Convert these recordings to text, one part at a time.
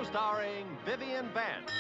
starring Vivian Vance.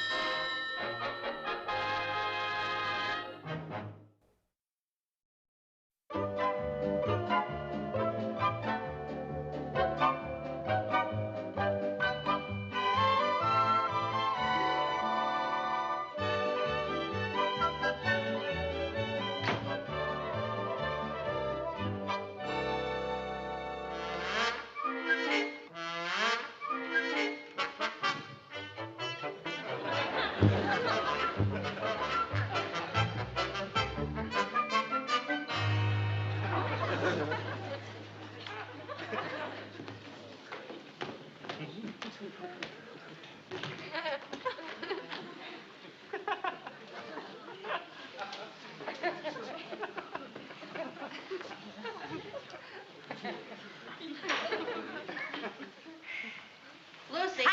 Lucy.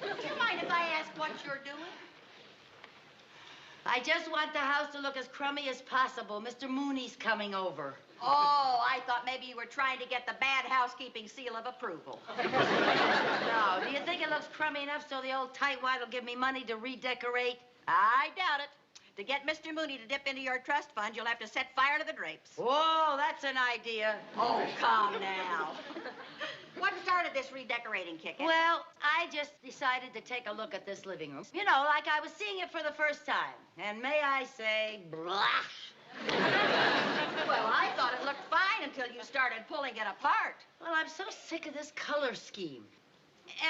Do you mind if I ask what you're doing? I just want the house to look as crummy as possible. Mr. Mooney's coming over. Oh, I thought maybe you were trying to get the bad housekeeping seal of approval. No, do you think it looks crummy enough so the old tightwad will give me money to redecorate? I doubt it. To get Mr. Mooney to dip into your trust fund, you'll have to set fire to the drapes. Whoa, that's an idea. Oh, come now. What started this redecorating kick? Well, I just decided to take a look at this living room. You know, like I was seeing it for the first time. And may I say, blash. Well, I thought it looked fine until you started pulling it apart. Well, I'm so sick of this color scheme.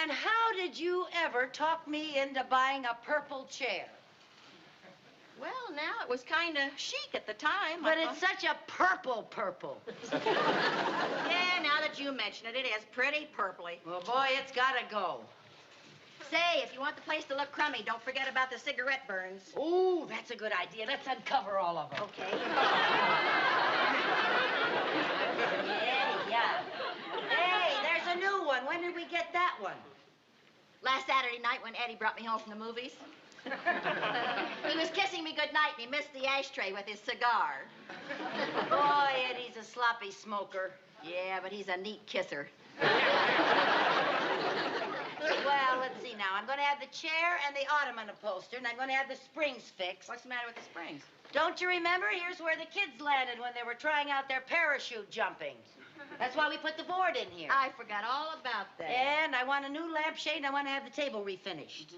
And how did you ever talk me into buying a purple chair? Well, now, it was kind of chic at the time. But it's such a purple. Yeah, now that you mention it, it is pretty purpley. Well, boy, it's gotta go. Say, if you want the place to look crummy, don't forget about the cigarette burns. Ooh, that's a good idea. Let's uncover all of them. Okay. Yeah. Hey, there's a new one. When did we get that one? Last Saturday night when Eddie brought me home from the movies. He was kissing me goodnight and he missed the ashtray with his cigar. Boy, Eddie's a sloppy smoker. Yeah, but he's a neat kisser. Well, let's see now. I'm going to have the chair and the ottoman upholstered, and I'm going to have the springs fixed. What's the matter with the springs? Don't you remember? Here's where the kids landed when they were trying out their parachute jumping. That's why we put the board in here. I forgot all about that. And I want a new lampshade, and I want to have the table refinished.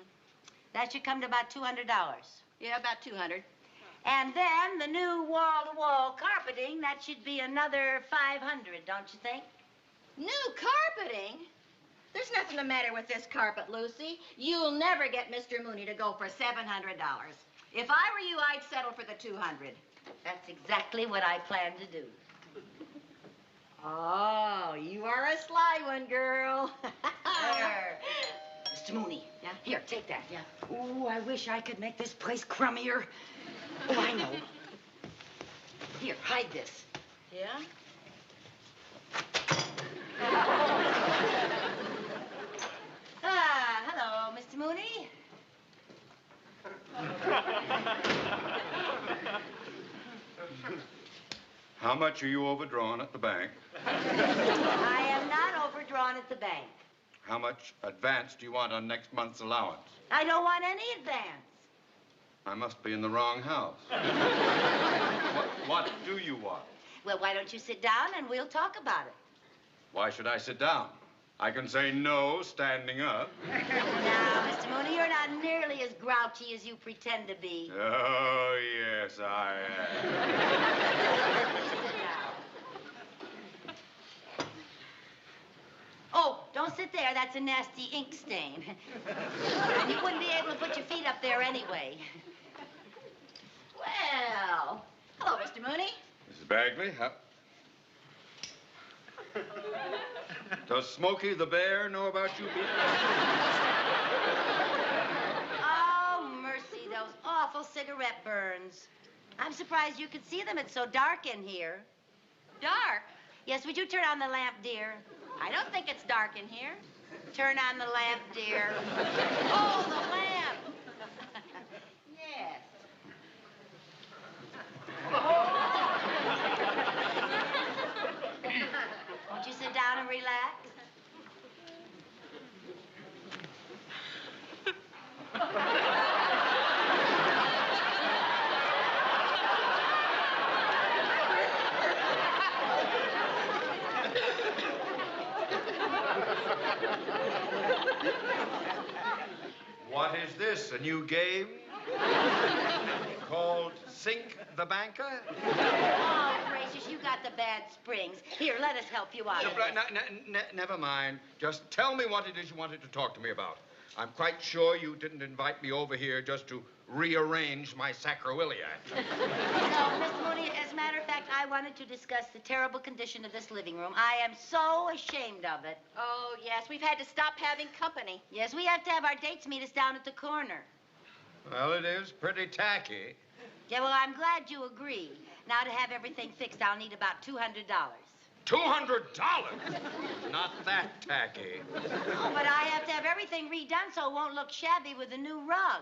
That should come to about $200. Yeah, about 200. And then the new wall-to-wall carpeting, that should be another 500, don't you think? New carpeting? There's nothing the matter with this carpet, Lucy. You'll never get Mr. Mooney to go for $700. If I were you, I'd settle for the 200. That's exactly what I plan to do. Oh, you are a sly one, girl. There. Mr. Mooney. Yeah? Here, take that. Yeah. Ooh, I wish I could make this place crummier. Oh, I know. Here, hide this. Yeah? Hello, Mr. Mooney. How much are you overdrawn at the bank? I am not overdrawn at the bank. How much advance do you want on next month's allowance? I don't want any advance. I must be in the wrong house. What do you want? Well, why don't you sit down and we'll talk about it? Why should I sit down? I can say no standing up. Now, Mr. Mooney, you're not nearly as grouchy as you pretend to be. Oh, yes, I am. Oh, don't sit there. That's a nasty ink stain. And you wouldn't be able to put your feet up there anyway. Well, hello, Mr. Mooney. Mrs. Bagley, does Smokey the Bear know about you being... Oh, mercy, those awful cigarette burns. I'm surprised you could see them. It's so dark in here. Dark? Yes, would you turn on the lamp, dear? I don't think it's dark in here. Turn on the lamp, dear. Oh, the lamp. Yes. Won't you sit down and relax? this a new game? Called Sink the Banker? Oh, gracious, you got the bad springs. Here, let us help you out. Never mind. Just tell me what it is you wanted to talk to me about. I'm quite sure you didn't invite me over here just to rearrange my sacroiliac. No, Mr. Mooney, as a matter of fact, I wanted to discuss the terrible condition of this living room. I am so ashamed of it. Oh, yes, we've had to stop having company. Yes, we have to have our dates meet us down at the corner. Well, it is pretty tacky. Yeah, well, I'm glad you agree. Now, to have everything fixed, I'll need about $200. $200? Not that tacky. Oh, but I have to have everything redone so it won't look shabby with a new rug.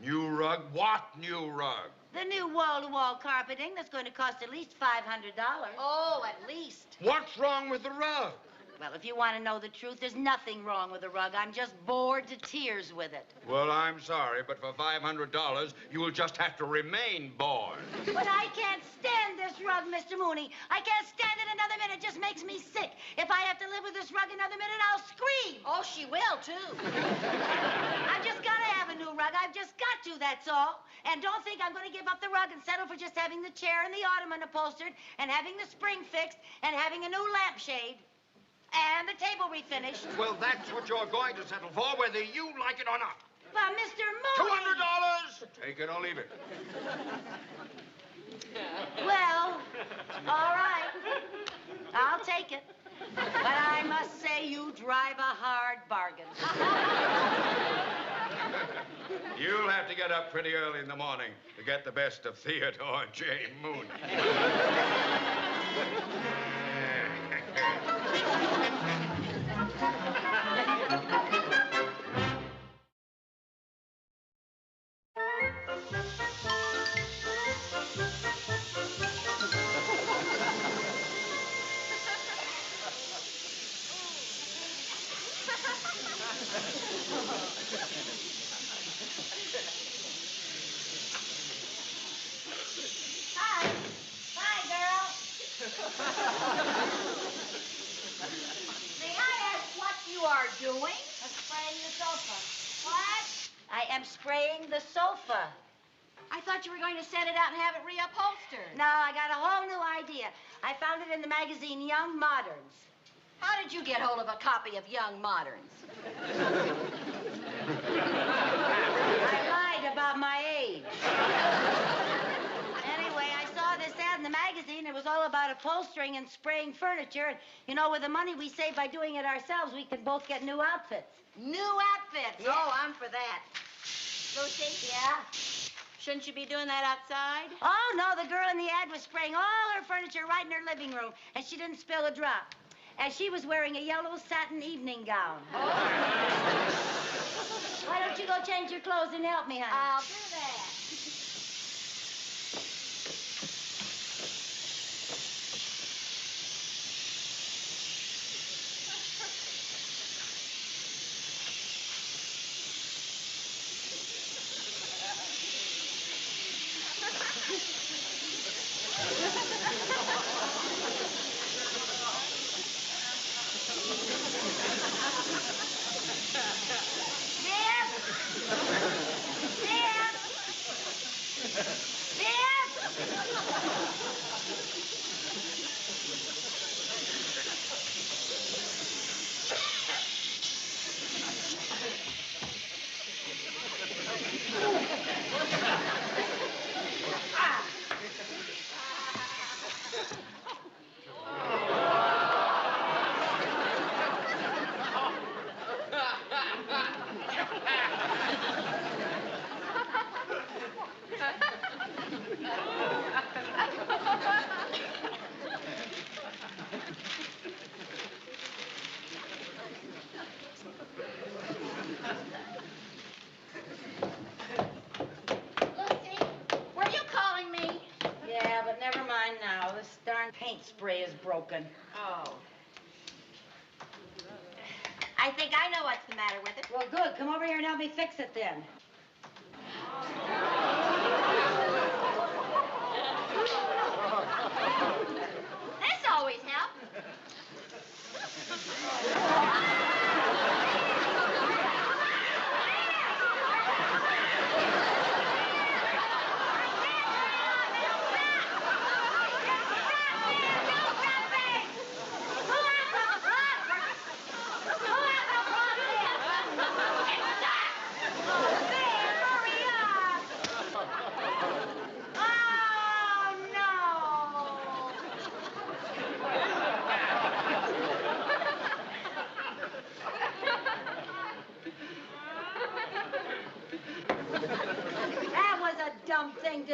New rug? What new rug? The new wall-to-wall carpeting that's going to cost at least $500. Oh, at least. What's wrong with the rug? Well, if you want to know the truth, there's nothing wrong with the rug. I'm just bored to tears with it. Well, I'm sorry, but for $500, you will just have to remain bored. But I can't stand this rug, Mr. Mooney. I can't stand it another minute. It just makes me sick. If I have to live with this rug another minute, I'll scream. Oh, she will, too. I've just got to have a new rug. I've just got to, that's all. And don't think I'm going to give up the rug and settle for just having the chair and the ottoman upholstered and having the spring fixed and having a new lampshade. And the table refinished. Well, that's what you're going to settle for, whether you like it or not. But, Mr. Mooney... $200! Take it or leave it. Well, all right. I'll take it. But I must say you drive a hard bargain. You'll have to get up pretty early in the morning to get the best of Theodore J. Mooney. Hi. Hi, girl. May I ask what you are doing? I'm spraying the sofa. What? I am spraying the sofa. I thought you were going to set it out and have it reupholstered. No, I got a whole new idea. I found it in the magazine Young Moderns. How did you get hold of a copy of Young Moderns? I lied about my age. Anyway, I saw this ad in the magazine. It was all about upholstering and spraying furniture. And, you know, with the money we save by doing it ourselves, we can both get new outfits. New outfits. Yeah. Oh, I'm for that. Lucy? Yeah? Shouldn't you be doing that outside? Oh, no, the girl in the ad was spraying all her furniture right in her living room, and she didn't spill a drop. And she was wearing a yellow satin evening gown. Oh. Why don't you go change your clothes and help me, honey? I'll do that. Paint spray is broken. Oh. I think I know what's the matter with it. Well, good. Come over here and help me fix it then. This always helps.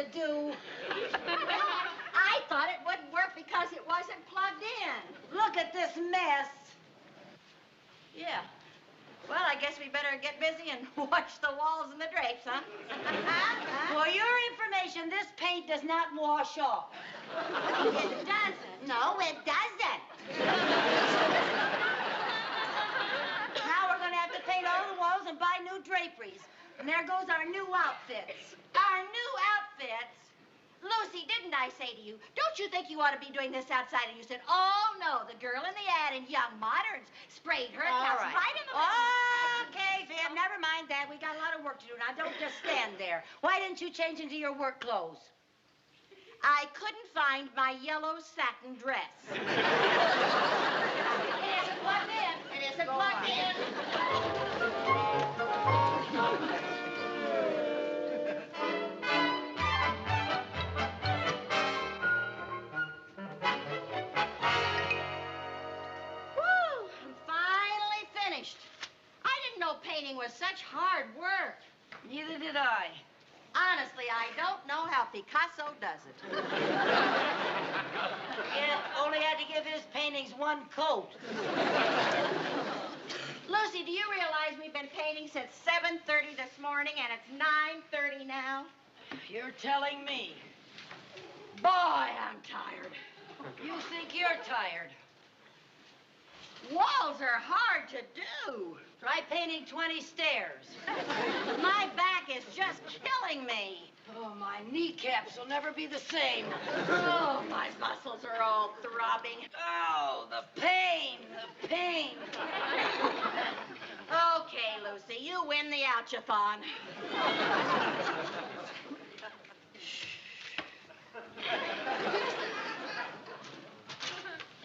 to do. Well, I thought it wouldn't work because it wasn't plugged in. Look at this mess. Yeah. Well, I guess we better get busy and wash the walls and the drapes, huh? For your information, this paint does not wash off. It doesn't. No, it doesn't. Now we're going to have to paint all the walls and buy new draperies. And there goes our new outfits. Our new outfits? Lucy, didn't I say to you, don't you think you ought to be doing this outside? And you said, oh, no, the girl in the ad in Young Moderns sprayed her house right in the... Okay, Viv, never mind that. We got a lot of work to do. Now, don't just stand there. Why didn't you change into your work clothes? I couldn't find my yellow satin dress. It isn't plugged in. It isn't plugged in. Woo! I'm finally finished. I didn't know painting was such hard work. Neither did I. Honestly, I don't know how Picasso does it. He only had to give his paintings one coat. Lucy, do you realize we've been painting since 7:30 this morning and it's 9:30 now? You're telling me. Boy, I'm tired. You think you're tired. Walls are hard to do. Try painting 20 stairs. My back is just killing me. Oh, my kneecaps will never be the same. Oh, my muscles are all throbbing. Oh, the pain, the pain. Okay, Lucy, you win the ouchathon.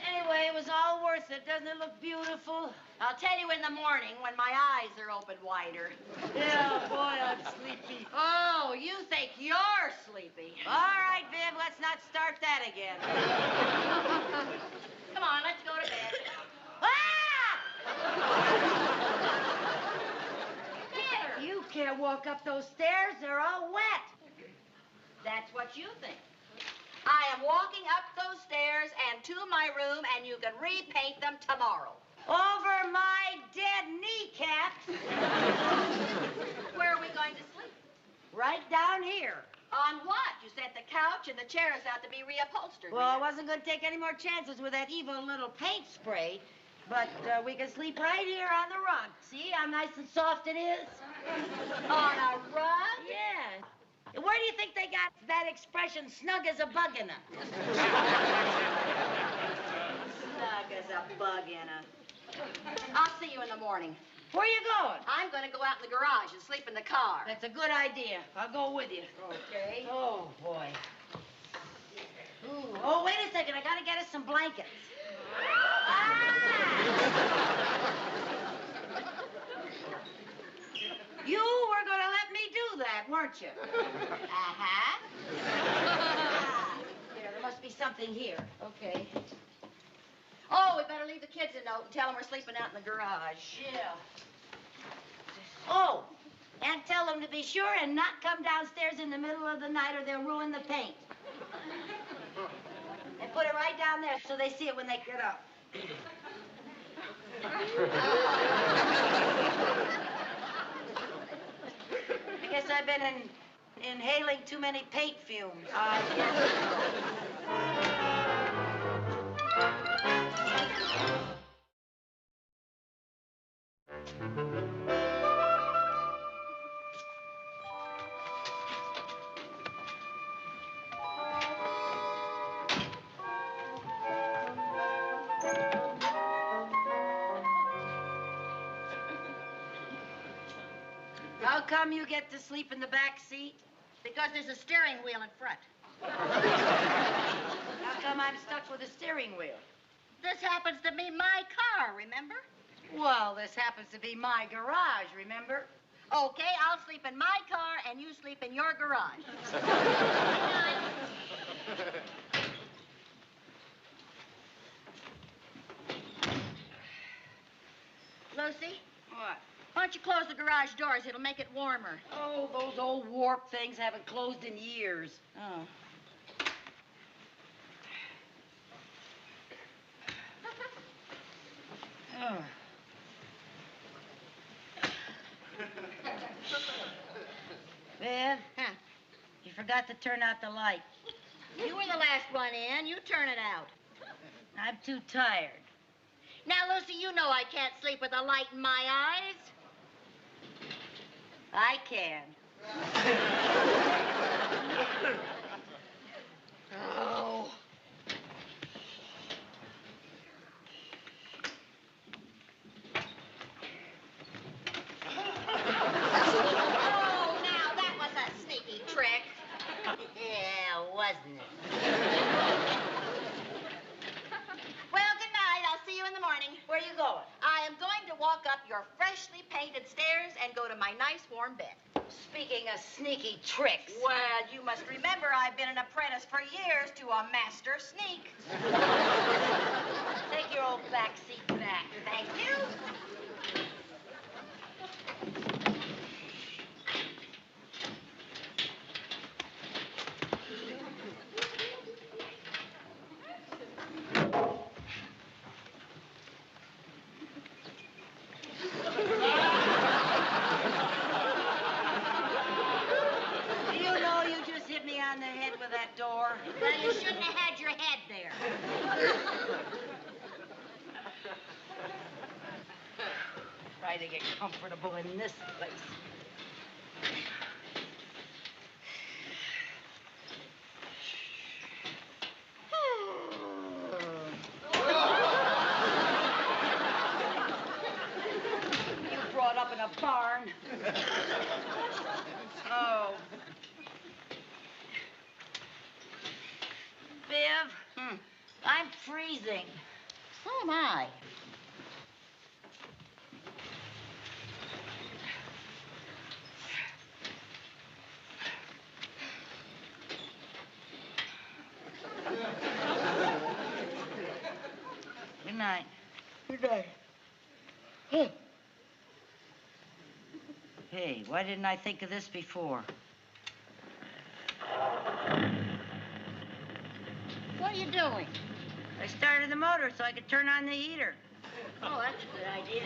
Anyway, it was all worth it. Doesn't it look beautiful? I'll tell you in the morning when my eyes are open wider. Yeah, boy, I'm sleepy. Oh, you think you're sleepy. All right, Viv, let's not start that again. Come on, let's go to bed. Ah! You can't walk up those stairs. They're all wet. That's what you think. I am walking up those stairs and to my room, and you can repaint them tomorrow. Over my dead kneecaps. Where are we going to sleep? Right down here. On what? You said the couch and the chairs have to be reupholstered. Well, I wasn't going to take any more chances with that evil little paint spray, but we can sleep right here on the rug. See how nice and soft it is? On a rug? Yeah. Where do you think they got that expression, snug as a bug in her? Snug as a bug in a... I'll see you in the morning. Where are you going? I'm going to go out in the garage and sleep in the car. That's a good idea. I'll go with you. Okay. Oh, boy. Ooh. Oh, wait a second. I got to get us some blankets. You were going to let me do that, weren't you? Uh-huh. Here, there must be something here. Okay. Oh, we better leave the kids a note and tell them we're sleeping out in the garage. Yeah. Oh, and tell them to be sure and not come downstairs in the middle of the night or they'll ruin the paint. And put it right down there so they see it when they get up. I guess I've been inhaling too many paint fumes. How come you get to sleep in the back seat? Because there's a steering wheel in front. How come I'm stuck with a steering wheel? This happens to be my car, remember? Well, this happens to be my garage, remember? Okay, I'll sleep in my car and you sleep in your garage. Lucy, What? Why don't you close the garage doors? It'll make it warmer. Oh, those old warp things haven't closed in years. Oh. Oh. Viv, Huh. you forgot to turn out the light. You were the last one in. You turn it out. I'm too tired. Now, Lucy, you know I can't sleep with a light in my eyes. I can. Oh. Oh, now that was a sneaky trick. Yeah, wasn't it? Well, good night. I'll see you in the morning. Where are you going? I am going to walk up your freshly painted stairs and go to my nice warm bed. Speaking of sneaky tricks. Well, you must remember I've been an apprentice for years to a master sneak. Take your old back seat back. Thank you. Do you know you just hit me on the head with that door? Well, you shouldn't have had your head there. Try to get comfortable in this place. You brought up in a barn. Oh. Viv, I'm freezing. So am I. Good night. Good night. Hey, why didn't I think of this before? What are you doing? I started the motor so I could turn on the heater. Oh, that's a good idea.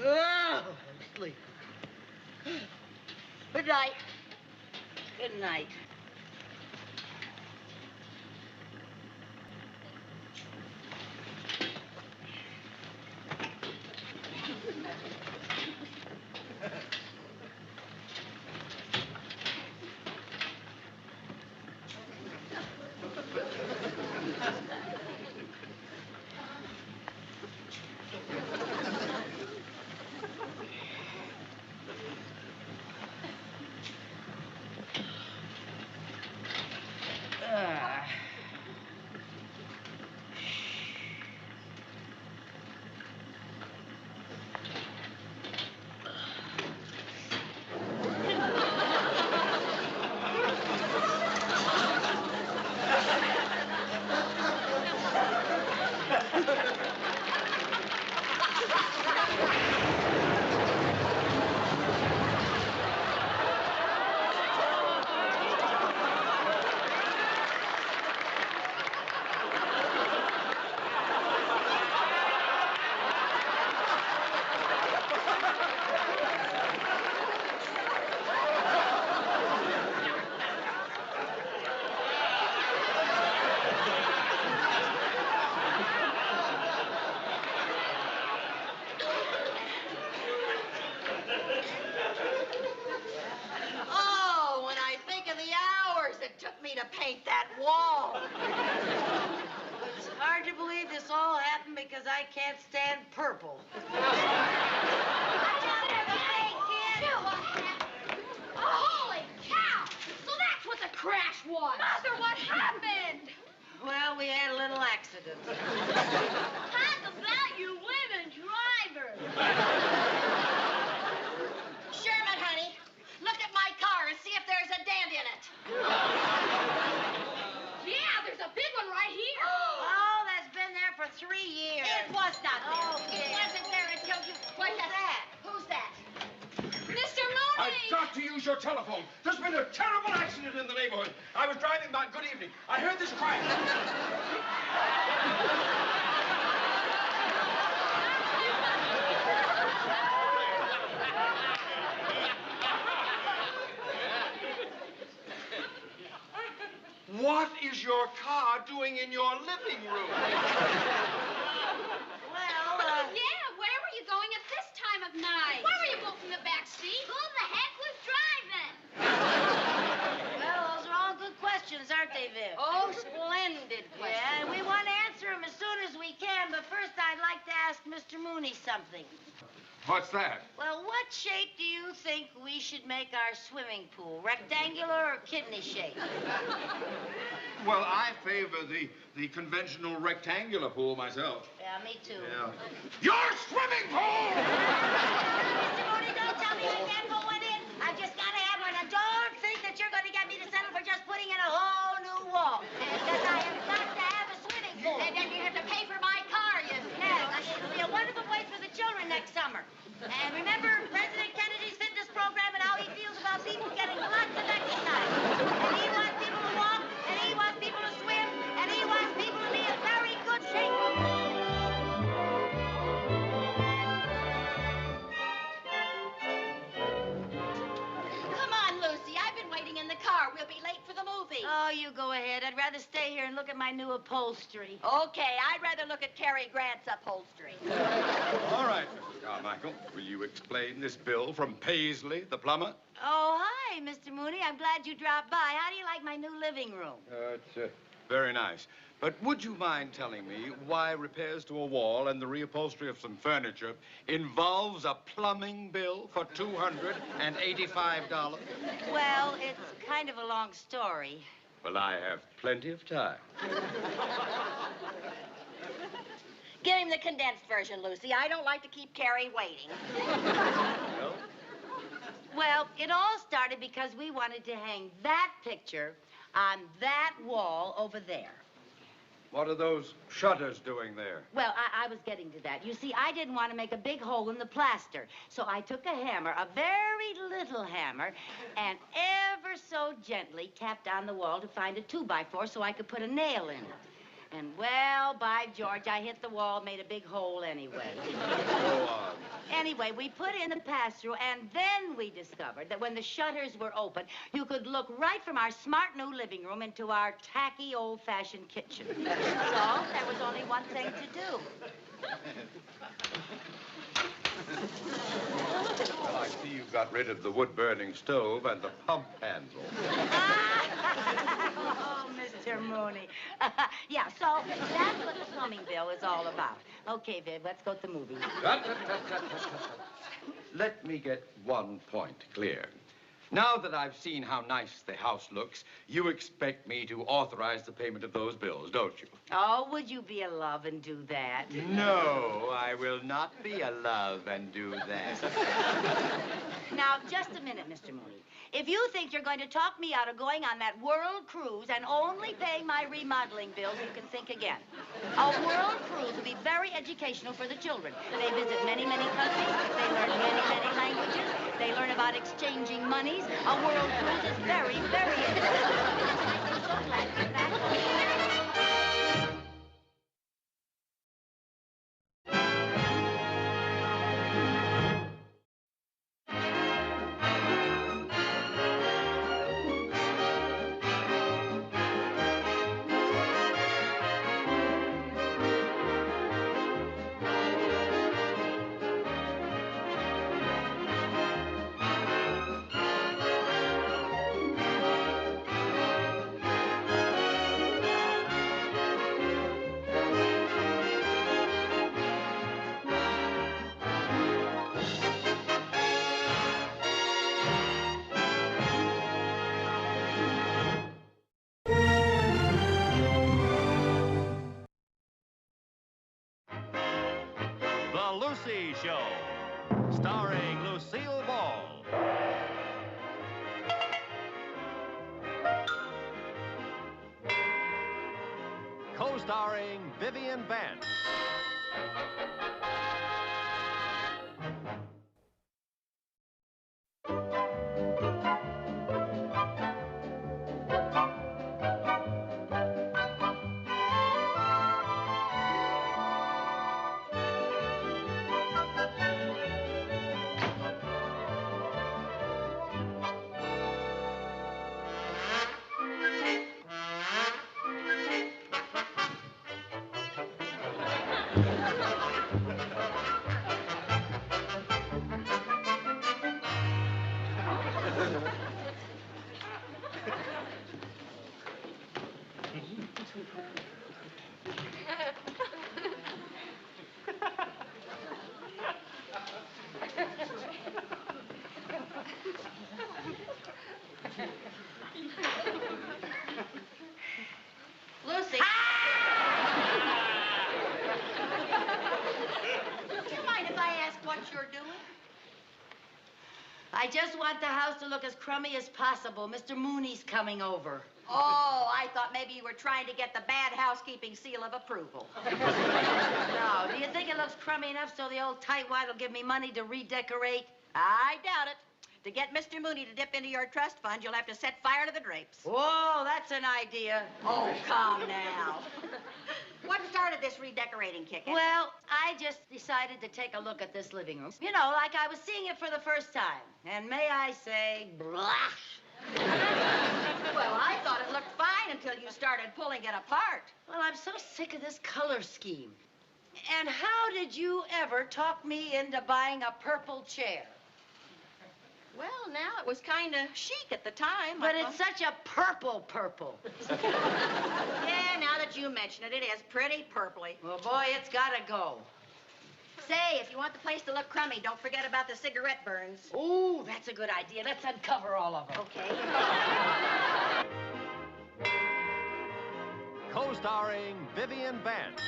Oh, sleep. Good night. Good night. Oh, when I think of the hours it took me to paint that wall. It's hard to believe this all happened because I can't stand purple. Holy cow! So that's what the crash was. Mother, what happened? Well, we had a little accident. Talk about you women drivers. Sherman, honey, look at my car and see if there's a dent in it. Yeah, there's a big one right here. Oh, that's been there for 3 years. It was to use your telephone. There's been a terrible accident in the neighborhood. I was driving by. Good evening. I heard this crash. What is your car doing in your living room? Yeah, where were you going at this time of night? Why were you both in the back seat? Who the heck was driving? Well, those are all good questions, aren't they, Viv? Oh, splendid question. Yeah, and we want to answer them as soon as we can, but first I'd like to ask Mr. Mooney something. What's that? Well, what shape do you think we should make our swimming pool? Rectangular or kidney shape? Well, I favor the conventional rectangular pool myself. Yeah, me too. Yeah. Your swimming pool! Mr. Mooney, don't tell me I can't put one in. I've just got to have one. And don't think that you're going to get me to settle for just putting in a whole new wall. Because I have got to have a swimming pool. And then you have to pay for my car, you Yes, it'll be a wonderful place for the children next summer. And remember President Kennedy's fitness program and how he feels about people getting lots of exercise. And he wants people to walk, and he wants people to swim, and he wants people to be in very good shape. Come on, Lucy. I've been waiting in the car. We'll be late for the movie. Oh, you go ahead. I'd rather stay here and look at my new upholstery. Okay, I'd rather look at Cary Grant's upholstery. All right, Mrs. Carmichael. Will you explain this bill from Paisley, the plumber? Oh, hi, Mr. Mooney. I'm glad you dropped by. How do you like my new living room? It's very nice. But would you mind telling me why repairs to a wall and the reupholstery of some furniture involves a plumbing bill for $285? Well, it's kind of a long story. Well, I have plenty of time. Give him the condensed version, Lucy. I don't like to keep Cary waiting. Well, Well, it all started because we wanted to hang that picture on that wall over there. what are those shutters doing there? Well, I was getting to that. You see, I didn't want to make a big hole in the plaster. So I took a hammer, a very little hammer, and ever so gently tapped on the wall to find a 2x4 so I could put a nail in it. And, well, by George, I hit the wall, made a big hole anyway. Go on. Anyway, we put in the pass-through, and then we discovered that when the shutters were open, you could look right from our smart new living room into our tacky, old-fashioned kitchen. So there was only one thing to do. Well, I see you've got rid of the wood-burning stove and the pump handle. Oh, Mr. Mooney. Yeah, so that's what the plumbing bill is all about. Okay, Viv, let's go to the movie. Let me get one point clear. Now that I've seen how nice the house looks, you expect me to authorize the payment of those bills, don't you? Oh, would you be a love and do that? No, I will not be a love and do that. Now, just a minute, Mr. Mooney. If you think you're going to talk me out of going on that world cruise and only paying my remodeling bills, you can think again. A world cruise will be very educational for the children. They visit many, many countries. They learn many, many languages. They learn about exchanging monies. A world cruise is very, very interesting. I'm so glad you're back. The Lucy Show, starring Lucille Ball. Co-starring Vivian Vance. I just want the house to look as crummy as possible. Mr. Mooney's coming over. Oh, I thought maybe you were trying to get the bad housekeeping seal of approval. No, do you think it looks crummy enough so the old tightwad will give me money to redecorate? I doubt it. To get Mr. Mooney to dip into your trust fund, you'll have to set fire to the drapes. Whoa, that's an idea. Oh, come now. What started this redecorating kick? Well, I just decided to take a look at this living room. You know, like I was seeing it for the first time. And may I say, blash. Well, I thought it looked fine until you started pulling it apart. Well, I'm so sick of this color scheme. And how did you ever talk me into buying a purple chair? Well, now, it was kind of chic at the time. But it's such a purple. Yeah, now that you mention it, it is pretty purpley. Well, boy, it's gotta go. Say, if you want the place to look crummy, don't forget about the cigarette burns. Ooh, that's a good idea. Let's uncover all of them. Okay. Co-starring Vivian Vance.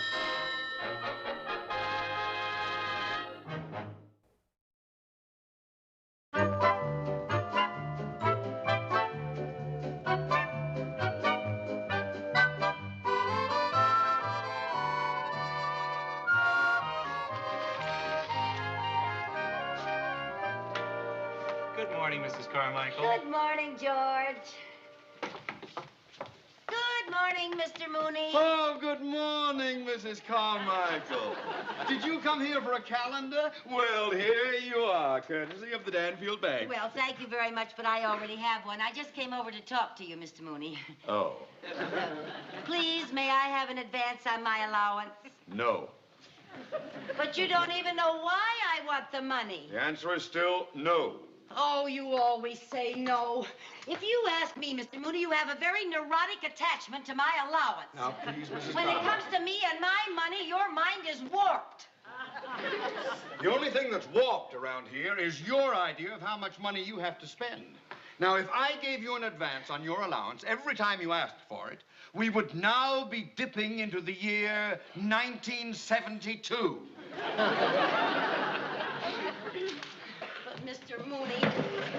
Good morning, Mrs. Carmichael. Good morning, George. Good morning, Mr. Mooney. Oh, good morning, Mrs. Carmichael. Did you come here for a calendar? Well, here you are, courtesy of the Danfield Bank. Well, thank you very much, but I already have one. I just came over to talk to you, Mr. Mooney. Oh, Please, may I have an advance on my allowance? no. But you don't even know why I want the money. The answer is still no. Oh, you always say no. If you ask me, Mr. Mooney, you have a very neurotic attachment to my allowance. Now, please, Mrs. When it Carmichael. comes to me and my money, your mind is warped. The only thing that's warped around here is your idea of how much money you have to spend. Now, if I gave you an advance on your allowance every time you asked for it, we would now be dipping into the year 1972. But, Mr. Mooney,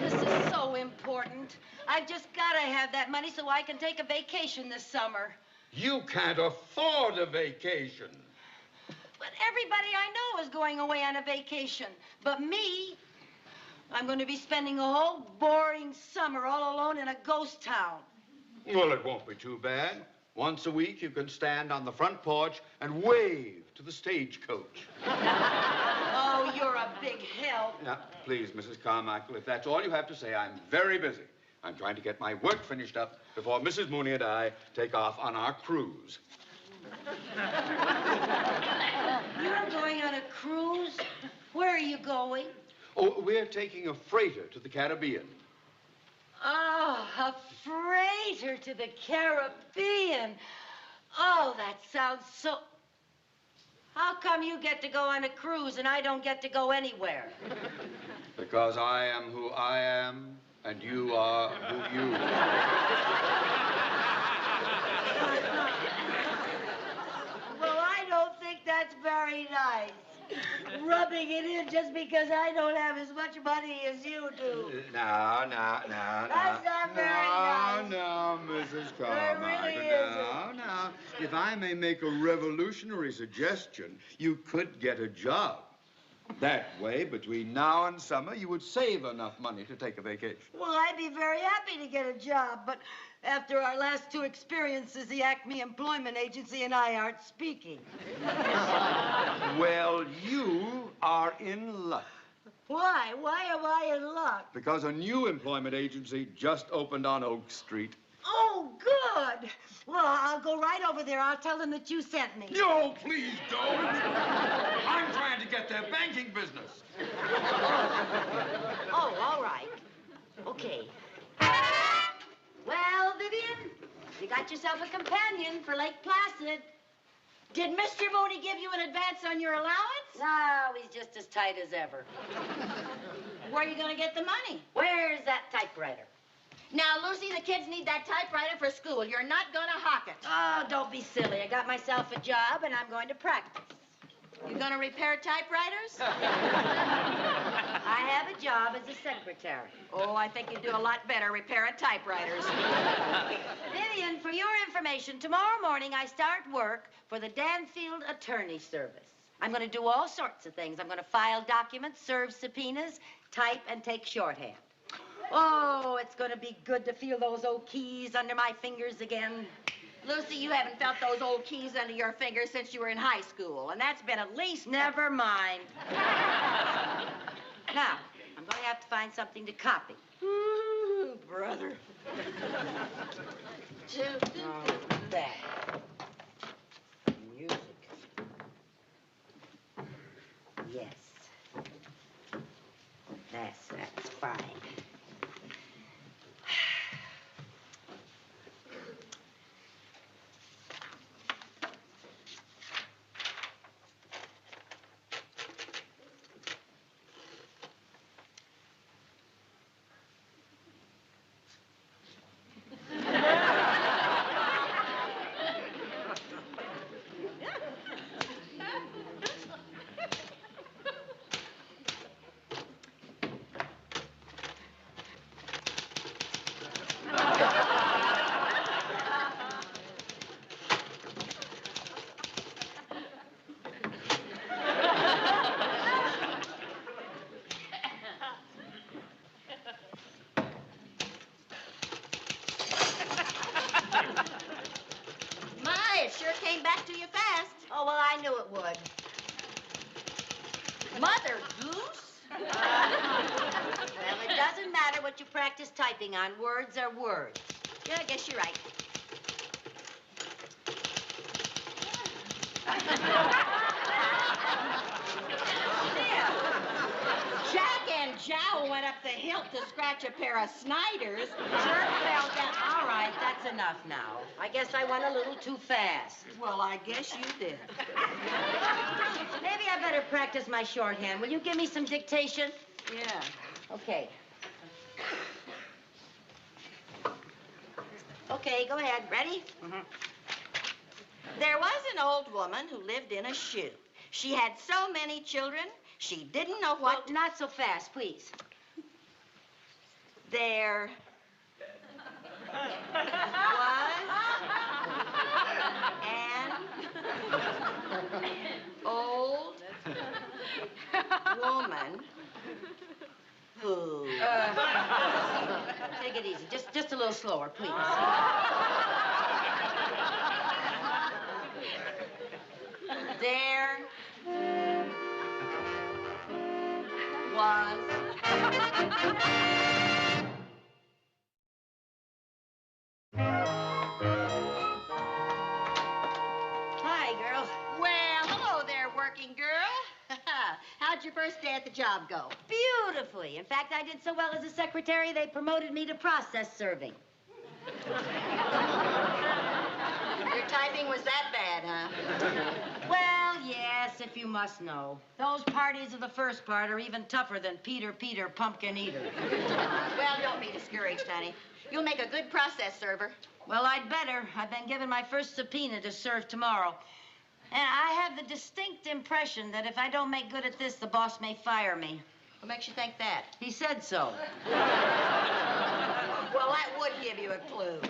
this is so important. I've just got to have that money so I can take a vacation this summer. You can't afford a vacation. But everybody I know is going away on a vacation. But me, I'm going to be spending a whole boring summer all alone in a ghost town. Well, it won't be too bad. Once a week, you can stand on the front porch and wave to the stagecoach. Oh, you're a big help. Now, please, Mrs. Carmichael, if that's all you have to say, I'm very busy. I'm trying to get my work finished up before Mrs. Mooney and I take off on our cruise. You're going on a cruise? Where are you going? Oh, we're taking a freighter to the Caribbean. Oh, a freighter to the Caribbean. Oh, that sounds so... How come you get to go on a cruise and I don't get to go anywhere? Because I am who I am, and you are who you are. Well, I don't think that's very nice. Rubbing it in just because I don't have as much money as you do. No. That's not very nice. No, Mrs. It Carmichael. really isn't. No. If I may make a revolutionary suggestion, you could get a job. That way, between now and summer, you would save enough money to take a vacation. Well, I'd be very happy to get a job, but after our last two experiences, the Acme Employment Agency and I aren't speaking. Well, you are in luck. Why? Why am I in luck? Because a new employment agency just opened on Oak Street. Oh, good. Well, I'll go right over there. I'll tell them that you sent me. No, please don't. I'm trying to get their banking business. Oh, all right. Okay. Well, Vivian, you got yourself a companion for Lake Placid. Did Mr. Mooney give you an advance on your allowance? No, he's just as tight as ever. Where are you going to get the money? Where's that typewriter? Now, Lucy, the kids need that typewriter for school. You're not going to hawk it. Oh, don't be silly. I got myself a job, and I'm going to practice. You gonna repair typewriters? I have a job as a secretary. Oh, I think you'd do a lot better repairing typewriters. Vivian, for your information, tomorrow morning I start work for the Danfield Attorney Service. I'm going to do all sorts of things. I'm going to file documents, serve subpoenas, type, and take shorthand. Oh, it's going to be good to feel those old keys under my fingers again. Lucy, you haven't felt those old keys under your fingers since you were in high school, and that's been at least... Never mind. Now, I'm going to have to find something to copy. Ooh, brother. Oh, that. Music. Yes. That's fine. Sure came back to you fast. Oh, well, I knew it would. Mother Goose? Well, it doesn't matter what you practice typing on. Words are words. Yeah, I guess you're right. Jack and Jowl went up the hill to scratch a pair of Snyders. Jerk fell down. All right, that's enough now. I guess I went a little too fast. Well, I guess you did. Maybe I better practice my shorthand. Will you give me some dictation? Yeah. Okay. Okay, go ahead. Ready? Mm-hmm. There was an old woman who lived in a shoe. She had so many children, she didn't know what... Well, not so fast, please. There was an old woman who... Take it easy. Just a little slower, please. There was... Hi, girl. Well, hello there, working girl. How'd your first day at the job go? Beautifully. In fact, I did so well as a secretary, they promoted me to process serving. Your typing was that bad, huh? Well, yes, if you must know. Those parties of the first part are even tougher than Peter, Pumpkin Eater. Well, don't be discouraged, honey. You'll make a good process server. Well, I'd better. I've been given my first subpoena to serve tomorrow. And I have the distinct impression that if I don't make good at this, the boss may fire me. What makes you think that? He said so. Well, that would give you a clue.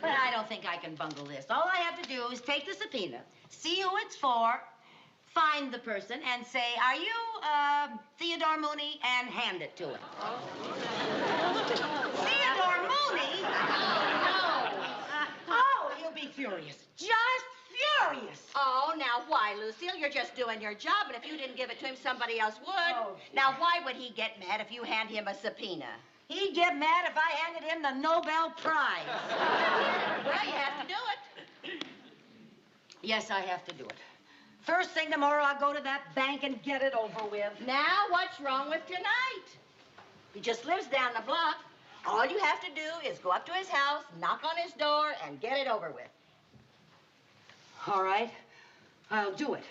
But I don't think I can bungle this. All I have to do is take the subpoena, see who it's for, find the person, and say, are you, Theodore Mooney, and hand it to him. Oh. Theodore Mooney? Oh, he'll be furious. Just furious. Oh, now why, Lucille? You're just doing your job, and if you didn't give it to him, somebody else would. Oh. Now, why would he get mad if you hand him a subpoena? He'd get mad if I handed him the Nobel Prize. Well, you have to do it. Yes, I have to do it. First thing tomorrow, I'll go to that bank and get it over with. Now, what's wrong with tonight? He just lives down the block. All you have to do is go up to his house, knock on his door, and get it over with. All right, I'll do it.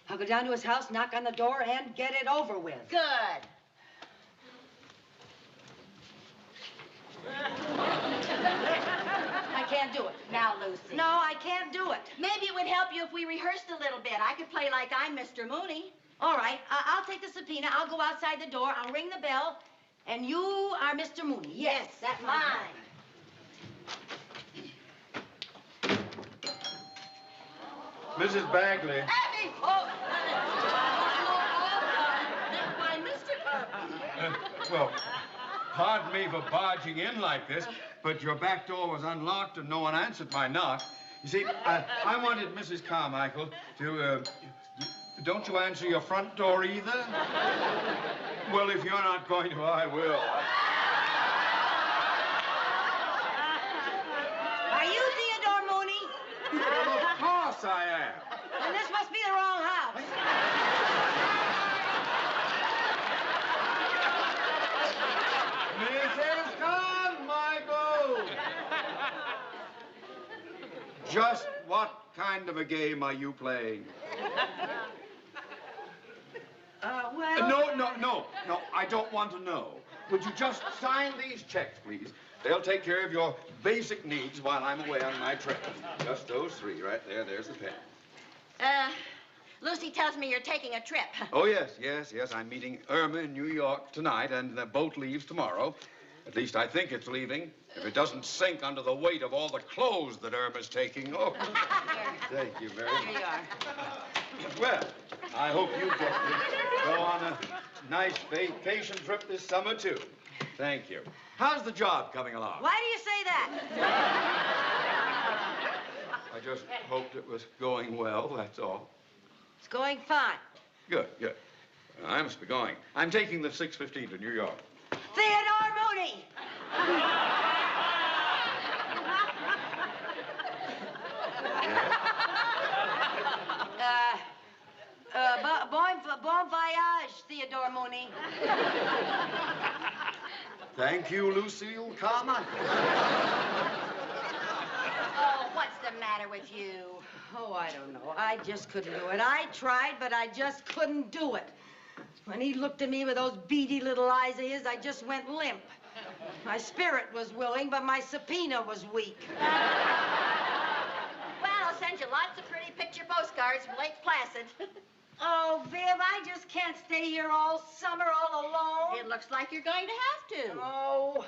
I'll go down to his house, knock on the door, and get it over with. Good. I can't do it. Now, Lucy. No, I can't do it. Maybe it would help you if we rehearsed a little bit. I could play like I'm Mr. Mooney. All right, I'll take the subpoena. I'll go outside the door. I'll ring the bell. And you are Mr. Mooney. Yes, that's mine. Mrs. Bagley. Abby! Oh, why, Mr. Carpenter. Well, pardon me for barging in like this, but your back door was unlocked and no one answered my knock. You see, I wanted Mrs. Carmichael to, don't you answer your front door either? Well, if you're not going to, I will. Are you Theodore Mooney? Well, of course I am. Then this must be the wrong house. Mrs. Carmichael! Just what kind of a game are you playing? Well... No, I don't want to know. Would you just sign these checks, please? They'll take care of your basic needs while I'm away on my trip. Just those three right there. There's the pen. Lucy tells me you're taking a trip. Oh, yes. I'm meeting Irma in New York tonight, and the boat leaves tomorrow. At least I think it's leaving. If it doesn't sink under the weight of all the clothes that Irma's taking. Oh, thank you very much. Here you are. Well, I hope you get to go on a nice vacation trip this summer, too. Thank you. How's the job coming along? Why do you say that? I just hoped it was going well, that's all. It's going fine. Good. I must be going. I'm taking the 6:15 to New York. Theodore Mooney! Bon voyage, Theodore Mooney. Thank you, Lucille Carmichael. Oh, what's the matter with you? Oh, I don't know. I just couldn't do it. I tried, but I just couldn't do it. When he looked at me with those beady little eyes of his, I just went limp. My spirit was willing, but my subpoena was weak. Well, I'll send you lots of pretty picture postcards from Lake Placid. Oh, Viv, I just can't stay here all summer all alone. It looks like you're going to have to. Oh.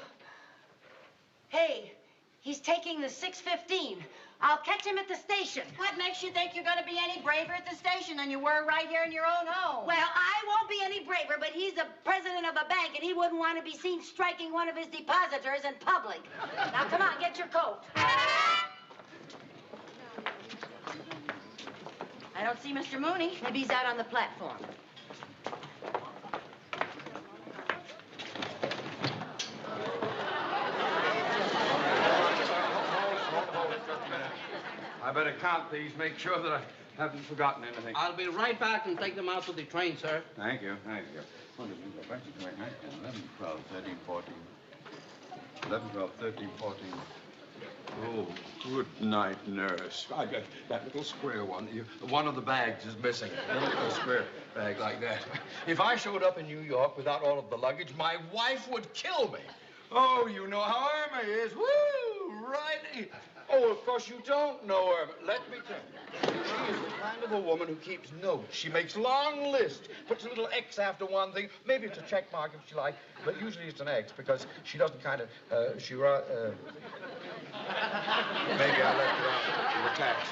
Hey, he's taking the 6:15. I'll catch him at the station. What makes you think you're going to be any braver at the station than you were right here in your own home? Well, I won't be any braver, but he's the president of a bank, and he wouldn't want to be seen striking one of his depositors in public. Now, come on, get your coat. I don't see Mr. Mooney. Maybe he's out on the platform. I better count these, make sure that I haven't forgotten anything. I'll be right back and take them out to the train, sir. Thank you. 11, 12, 13, 14. 11, 12, 13, 14. Oh, good night, nurse. That little square one. One of the bags is missing. A little square bag like that. If I showed up in New York without all of the luggage, my wife would kill me. Oh, you know how Irma is. Woo! Right. Oh, of course you don't know Irma. Let me tell you. She is the kind of a woman who keeps notes. She makes long lists, puts a little X after one thing. Maybe it's a check mark if she likes, but usually it's an X because she doesn't kind of, maybe I left it out in the tax.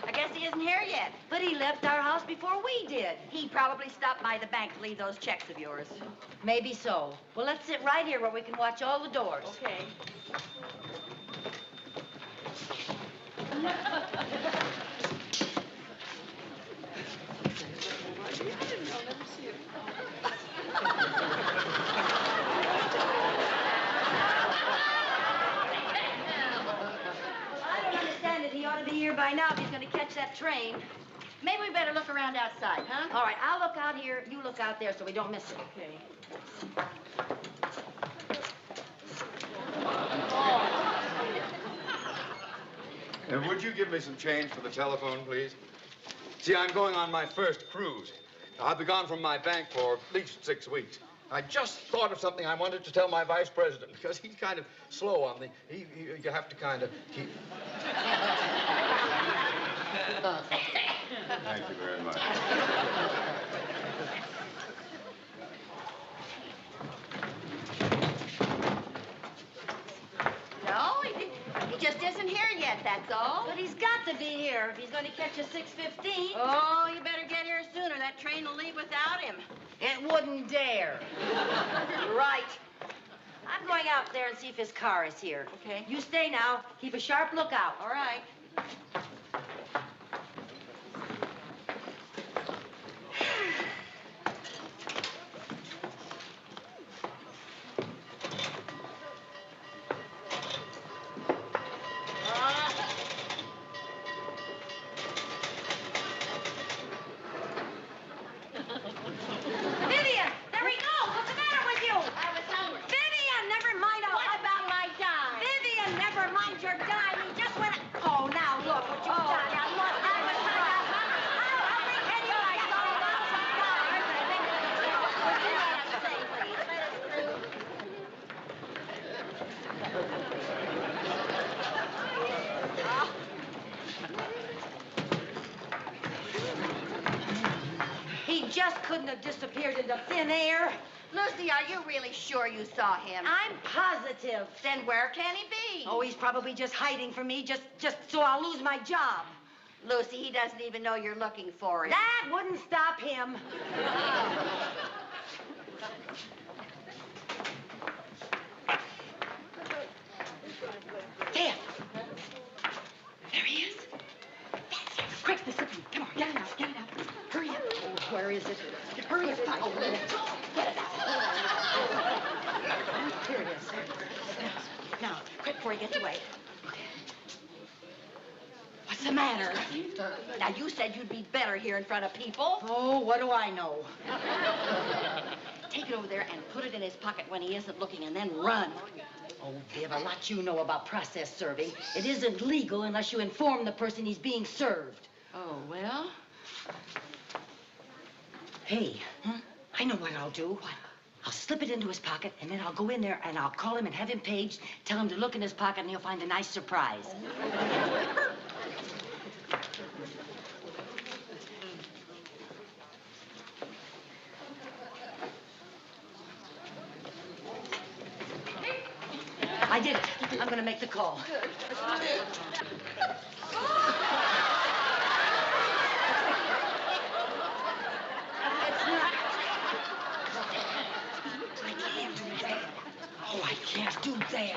I guess he isn't here yet. But he left our house before we did. He probably stopped by the bank to leave those checks of yours. Maybe so. Well, let's sit right here where we can watch all the doors. Okay. I don't understand it. He ought to be here by now if he's going to catch that train. Maybe we better look around outside, huh? All right, I'll look out here. You look out there so we don't miss it. Okay. Would you give me some change for the telephone, please? See, I'm going on my first cruise. I'll be gone from my bank for at least 6 weeks. I just thought of something I wanted to tell my vice president because he's kind of slow on the. You have to kind of keep. Thank you very much. No, he just isn't here yet, that's all. But he's got to be here if he's going to catch a 6:15. Oh, you better get here sooner. That train will leave without him. It wouldn't dare. Right. I'm going out there and see if his car is here. Okay. You stay now. Keep a sharp lookout. All right. Vivian, there he goes. What's the matter with you? I was hungry. Vivian, never mind. What about my dime? Vivian, never mind your dime. He just went. Oh, now look what you've done. Now look, I was trying to. I'll pretend you like all about some cars. I think he just couldn't have disappeared into thin air. Lucy, are you really sure you saw him? I'm positive. Then where can he be? Oh, he's probably just hiding from me, just so I'll lose my job. Lucy, he doesn't even know you're looking for him. That wouldn't stop him. There. There he is. That's him. Quick, Mississippi. Come on, get it out, get it out. Hurry up. Oh, where is it? Hurry up. Oh, get it out. Here it is. Now, quick before he gets away. What's the matter? Now, you said you'd be better here in front of people. Oh, what do I know? Take it over there and put it in his pocket when he isn't looking, and then run. Oh, Viv, a lot you know about process serving. It isn't legal unless you inform the person he's being served. Oh, well? Hey, I know what I'll do. What? I'll slip it into his pocket, and then I'll go in there, and I'll call him and have him paged, tell him to look in his pocket, and he'll find a nice surprise. I did it. I'm going to make the call. I can't do that.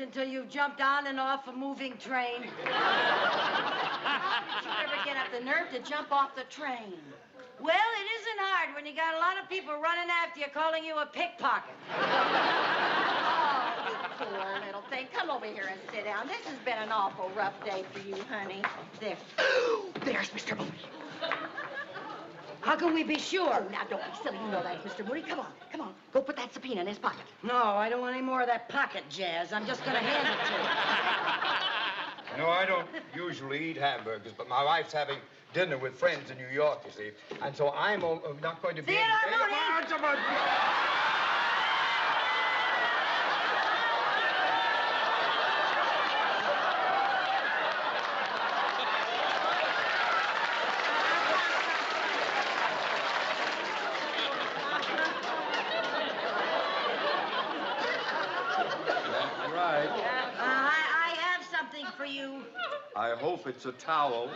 Until you jumped on and off a moving train. How did you ever get up the nerve to jump off the train? Well, it isn't hard when you got a lot of people running after you, calling you a pickpocket. Oh, you poor little thing. Come over here and sit down. This has been an awful rough day for you, honey. There. There's Mr. Mooney. How can we be sure? Oh, now, don't be silly. You know that's Mr. Mooney. Come on, come on. Go put that subpoena in his pocket. No, I don't want any more of that pocket jazz. I'm just going to hand it to him. You know, I don't usually eat hamburgers, but my wife's having dinner with friends in New York, you see. And so I'm not going to be... Theodore Mooney! Right. I have something for you. I hope it's a towel.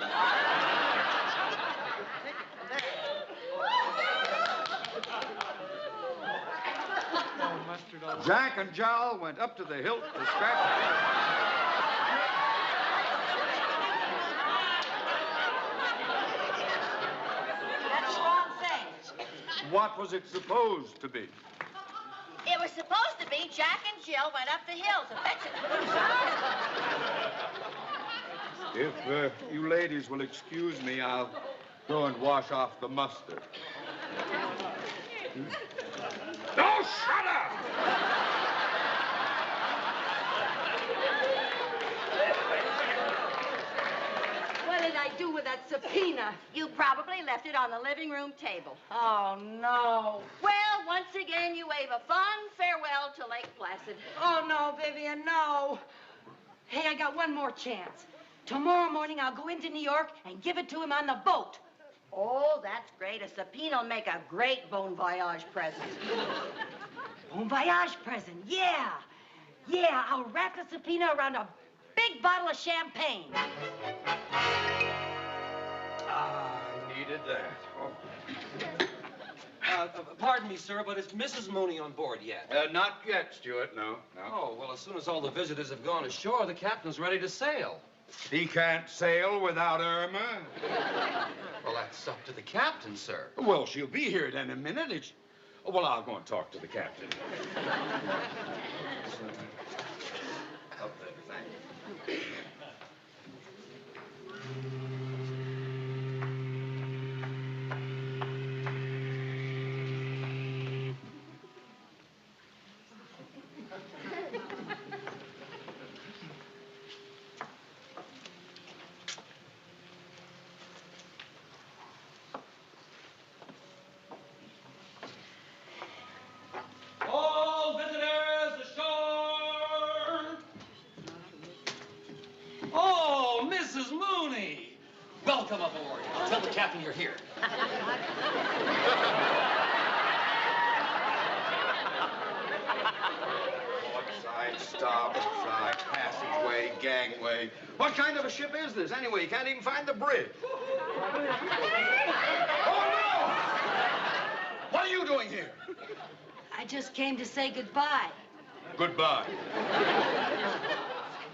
Jack and Jowl went up to the hilt to scrap. That's the wrong thing. What was it supposed to be? It was supposed to be Jack and Jill went up the hill to fetch it. If you ladies will excuse me, I'll go and wash off the mustard. No, shut up! What did I do with that subpoena? You probably left it on the living room table. Oh, no. Well, once again, you wave a fond farewell to Lake Placid. Oh, no, Vivian, no. Hey, I got one more chance. Tomorrow morning, I'll go into New York and give it to him on the boat. Oh, that's great. A subpoena will make a great bon voyage present. Bon voyage present, yeah. Yeah, I'll wrap the subpoena around a big bottle of champagne. I needed that. Oh. Pardon me, sir, but is Mrs. Mooney on board yet? Not yet, Stuart, no. Oh, well, as soon as all the visitors have gone ashore, the captain's ready to sail. He can't sail without Irma. Well, that's up to the captain, sir. Well, she'll be here in a minute. Oh, well, I'll go and talk to the captain. Up there, thank you. All visitors ashore! Oh, Mrs. Mooney! Welcome aboard. Tell the captain you're here. Side, starboard side, passageway, gangway. What kind of a ship is this, anyway? You can't even find the bridge. Oh, no! What are you doing here? I just came to say goodbye. Goodbye.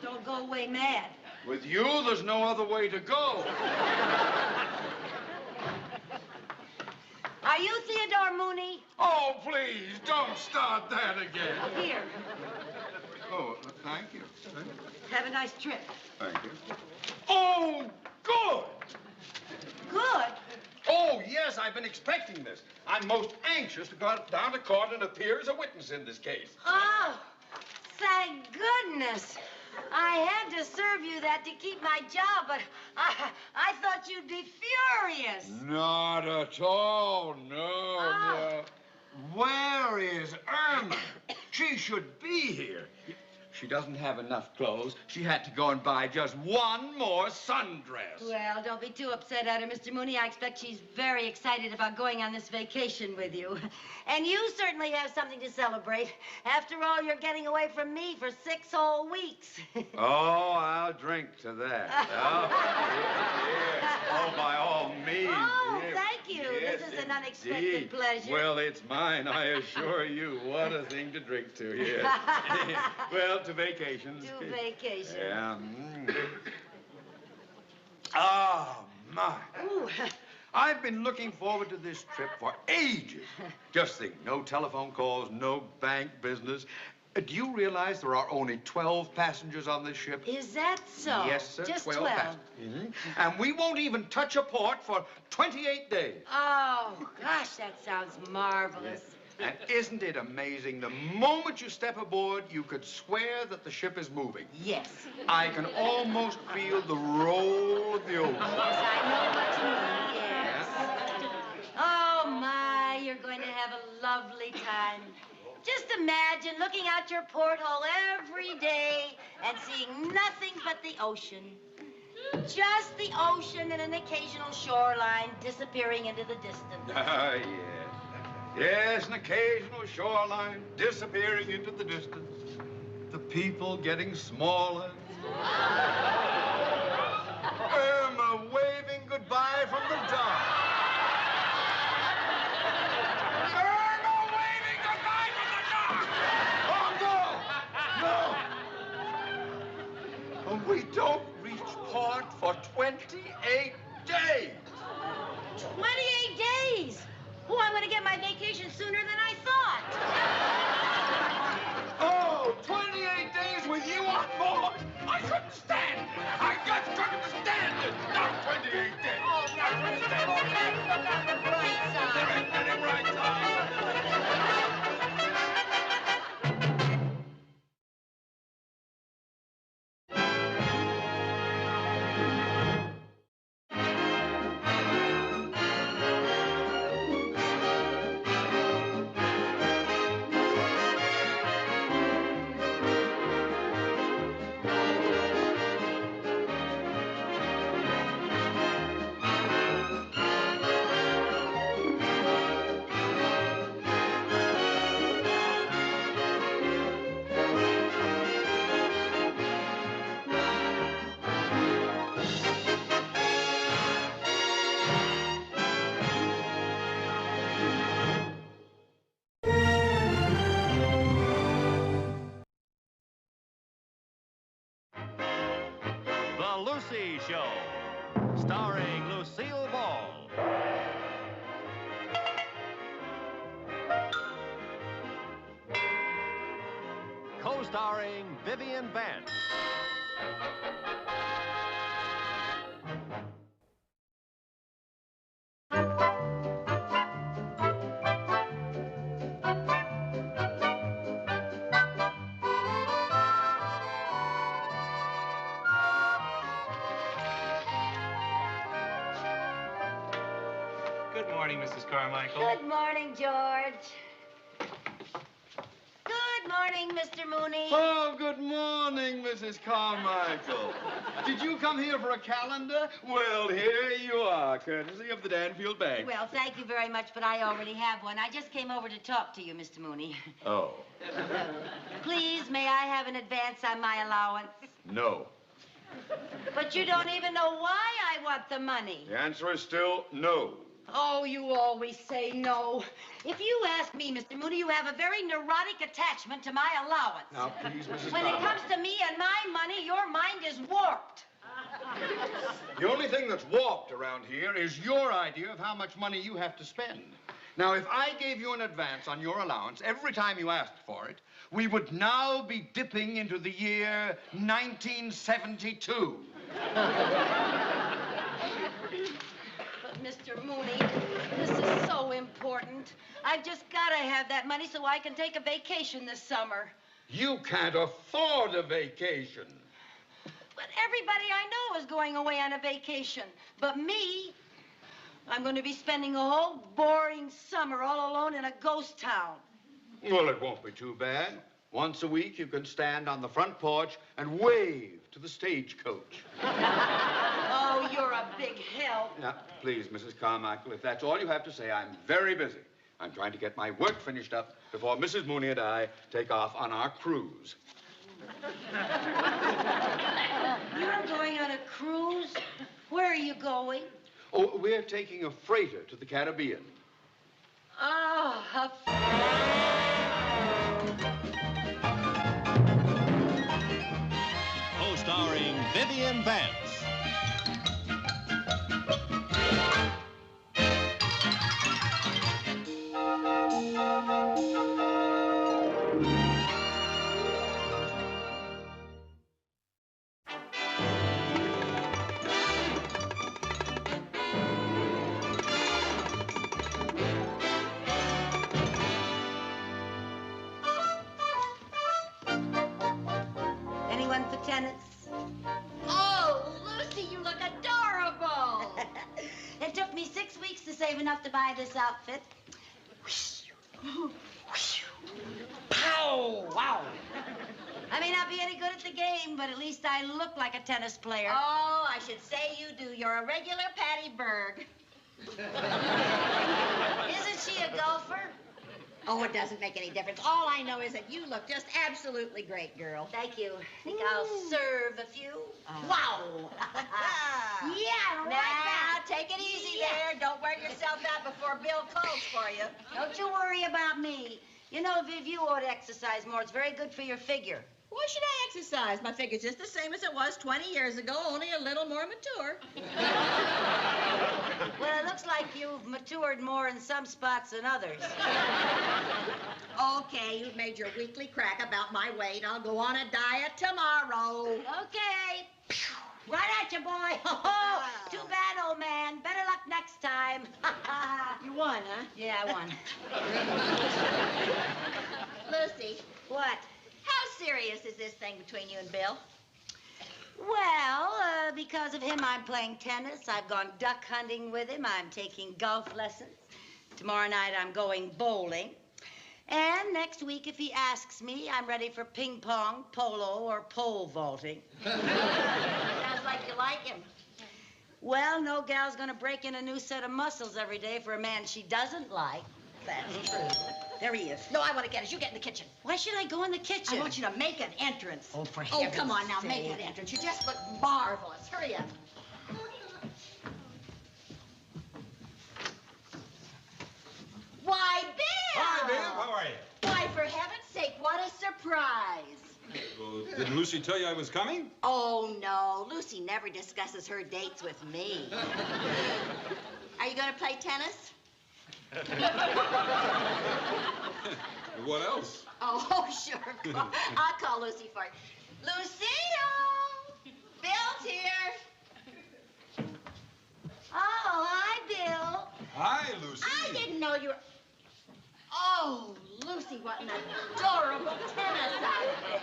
Don't go away mad. With you, there's no other way to go. Are you Theodore Mooney? Oh, please, don't start that again. Here. Oh, thank you. Have a nice trip. Thank you. Oh, good. Good. Oh, yes, I've been expecting this. I'm most anxious to go down to court and appear as a witness in this case. Oh, thank goodness. I had to serve you that to keep my job, but I thought you'd be furious. Not at all, no, no. Where is Irma? She should be here. She doesn't have enough clothes. She had to go and buy just one more sundress. Well, don't be too upset at her, Mr. Mooney. I expect she's very excited about going on this vacation with you. And you certainly have something to celebrate. After all, you're getting away from me for 6 whole weeks. Oh, I'll drink to that. Oh, yes. Oh, by all means. Oh, yes. thank you. Yes, This is an unexpected indeed. pleasure. Well, it's mine, I assure you. What a thing to drink to, yes. Well, to vacations. To vacation. Yeah. Oh, my. Ooh. I've been looking forward to this trip for ages. Just think, no telephone calls, no bank business. Do you realize there are only 12 passengers on this ship? Is that so? Yes, sir. Just 12 passengers. And we won't even touch a port for 28 days. Oh, gosh, that sounds marvelous. And isn't it amazing? The moment you step aboard, you could swear that the ship is moving. Yes. I can almost feel the roll of the ocean. Yes, I know what you mean, yes. Oh, my, you're going to have a lovely time. Just imagine looking out your porthole every day and seeing nothing but the ocean. Just the ocean and an occasional shoreline disappearing into the distance. Ah, yes. Yes, an occasional shoreline disappearing into the distance. The people getting smaller. Irma waving goodbye from the dock. Irma waving goodbye from the dock! Oh, no! No! And we don't reach port for 28 days. 28 days! Oh, I'm going to get my vacation sooner than I thought. Oh, 28 days with you on board! I couldn't stand it! I just couldn't stand it! Not 28 days! Oh, now, look at the bright side. There ain't any bright side. The Lucy Show, starring Lucille Ball. Co-starring Vivian Vance. Good morning, Mrs. Carmichael. Good morning, George. Good morning, Mr. Mooney. Oh, good morning, Mrs. Carmichael. Did you come here for a calendar? Well, here you are, courtesy of the Danfield Bank. Well, thank you very much, but I already have one. I just came over to talk to you, Mr. Mooney. Oh, Please, may I have an advance on my allowance? no. But you don't even know why I want the money. The answer is still no. Oh, you always say no. If you ask me, Mr. Mooney, you have a very neurotic attachment to my allowance. Now, please, Mrs. When it Carmichael. comes to me and my money, your mind is warped. The only thing that's warped around here is your idea of how much money you have to spend. Now, if I gave you an advance on your allowance every time you asked for it, we would now be dipping into the year 1972. But, Mr. Mooney, this is so important. I've just got to have that money so I can take a vacation this summer. You can't afford a vacation. But everybody I know is going away on a vacation. But me, I'm going to be spending a whole boring summer all alone in a ghost town. Well, it won't be too bad. Once a week, you can stand on the front porch and wave to the stagecoach. Oh, you're a big help. Now, please, Mrs. Carmichael, if that's all you have to say, I'm very busy. I'm trying to get my work finished up before Mrs. Mooney and I take off on our cruise. You're going on a cruise? Where are you going? Oh, we're taking a freighter to the Caribbean. Oh, Co-starring Vivian Vance. one for tennis? Oh, Lucy, you look adorable. It took me 6 weeks to save enough to buy this outfit. Pow! Wow. I may not be any good at the game, but at least I look like a tennis player. Oh, I should say you do. You're a regular Patty Berg. Isn't she a golfer? Oh, it doesn't make any difference. All I know is that you look just absolutely great, girl. Thank you. Think I'll serve a few? Wow. Yeah, right Now, back. take it easy there. Don't wear yourself out before Bill calls for you. Don't you worry about me. You know, Viv, you ought to exercise more. It's very good for your figure. Why should I exercise? My figure's just the same as it was 20 years ago, only a little more mature. Well, it looks like you've matured more in some spots than others. Okay, you've made your weekly crack about my weight. I'll go on a diet tomorrow. Okay. Right at you, boy. Oh, too bad, old man. Better luck next time. You won, huh? Yeah, I won. Lucy, What? how serious is this thing between you and Bill? Well, because of him, I'm playing tennis. I've gone duck hunting with him. I'm taking golf lessons. Tomorrow night, I'm going bowling. And next week, if he asks me, I'm ready for ping pong, polo, or pole vaulting. Sounds like you like him. Well, no gal's gonna break in a new set of muscles every day for a man she doesn't like. That's true. There he is. No, I want to get us. You get in the kitchen. Why should I go in the kitchen? I want you to make an entrance. Oh, for Oh, heaven's come on now, sake. make an entrance. You just look marvelous. Hurry up. Why, Bill! Hi, Bill. How are you? Why, for heaven's sake, what a surprise. Did Lucy tell you I was coming? Oh, no. Lucy never discusses her dates with me. Are you going to play tennis? What else? Oh, sure. I'll call Lucy for you. Lucille! Bill's here. Oh, hi, Bill. Hi, Lucy. I didn't know you were... Oh, Lucy, what an adorable tennis outfit.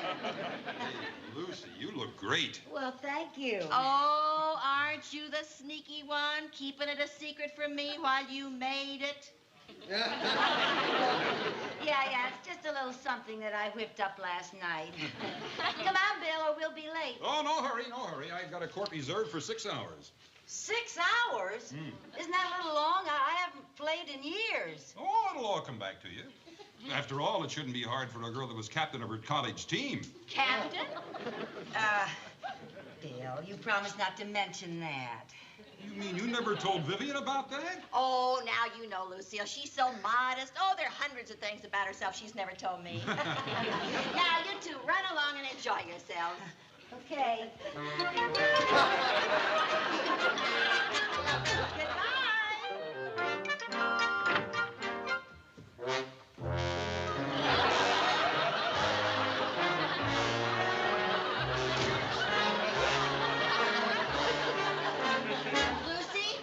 Lucy, you look great. Well, thank you. Oh, aren't you the sneaky one, keeping it a secret from me while you made it? Yeah, it's just a little something that I whipped up last night. Come on, Bill, or we'll be late. Oh, no hurry, no hurry. I've got a court reserved for 6 hours. 6 hours? Isn't that a little long? I haven't played in years. Oh, it'll all come back to you. After all, it shouldn't be hard for a girl that was captain of her college team. Captain? Bill, you promised not to mention that. You mean you never told Vivian about that? Oh, now you know, Lucille. She's so modest. Oh, there are hundreds of things about herself she's never told me. Now, you two, run along and enjoy yourselves. Okay.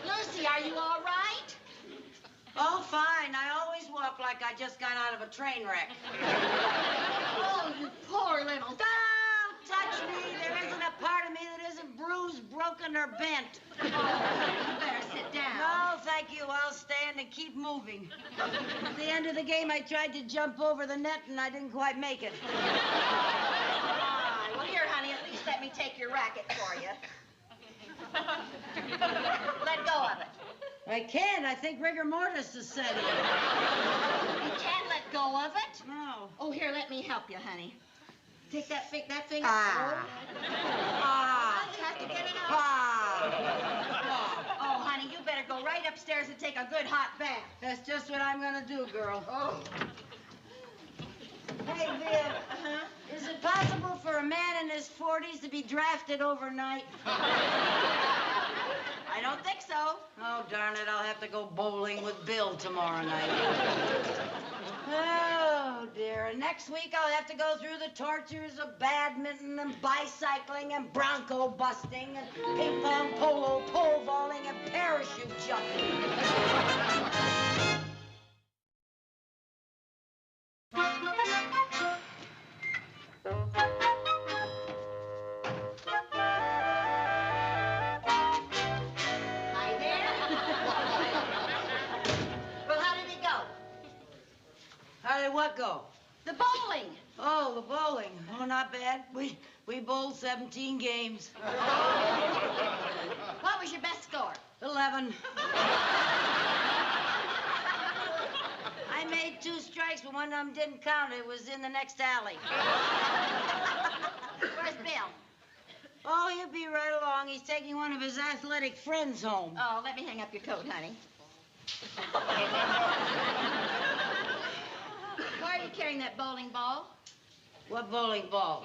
Lucy, are you all right? Oh, fine. I always walk like I just got out of a train wreck. Oh, you poor little... Don't touch me. There isn't a part of me that isn't bruised, broken, or bent. You better sit down. No, thank you. I'll stand and keep moving. At the end of the game, I tried to jump over the net, and I didn't quite make it. Well, here, honey, at least let me take your racket for you. Let go of it. I can't. I think rigor mortis is setting. You can't let go of it? No. Oh, here, let me help you, honey. Take that finger. Ah. You have to get it out. Ah. Oh, honey, you better go right upstairs and take a good hot bath. That's just what I'm gonna do, girl. Oh. Hey, Viv. Is it possible for a man in his 40s to be drafted overnight? I don't think so. Oh, darn it. I'll have to go bowling with Bill tomorrow night. Oh, dear. And next week I'll have to go through the tortures of badminton and bicycling and bronco busting and ping pong, polo, pole vaulting, and parachute jumping. the bowling. Oh, not bad. We bowled 17 games. What was your best score? 11. I made 2 strikes, but one of them didn't count. It was in the next alley. Where's Bill? Oh, he'll be right along. He's taking one of his athletic friends home. Oh, let me hang up your coat, honey. Why are you carrying that bowling ball? What bowling ball?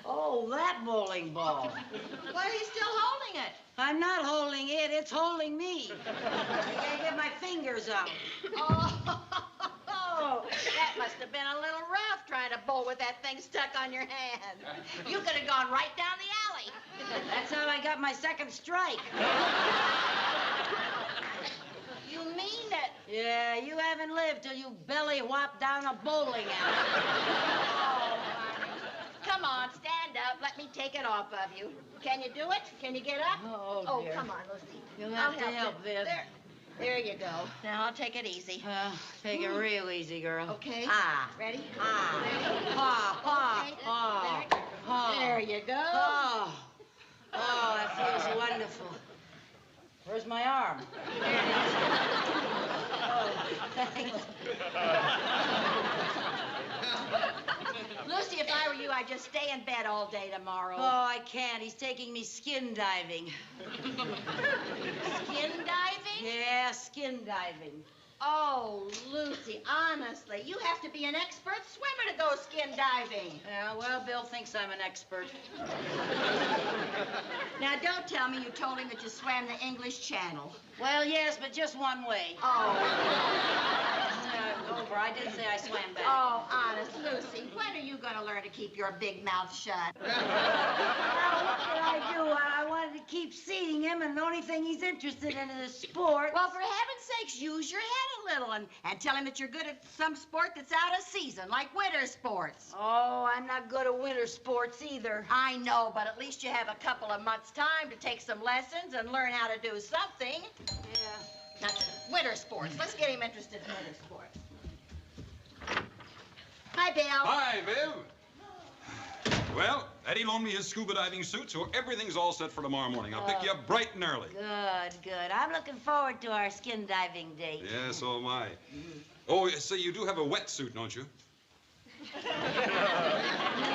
Oh, that bowling ball. Why are you still holding it? I'm not holding it. It's holding me. I can't get my fingers out. Oh, that must have been a little rough trying to bowl with that thing stuck on your hand. You could have gone right down the alley. That's how I got my second strike. You mean it? Yeah, you haven't lived till you belly whop down a bowling alley. Oh, honey. Come on, stand up. Let me take it off of you. Can you do it? Can you get up? Oh, dear. Come on, Lucy. You'll have to help, you. Viv. There you go. Now I'll take it easy. Take it real easy, girl. Okay. Ah. Ready? Ah. Ready? Ah, ah, Okay. ah. Ah. There you go. Oh. Oh, that feels wonderful. Where's my arm? There it is. Oh, thanks. Lucy, if I were you, I'd just stay in bed all day tomorrow. Oh, I can't. He's taking me skin diving. Skin diving? Yeah, skin diving. Oh, Lucy, honestly, you have to be an expert swimmer to go skin diving. Yeah, well, Bill thinks I'm an expert. Now, don't tell me you told him that you swam the English Channel. Well, yes, but just one way. Oh. Over. I did say I swam back. Oh, honest, Lucy, when are you going to learn to keep your big mouth shut? Well, what did I do? I wanted to keep seeing him, and the only thing he's interested in is sport. Well, for heaven's sakes, use your head a little and tell him that you're good at some sport that's out of season, like winter sports. Oh, I'm not good at winter sports either. I know, but at least you have a couple of months' time to take some lessons and learn how to do something. Yeah. Now, winter sports. Let's get him interested in winter sports. Hi, Bill. Hi, Viv. Well, Eddie loaned me his scuba diving suit, so everything's all set for tomorrow morning. I'll pick you up bright and early. Good, good. I'm looking forward to our skin diving date. Yeah, so am I. Oh, so you do have a wetsuit, don't you?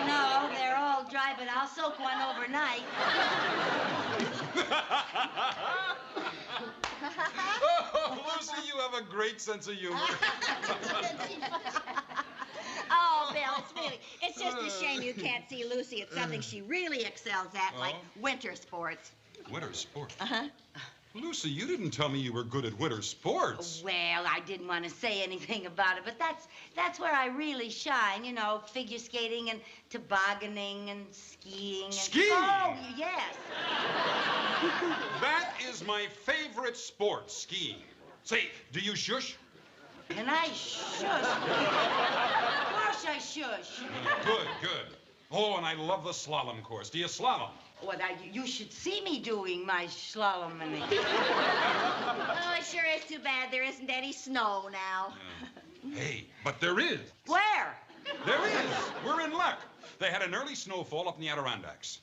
No, they're all dry, but I'll soak one overnight. Oh, Lucy, you have a great sense of humor. Oh, Bill, it's just a shame you can't see Lucy at something she really excels at, like winter sports. Winter sports? Uh-huh. Lucy, you didn't tell me you were good at winter sports. Well, I didn't want to say anything about it, but that's where I really shine, you know, figure skating and tobogganing and skiing. And... Skiing? Oh, yes. That is my favorite sport, skiing. Say, do you shush? Can I shush? Of course I shush. Good, good. Oh, and I love the slalom course. Do you slalom? Well, you should see me doing my slalom. Oh, it sure is too bad there isn't any snow now. Hey, but there is. Where? There is. We're in luck. They had an early snowfall up in the Adirondacks.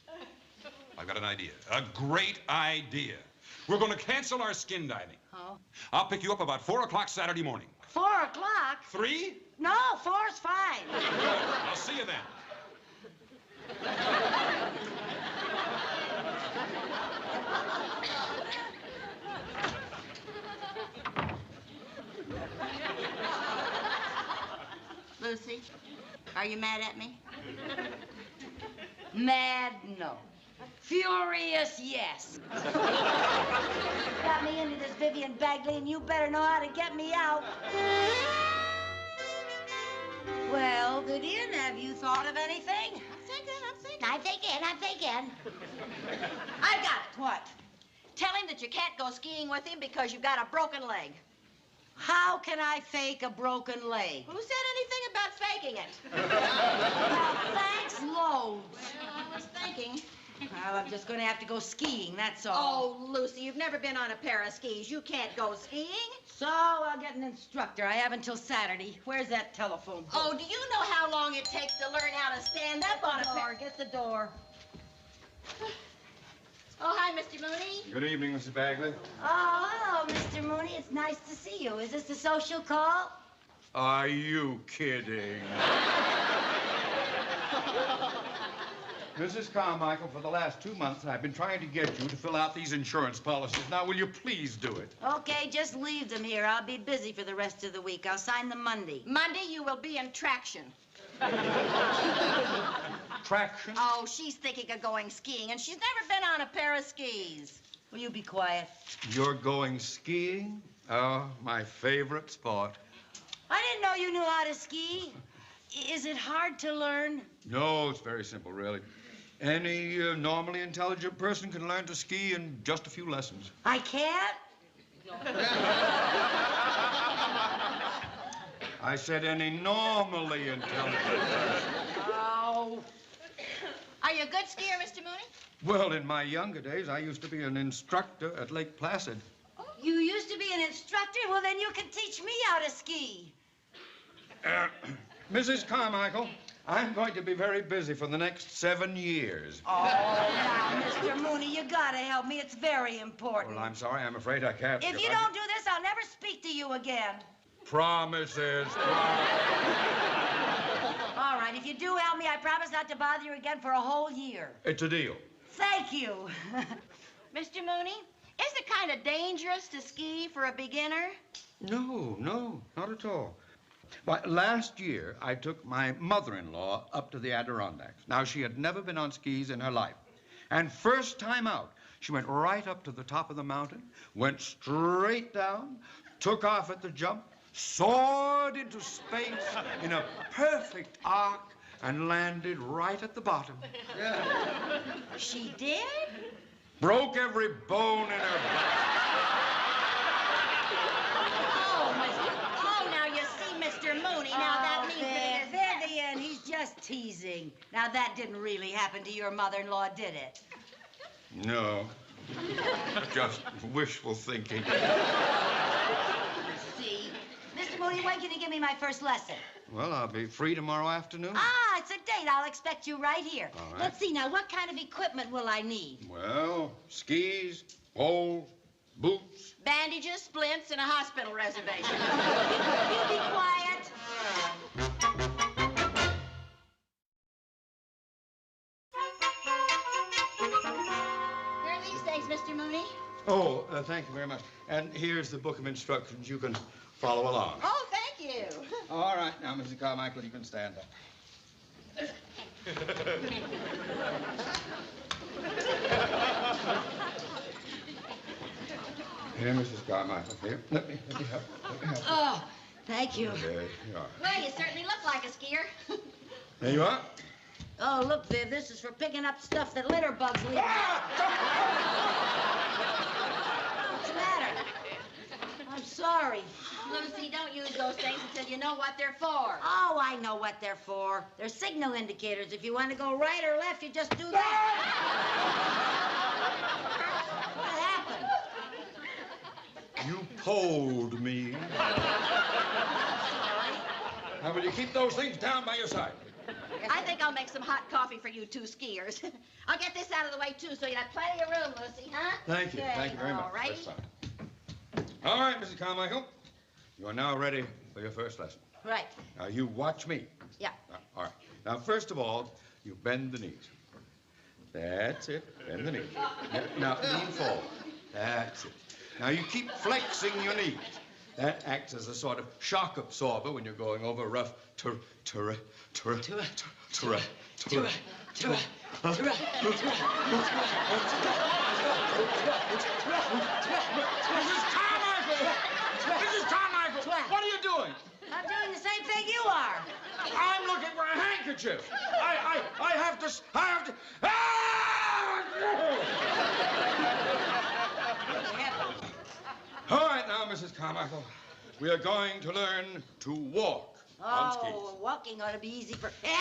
I've got an idea. A great idea. We're going to cancel our skin diving. Oh? I'll pick you up about 4 o'clock Saturday morning. 4 o'clock? 3? No, 4's fine. I'll see you then. Lucy, are you mad at me? Mad, no. Furious, yes. Got me into this, Vivian Bagley, and you better know how to get me out. Well, Vivian, have you thought of anything? I'm thinking. I got it. What? Tell him that you can't go skiing with him because you've got a broken leg. How can I fake a broken leg? Who said anything about faking it? Well, thanks loads. Well, I was thinking, Well, I'm just going to have to go skiing, that's all. Oh, Lucy, you've never been on a pair of skis. You can't go skiing. So I'll get an instructor. I have until Saturday. Where's that telephone book? Oh, do you know how long it takes to learn how to stand up on a pair? Get the door. Oh, hi, Mr. Mooney. Good evening, Mrs. Bagley. Oh, hello, Mr. Mooney. It's nice to see you. Is this a social call? Are you kidding? Mrs. Carmichael, for the last 2 months, I've been trying to get you to fill out these insurance policies. Now, will you please do it? Okay, just leave them here. I'll be busy for the rest of the week. I'll sign them Monday. Monday, you will be in traction. Traction? Oh, she's thinking of going skiing, and she's never been on a pair of skis. Will you be quiet? You're going skiing? Oh, my favorite sport. I didn't know you knew how to ski. Is it hard to learn? No, it's very simple, really. Any normally intelligent person can learn to ski in just a few lessons. I can't? I said any normally intelligent person. Oh. Are you a good skier, Mr. Mooney? Well, in my younger days, I used to be an instructor at Lake Placid. You used to be an instructor? Well, then you can teach me how to ski. Mrs. Carmichael, I'm going to be very busy for the next 7 years. Oh, now, Mr. Mooney, you gotta help me. It's very important. Well, I'm sorry. I'm afraid I can't. If you don't do this, I'll never speak to you again. Promises. All right, if you do help me, I promise not to bother you again for a whole year. It's a deal. Thank you. Mr. Mooney, is it kind of dangerous to ski for a beginner? No, not at all. Why, last year, I took my mother-in-law up to the Adirondacks. Now, she had never been on skis in her life. And first time out, she went right up to the top of the mountain, went straight down, took off at the jump, soared into space in a perfect arc, and landed right at the bottom. Yeah. She did? Broke every bone in her back. Mr. Mooney, now that means that Vivian, he's just teasing. Now, that didn't really happen to your mother-in-law, did it? No. Just wishful thinking. See? Mr. Mooney, when can you give me my first lesson? Well, I'll be free tomorrow afternoon. Ah, it's a date. I'll expect you right here. All right. Let's see now, what kind of equipment will I need? Well, skis, poles, boots. bandages, splints, and a hospital reservation. You be quiet. Here are these things, Mr. Mooney. Oh, thank you very much. And here's the book of instructions. You can follow along. Oh, thank you. All right, now, Mrs. Carmichael, you can stand up. Here, Mrs. Carmichael. Here, let me help. Oh, thank you. There you are. Well, you certainly look like a skier. There you are. Oh, look, Viv, this is for picking up stuff that litter bugs leave. What's the matter? I'm sorry. Lucy, don't use those things until you know what they're for. Oh, I know what they're for. They're signal indicators. If you want to go right or left, you just do that. What happened? You polled me. Now, will you keep those things down by your side? I think I'll make some hot coffee for you two skiers. I'll get this out of the way, too, so you have plenty of room, Lucy, huh? Thank you. Okay, Thank you very much. all righty. That's fine. All right, Mrs. Carmichael. You are now ready for your first lesson. Right. Now, you watch me. Yeah. All right. Now, first of all, you bend the knees. That's it. Bend the knees. Now, lean forward. That's it. Now, you keep flexing your knees. That acts as a sort of shock absorber when you're going over rough terrain. Mrs. Carmichael! What are you doing? I'm doing the same thing you are. I'm looking for a handkerchief. I have to. All right, now, Mrs. Carmichael, we are going to learn to walk. On skis. Oh, walking ought to be easy for anybody.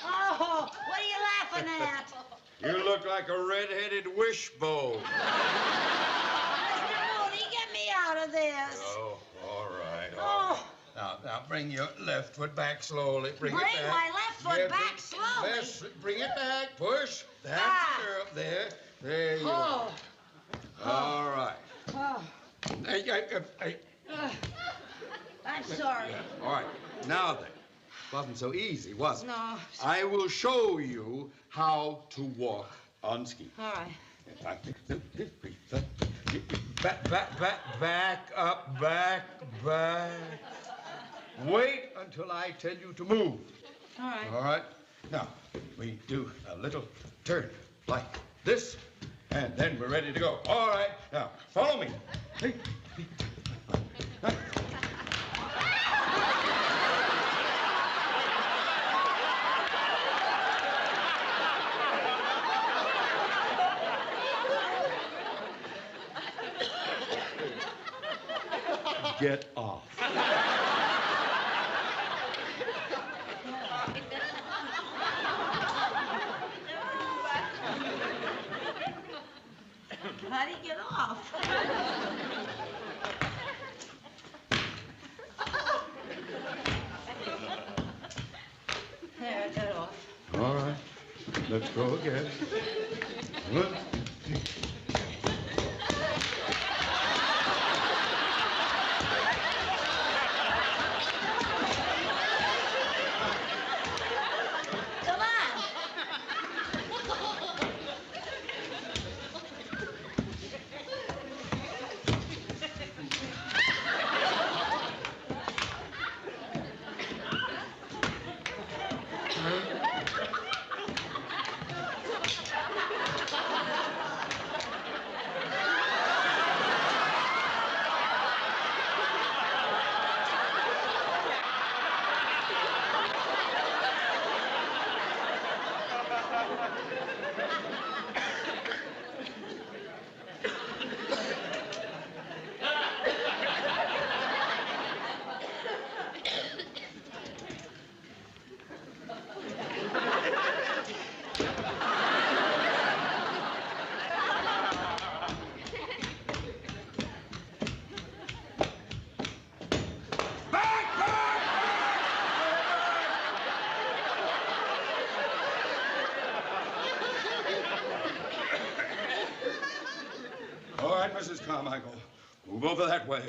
Oh, what are you laughing at? You look like a red-headed wishbone. Mr. Mooney, get me out of this. Oh, all right. Oh. Now, bring your left foot back slowly. Bring it Bring back. my left foot back slowly. Yes, bring it back. Push. That's Ah. the girl. There. There you Oh. are. All right. Oh. Hey. I'm sorry. All right. Now then. Wasn't so easy, was it? No. I will show you how to walk on skis. All right. Back up, back. Wait until I tell you to move. All right. All right? Now, we do a little turn like this, and then we're ready to go. All right, now, follow me. Get off. How do you get off? There, I got off. All right, let's go again. One, two. Come on. All right, Mrs. Carmichael, move over that way.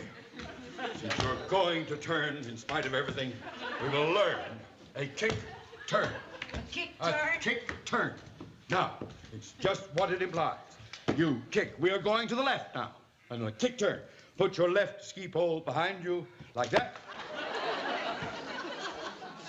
Since you're going to turn in spite of everything, we will learn a kick turn. Kick A turn. kick turn. Now, it's just what it implies. You kick. We are going to the left now. And a kick turn. Put your left ski pole behind you, like that.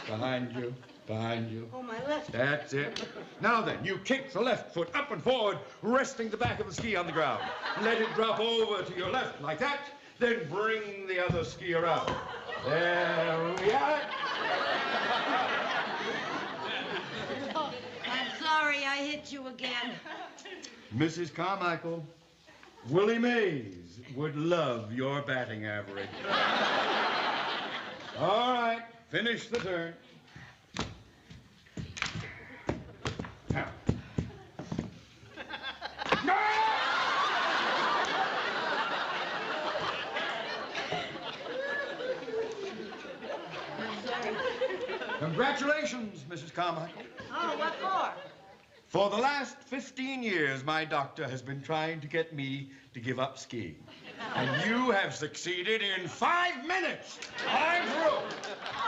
Behind you. Oh, my left. That's it. Now then, you kick the left foot up and forward, resting the back of the ski on the ground. Let it drop over to your left, like that. Then bring the other ski around. There we are. I'm sorry I hit you again. Mrs. Carmichael, Willie Mays would love your batting average. All right, finish the turn. Now. Congratulations, Mrs. Carmichael. Oh, what for? For the last 15 years, my doctor has been trying to get me to give up skiing. And you have succeeded in 5 minutes. I'm through. Oh,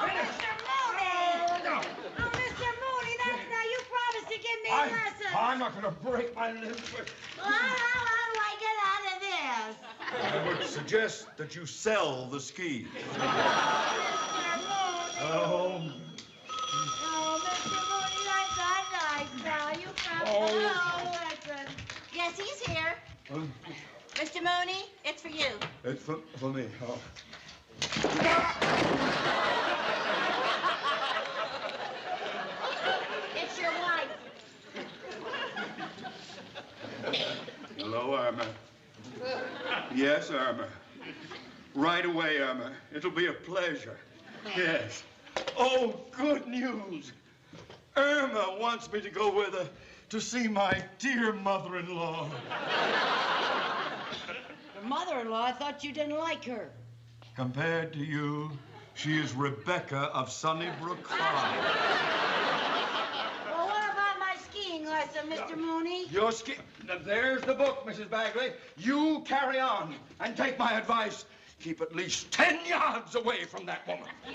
Mr. Mooney! No. Oh, Mr. Mooney, that's now you promised to give me a lesson. I'm not going to break my limbs. Well, how do I get out of this? I would suggest that you sell the skis. Mr. Mooney. Oh. Oh, Mr. Mooney, that's not nice now. You promised. Oh. Oh, listen. Yes, he's here. Mr. Mooney, it's for you. It's for me. Oh. It's your wife. Hello, Irma. Yes, Irma. Right away, Irma. It'll be a pleasure. Yes. Oh, good news. Irma wants me to go with her to see my dear mother-in-law. Your mother-in-law? I thought you didn't like her. Compared to you, she is Rebecca of Sunnybrook Farm. Well, what about my skiing lesson, Mr. Mooney? Your ski... Now, there's the book, Mrs. Bagley. You carry on and take my advice. Keep at least 10 yards away from that woman. There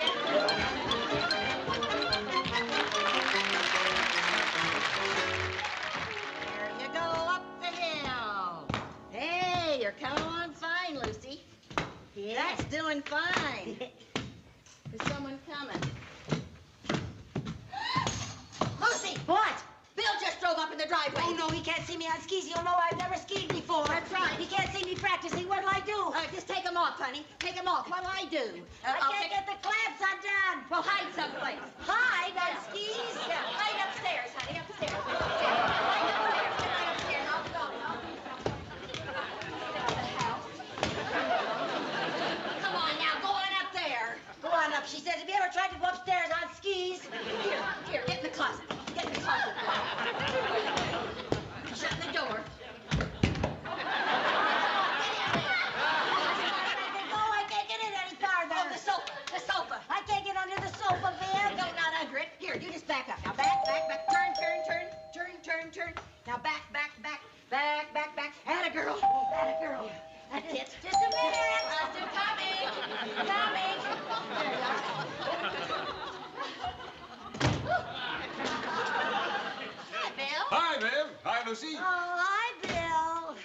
you go, up the hill. Hey, you're coming along fine, Lucy. That's doing fine. There's someone coming. Lucy! What? Bill just drove up in the driveway. Oh, no, he can't see me on skis. He'll know I've never skied before. That's right. He can't see me practicing. What'll I do? Just take them off, honey. Take them off. What'll I do? I can't get the clamps undone. Well, hide someplace. Hide on skis? Yeah, hide upstairs, honey, upstairs. Hide upstairs. Hide upstairs. I'll go. The house. Come on now, go on up there. Go on up. She says, have you ever tried to go upstairs on skis? Here, get in the closet. Get in the closet. Shut the door. I can't get in any farther. Oh, the sofa. I can't get under the sofa, Viv. No, not under it. Here, you just back up. Now back. Turn. Now back. Atta girl. That's it. Just a minute. Still coming. Hi, Bill. Hi, Viv. Hi, Lucy. Oh, hi, Bill.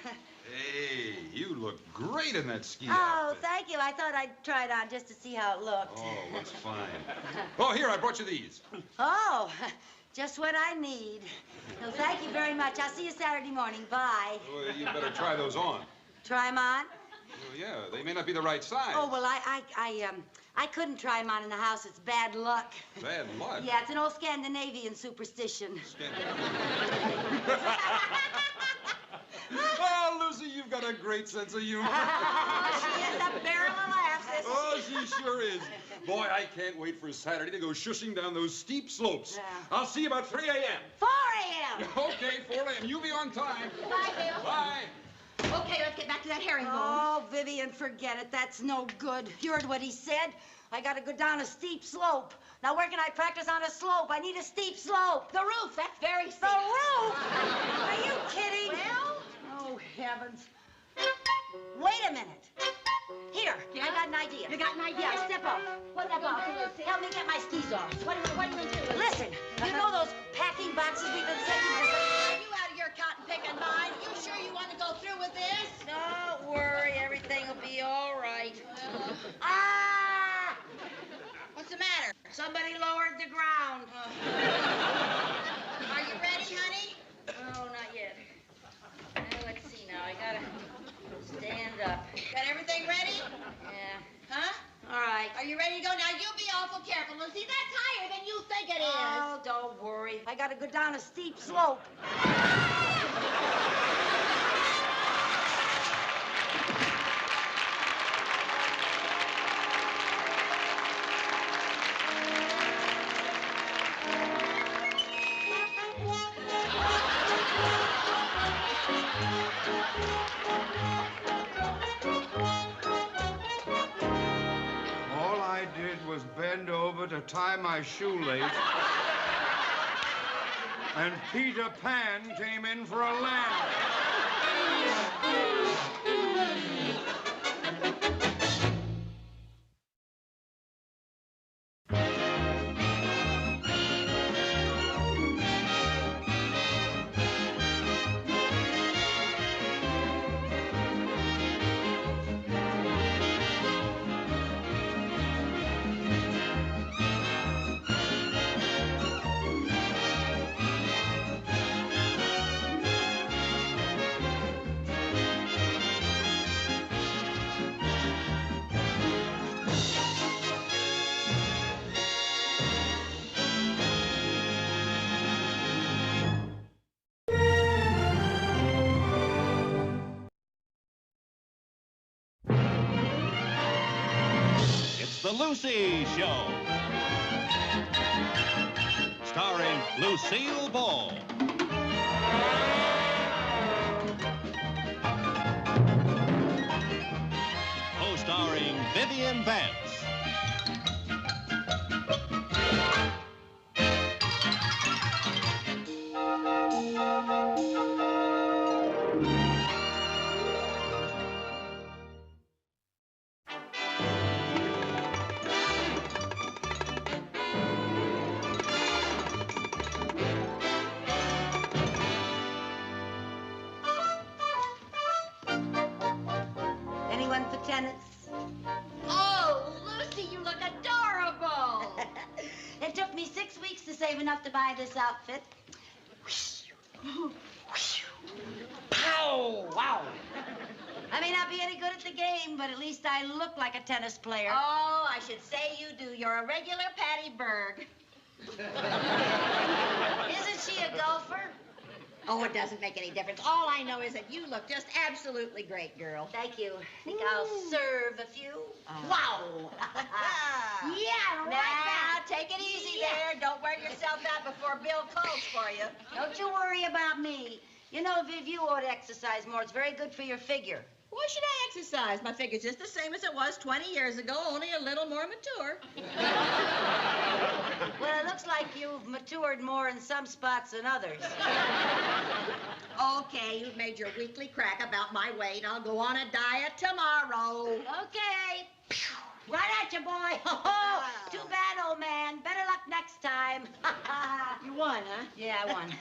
Hey, you look great in that ski Oh, outfit. thank you. I thought I'd try it on just to see how it looked. Oh, looks fine. Oh, here, I brought you these. Oh, just what I need. Well, thank you very much. I'll see you Saturday morning. Bye. Well, you better try those on. Try 'em on? Well, yeah, they may not be the right size. Oh, well, I couldn't try 'em on in the house. It's bad luck. Bad luck? Yeah, it's an old Scandinavian superstition. Oh, Lucy, you've got a great sense of humor. Oh, she is a barrel of laughs, isn't she? Oh, she sure is. Boy, I can't wait for Saturday to go shushing down those steep slopes. Yeah. I'll see you about 3 a.m. 4 a.m. Okay, 4 a.m. You be on time. Bye, Bill. Bye. Okay, let's get back to that herringbone. Oh, Vivian, forget it. That's no good. You heard what he said. I gotta go down a steep slope. Now, where can I practice on a slope? I need a steep slope. The roof, that's very steep. The roof? Are you kidding? Well? Oh, heavens. Wait a minute. Here, Yeah? I got an idea. You got an idea? Yeah, step up. What Step are you up. gonna do, Lucy? Help me get my skis off. What are you going to do? Listen, you know those packing boxes we've been taking for... Are you out of your cotton picking mind? You sure you want to go through with this? Don't worry, everything will be all right. What's the matter? Somebody lowered the ground. Are you ready, honey? Oh, not yet. Let's see now. I gotta stand up. Got everything ready? Yeah. Huh? All right. Are you ready to go? Now, you be awful careful, Lucy. That's higher than you think it is. Oh, don't worry. I gotta go down a steep slope. All I did was bend over to tie my shoelace. And Peter Pan came in for a landing. The Lucy Show. Starring Lucille Ball. Co-starring Vivian Vance. Anyone for tennis? Oh, Lucy, you look adorable. It took me 6 weeks to save enough to buy this outfit. Pow! Wow. I may not be any good at the game, but at least I look like a tennis player. Oh, I should say you do. You're a regular Patty Berg. Isn't she a golfer? Oh, it doesn't make any difference. All I know is that you look just absolutely great, girl. Thank you. Think I'll serve a few? Wow. Yeah, right Now, back. take it easy there. Don't wear yourself out before Bill calls for you. Don't you worry about me. You know, Viv, you ought to exercise more. It's very good for your figure. Why should I exercise? My figure's just the same as it was 20 years ago, only a little more mature. Well, it looks like you've matured more in some spots than others. Okay, you've made your weekly crack about my weight. I'll go on a diet tomorrow. Okay. Right at you, boy. Too bad, old man. Better luck next time. You won, huh? Yeah, I won.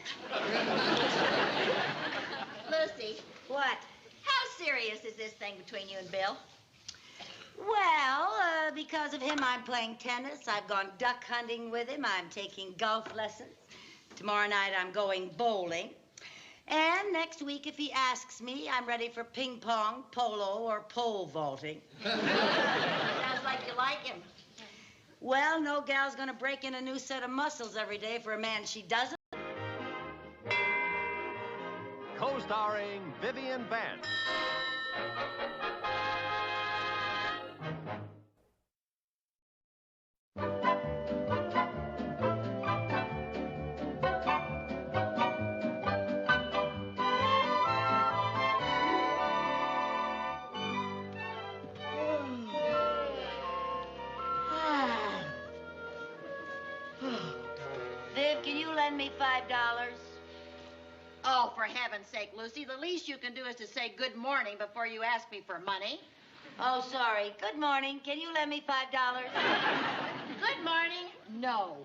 Lucy, What? how serious is this thing between you and Bill? Well, because of him, I'm playing tennis. I've gone duck hunting with him. I'm taking golf lessons. Tomorrow night, I'm going bowling. And next week, if he asks me, I'm ready for ping pong, polo, or pole vaulting. Sounds like you like him. Well, no gal's gonna break in a new set of muscles every day for a man she doesn't. Co-starring Vivian Vance. Viv, can you lend me $5? Oh, for heaven's sake, Lucy, the least you can do is to say good morning before you ask me for money. Oh, sorry. Good morning. Can you lend me $5? Good morning. No.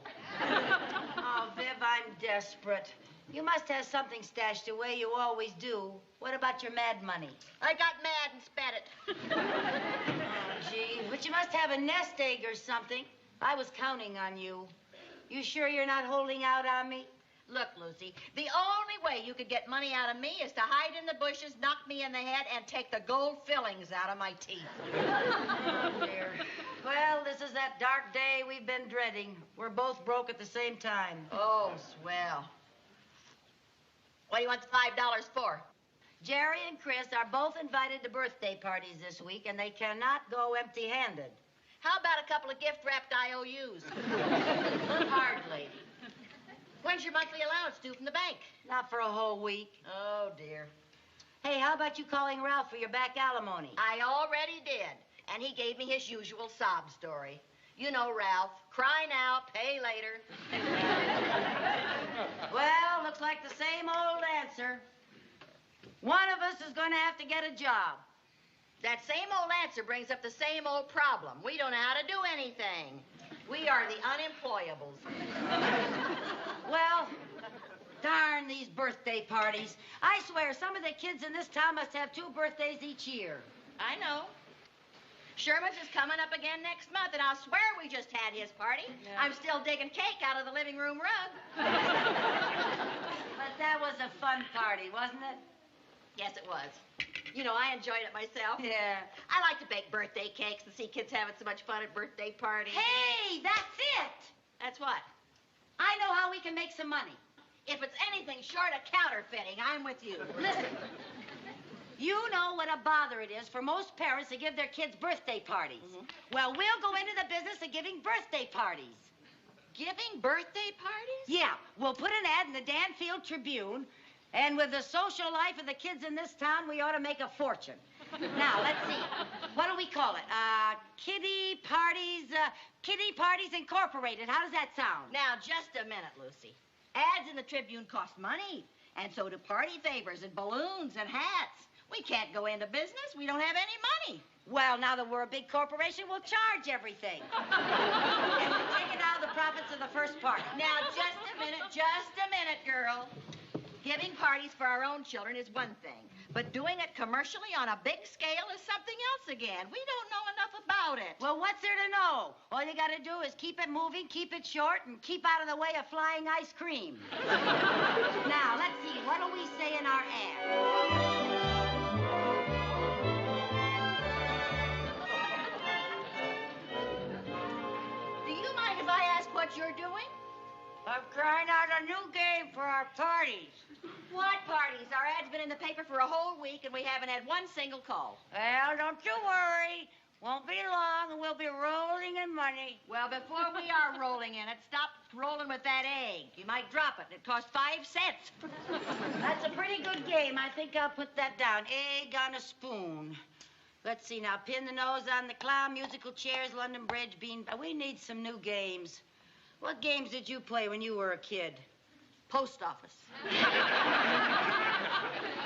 Oh, Viv, I'm desperate. You must have something stashed away. You always do. What about your mad money? I got mad and spent it. Oh, gee. But you must have a nest egg or something. I was counting on you. You sure you're not holding out on me? Look, Lucy, the only way you could get money out of me is to hide in the bushes, knock me in the head, and take the gold fillings out of my teeth. Oh, dear. Well, this is that dark day we've been dreading. We're both broke at the same time. Oh, swell. What do you want the $5 for? Jerry and Chris are both invited to birthday parties this week, and they cannot go empty-handed. How about a couple of gift-wrapped IOUs? Hardly. When's your monthly allowance due from the bank? Not for a whole week. Oh, dear. Hey, how about you calling Ralph for your back alimony? I already did, and he gave me his usual sob story. You know, Ralph, cry now, pay later. Well, looks like the same old answer. One of us is going to have to get a job. That same old answer brings up the same old problem. We don't know how to do anything. We are the unemployables. Well, darn these birthday parties. I swear, some of the kids in this town must have 2 birthdays each year. I know. Sherman's is coming up again next month, and I'll swear we just had his party. Yeah. I'm still digging cake out of the living room rug. But that was a fun party, wasn't it? Yes, it was. You know, I enjoyed it myself. Yeah. I like to bake birthday cakes and see kids having so much fun at birthday parties. Hey, that's it. That's what? I know how we can make some money. If it's anything short of counterfeiting, I'm with you. Listen. You know what a bother it is for most parents to give their kids birthday parties. Well, we'll go into the business of giving birthday parties. Giving birthday parties? Yeah, we'll put an ad in the Danfield Tribune, and with the social life of the kids in this town, we ought to make a fortune. Now, let's see. What do we call it? Kitty Parties Incorporated. How does that sound? Now, just a minute, Lucy. Ads in the Tribune cost money, and so do party favors and balloons and hats. We can't go into business. We don't have any money. Well, now that we're a big corporation, we'll charge everything. And we'll take it out of the profits of the first party. Now, just a minute, girl. Giving parties for our own children is one thing, but doing it commercially on a big scale is something else again. We don't know enough about it. Well, what's there to know? All you gotta do is keep it moving, keep it short, and keep out of the way of flying ice cream. Now, let's see. What do we say in our ad? What you're doing? I'm trying out a new game for our parties. What parties? Our ad's been in the paper for a whole week, and we haven't had one single call. Well, don't you worry. Won't be long, and we'll be rolling in money. Well, before we are rolling in it, stop rolling with that egg. You might drop it. It costs 5 cents. That's a pretty good game. I think I'll put that down. Egg on a spoon. Let's see now. Pin the nose on the clown, musical chairs, London Bridge, bean... We need some new games. What games did you play when you were a kid? Post office.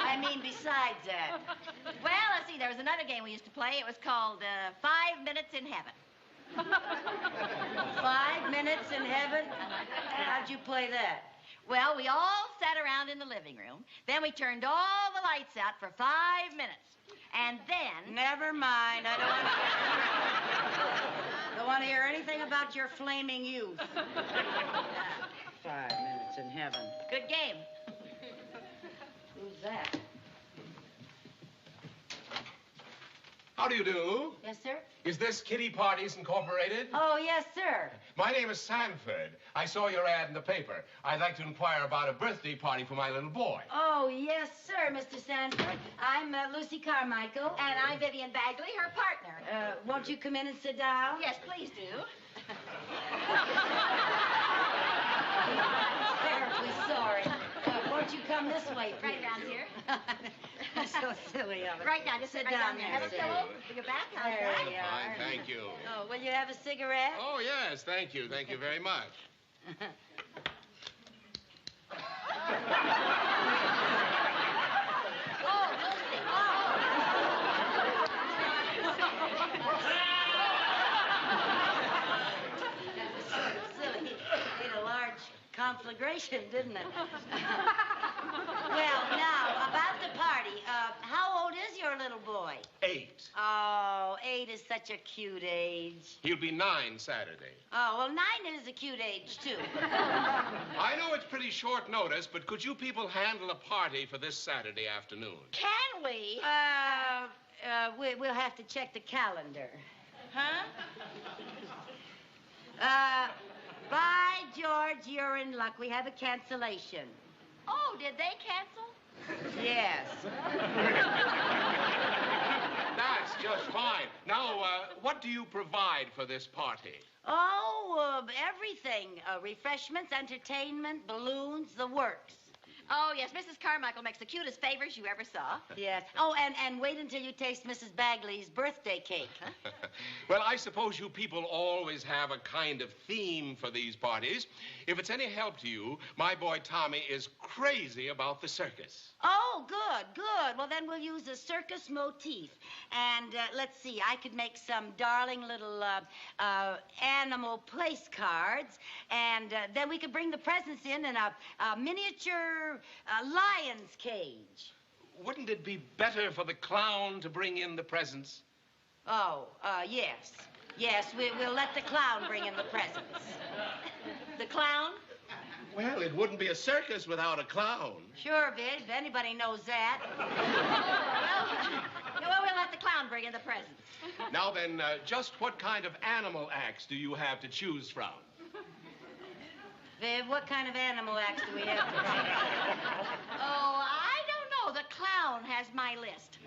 I mean, besides that. Well, let's see. There was another game we used to play. It was called 5 Minutes in Heaven. 5 minutes in heaven? How'd you play that? Well, we all sat around in the living room. Then we turned all the lights out for 5 minutes. And then... Never mind. I don't want to hear anything about your flaming youth. 5 minutes in heaven. Good game. Who's that? How do you do? Yes, sir? Is this Kitty Parties Incorporated? Oh, yes, sir. My name is Sanford. I saw your ad in the paper. I'd like to inquire about a birthday party for my little boy. Oh, yes, sir, Mr. Sanford. I'm Lucy Carmichael. And I'm Vivian Bagley, her partner. Won't you come in and sit down? Yes, please do. Terribly sorry. Won't you come this way, please? Right down here. That's so silly of it. Right now, just sit right down there. there. Have a pillow for your back. How's There that? we are. Fine, thank you. Oh, will you have a cigarette? Oh, yes, thank you. Thank you very much. Oh, Lucy. That was sort of silly. Made a large conflagration, didn't it? Well, now, about the party. How old is your little boy? 8. Oh, 8 is such a cute age. He'll be 9 Saturday. Oh, well, 9 is a cute age, too. I know it's pretty short notice, but could you people handle a party for this Saturday afternoon? Can we? We'll have to check the calendar. Huh? By George, you're in luck. We have a cancellation. Oh, did they cancel? Yes. That's just fine. Now, what do you provide for this party? Oh, everything. Refreshments, entertainment, balloons, the works. Oh, yes, Mrs. Carmichael makes the cutest favors you ever saw. Yes. Oh, and wait until you taste Mrs. Bagley's birthday cake. Huh? Well, I suppose you people always have a kind of theme for these parties. If it's any help to you, my boy Tommy is crazy about the circus. Oh, good, good. Well, then we'll use a circus motif. And let's see, I could make some darling little animal place cards. And then we could bring the presents in a miniature lion's cage. Wouldn't it be better for the clown to bring in the presents? Oh, yes. Yes, we'll let the clown bring in the presents. The clown? Well, it wouldn't be a circus without a clown. Sure, Viv. Anybody knows that. Well, we'll let the clown bring in the presents. Now then, just what kind of animal acts do you have to choose from? Viv, what kind of animal acts do we have to choose? Oh, I don't know, Oh, the clown has my list.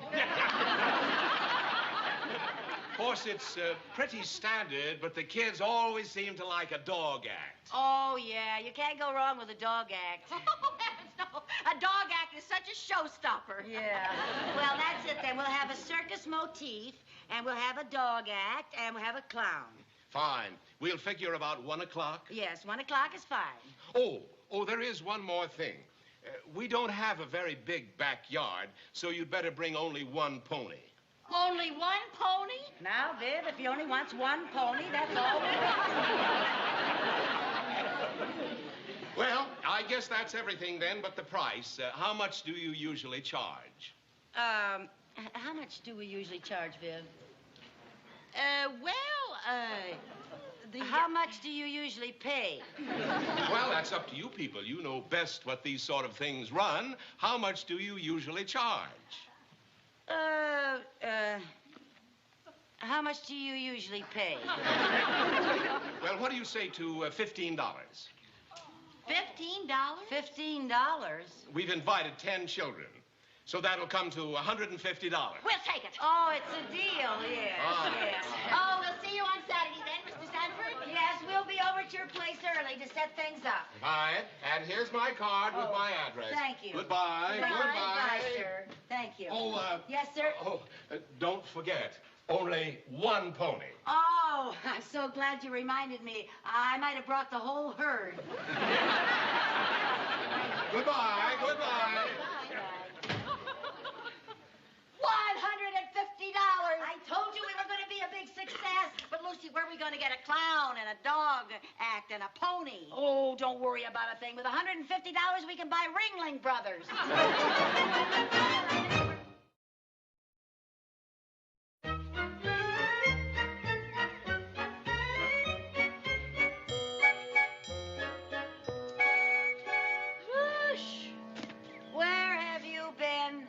Of course, it's pretty standard, but the kids always seem to like a dog act. Oh, yeah, you can't go wrong with a dog act. Oh, heavens, no. A dog act is such a showstopper. Yeah. Well, that's it then. We'll have a circus motif, and we'll have a dog act, and we'll have a clown. Fine. We'll figure about 1 o'clock. Yes, 1 o'clock is fine. Oh, there is one more thing. We don't have a very big backyard, so you'd better bring only one pony. Only one pony? Now, Viv, if he only wants one pony, that's all. Well, I guess that's everything then but the price. How much do you usually charge? How much do we usually charge, Viv? How much do you usually pay? Well, that's up to you people. You know best what these sort of things run. How much do you usually charge? How much do you usually pay? Well, what do you say to $15? $15? $15? We've invited 10 children, so that'll come to $150. We'll take it. Oh, it's a deal, yes, yes. Oh, we'll see you on Saturday then, Mr. Sanford. Yes, we'll be over at your place early to set things up. Fine. And here's my card with my address. Thank you. Goodbye. Goodbye, sir. Thank you. Yes, sir? Don't forget, only one pony. Oh, I'm so glad you reminded me. I might have brought the whole herd. Goodbye. Goodbye. $150. I told you we were going to be a big success. But, Lucy, where are we going to get a clown and a dog act and a pony? Oh, don't worry about a thing. With $150, we can buy Ringling Brothers. Where have you been?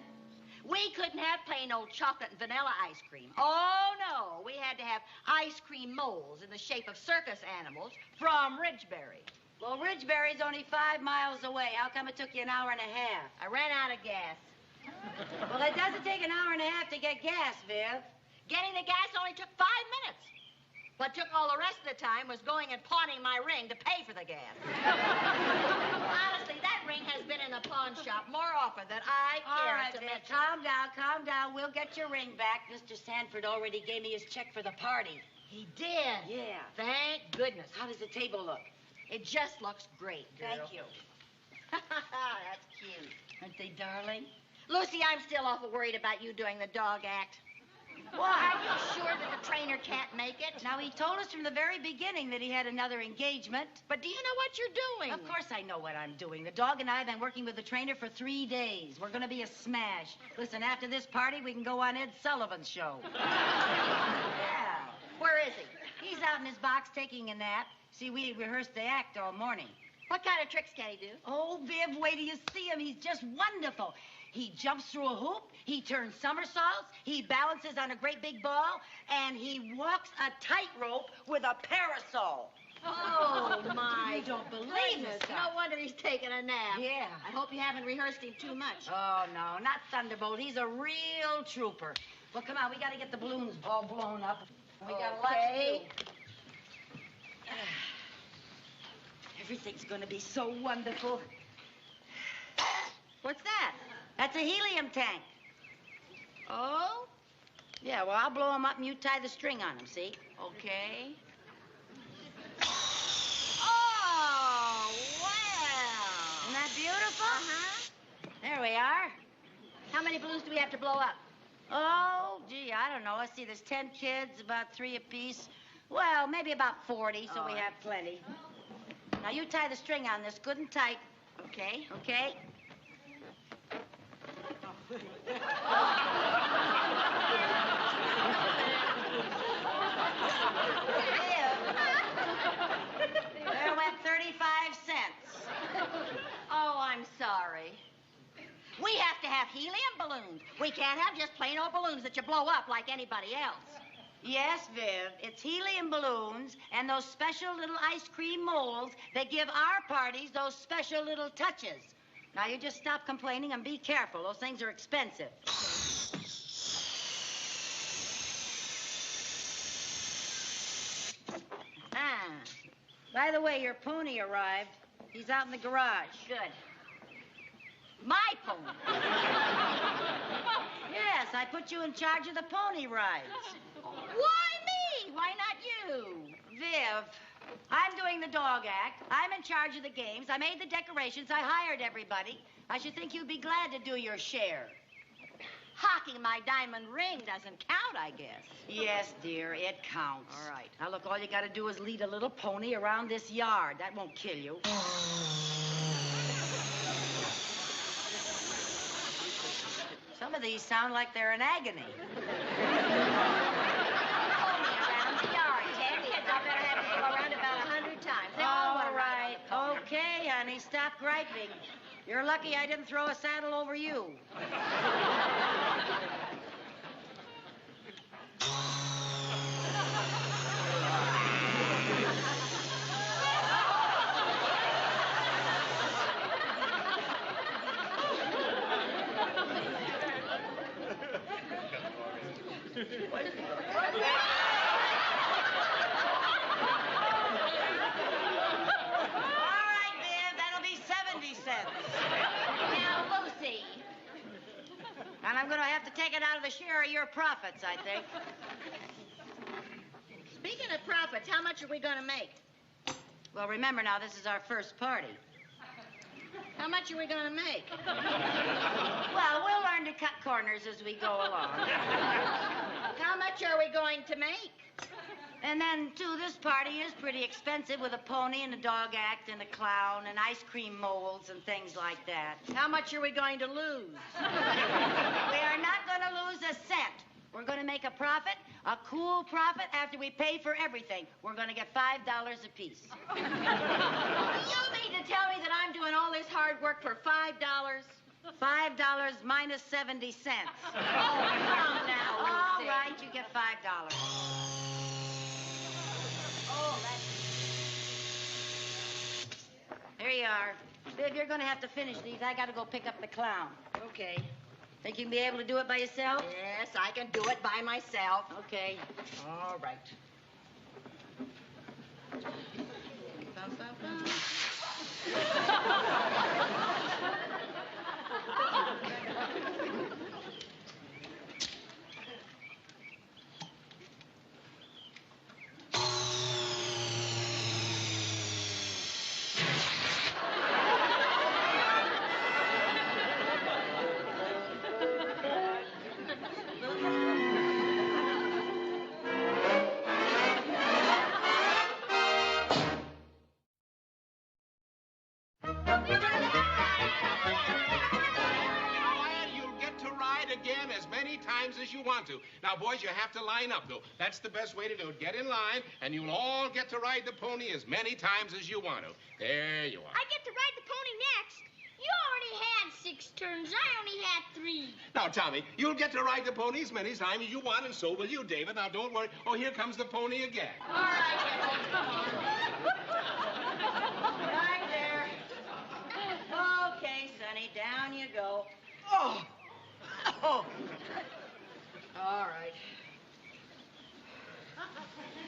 We couldn't have plain old chocolate and vanilla ice cream. Oh, no. We had to have ice cream molds in the shape of circus animals from Ridgeberry. Well, Ridgeberry's only 5 miles away. How come it took you an hour and a half? I ran out of gas. Well, it doesn't take an hour and a half to get gas, Viv. Getting the gas only took 5 minutes. What took all the rest of the time was going and pawning my ring to pay for the gas. Honestly, that ring has been in the pawn shop more often than I All care right, to Viv, mention. calm down. We'll get your ring back. Mr. Sanford already gave me his check for the party. He did? Yeah. Thank goodness. How does the table look? It just looks great, girl. Thank you. That's cute. Aren't they darling? Lucy, I'm still awful worried about you doing the dog act. Why? Are you sure that the trainer can't make it? Now, he told us from the very beginning that he had another engagement. But do you know what you're doing? Of course I know what I'm doing. The dog and I have been working with the trainer for 3 days. We're going to be a smash. Listen, after this party, we can go on Ed Sullivan's show. Yeah. Where is he? He's out in his box taking a nap. See, we rehearsed the act all morning. What kind of tricks can he do? Oh, Viv, wait till you see him. He's just wonderful. He jumps through a hoop, he turns somersaults, he balances on a great big ball, and he walks a tightrope with a parasol. Oh, my You don't believe goodness. it, son. No wonder he's taking a nap. Yeah. I hope you haven't rehearsed him too much. Oh, no, not Thunderbolt. He's a real trooper. Well, come on, we got to get the balloons all blown up. We got a lot to do. Everything's going to be so wonderful. What's that? That's a helium tank. Oh? Yeah, well, I'll blow him up and you tie the string on him, see? Okay. Oh, well. Isn't that beautiful? Uh-huh. There we are. How many balloons do we have to blow up? Oh, gee, I don't know. Let's see, there's 10 kids, about 3 apiece. Well, maybe about 40, so we have plenty. Now, you tie the string on this good and tight. Okay. Okay? There went 35 cents. Oh, I'm sorry. We have to have helium balloons. We can't have just plain old balloons that you blow up like anybody else. Yes, Viv, it's helium balloons and those special little ice cream molds that give our parties those special little touches. Now, you just stop complaining and be careful. Those things are expensive. By the way, your pony arrived. He's out in the garage. Good. My pony. Yes, I put you in charge of the pony rides. Why me? Why not you? Viv, I'm doing the dog act. I'm in charge of the games. I made the decorations. I hired everybody. I should think you'd be glad to do your share. Hocking my diamond ring doesn't count, I guess. Yes, dear, it counts. All right. Now, look, all you got to do is lead a little pony around this yard. That won't kill you. Some of these sound like they're in agony. Pony around the yard, Ted. Kids, I better have to go around about 100 times. They all want to ride on the pony. Okay, honey, stop griping. You're lucky I didn't throw a saddle over you. And I'm going to have to take it out of the share of your profits, I think. Speaking of profits, how much are we going to make? Well, remember now, this is our first party. How much are we going to make? Well, we'll learn to cut corners as we go along. How much are we going to make? And then, too, this party is pretty expensive with a pony and a dog act and a clown and ice cream molds and things like that. How much are we going to lose? We are not going to lose a cent. We're going to make a profit, a cool profit, after we pay for everything. We're going to get $5 apiece. You mean to tell me that I'm doing all this hard work for $5? $5 minus 70 cents. Oh, come now, All Lucy. right, you get $5. Oh, Here you are. Viv, you're going to have to finish these. I got to go pick up the clown. Okay. Think you can be able to do it by yourself? Yes, I can do it by myself. Okay. All right. Bum, bum, bum. As you want to. Now, boys, you have to line up, though. That's the best way to do it. Get in line, and you'll all get to ride the pony as many times as you want to. There you are. I get to ride the pony next. You already had 6 turns. I only had 3. Now, Tommy, you'll get to ride the pony as many times as you want, and so will you, David. Now, don't worry. Oh, here comes the pony again. All right, right there. Okay, Sonny, down you go. Oh. Oh. All right.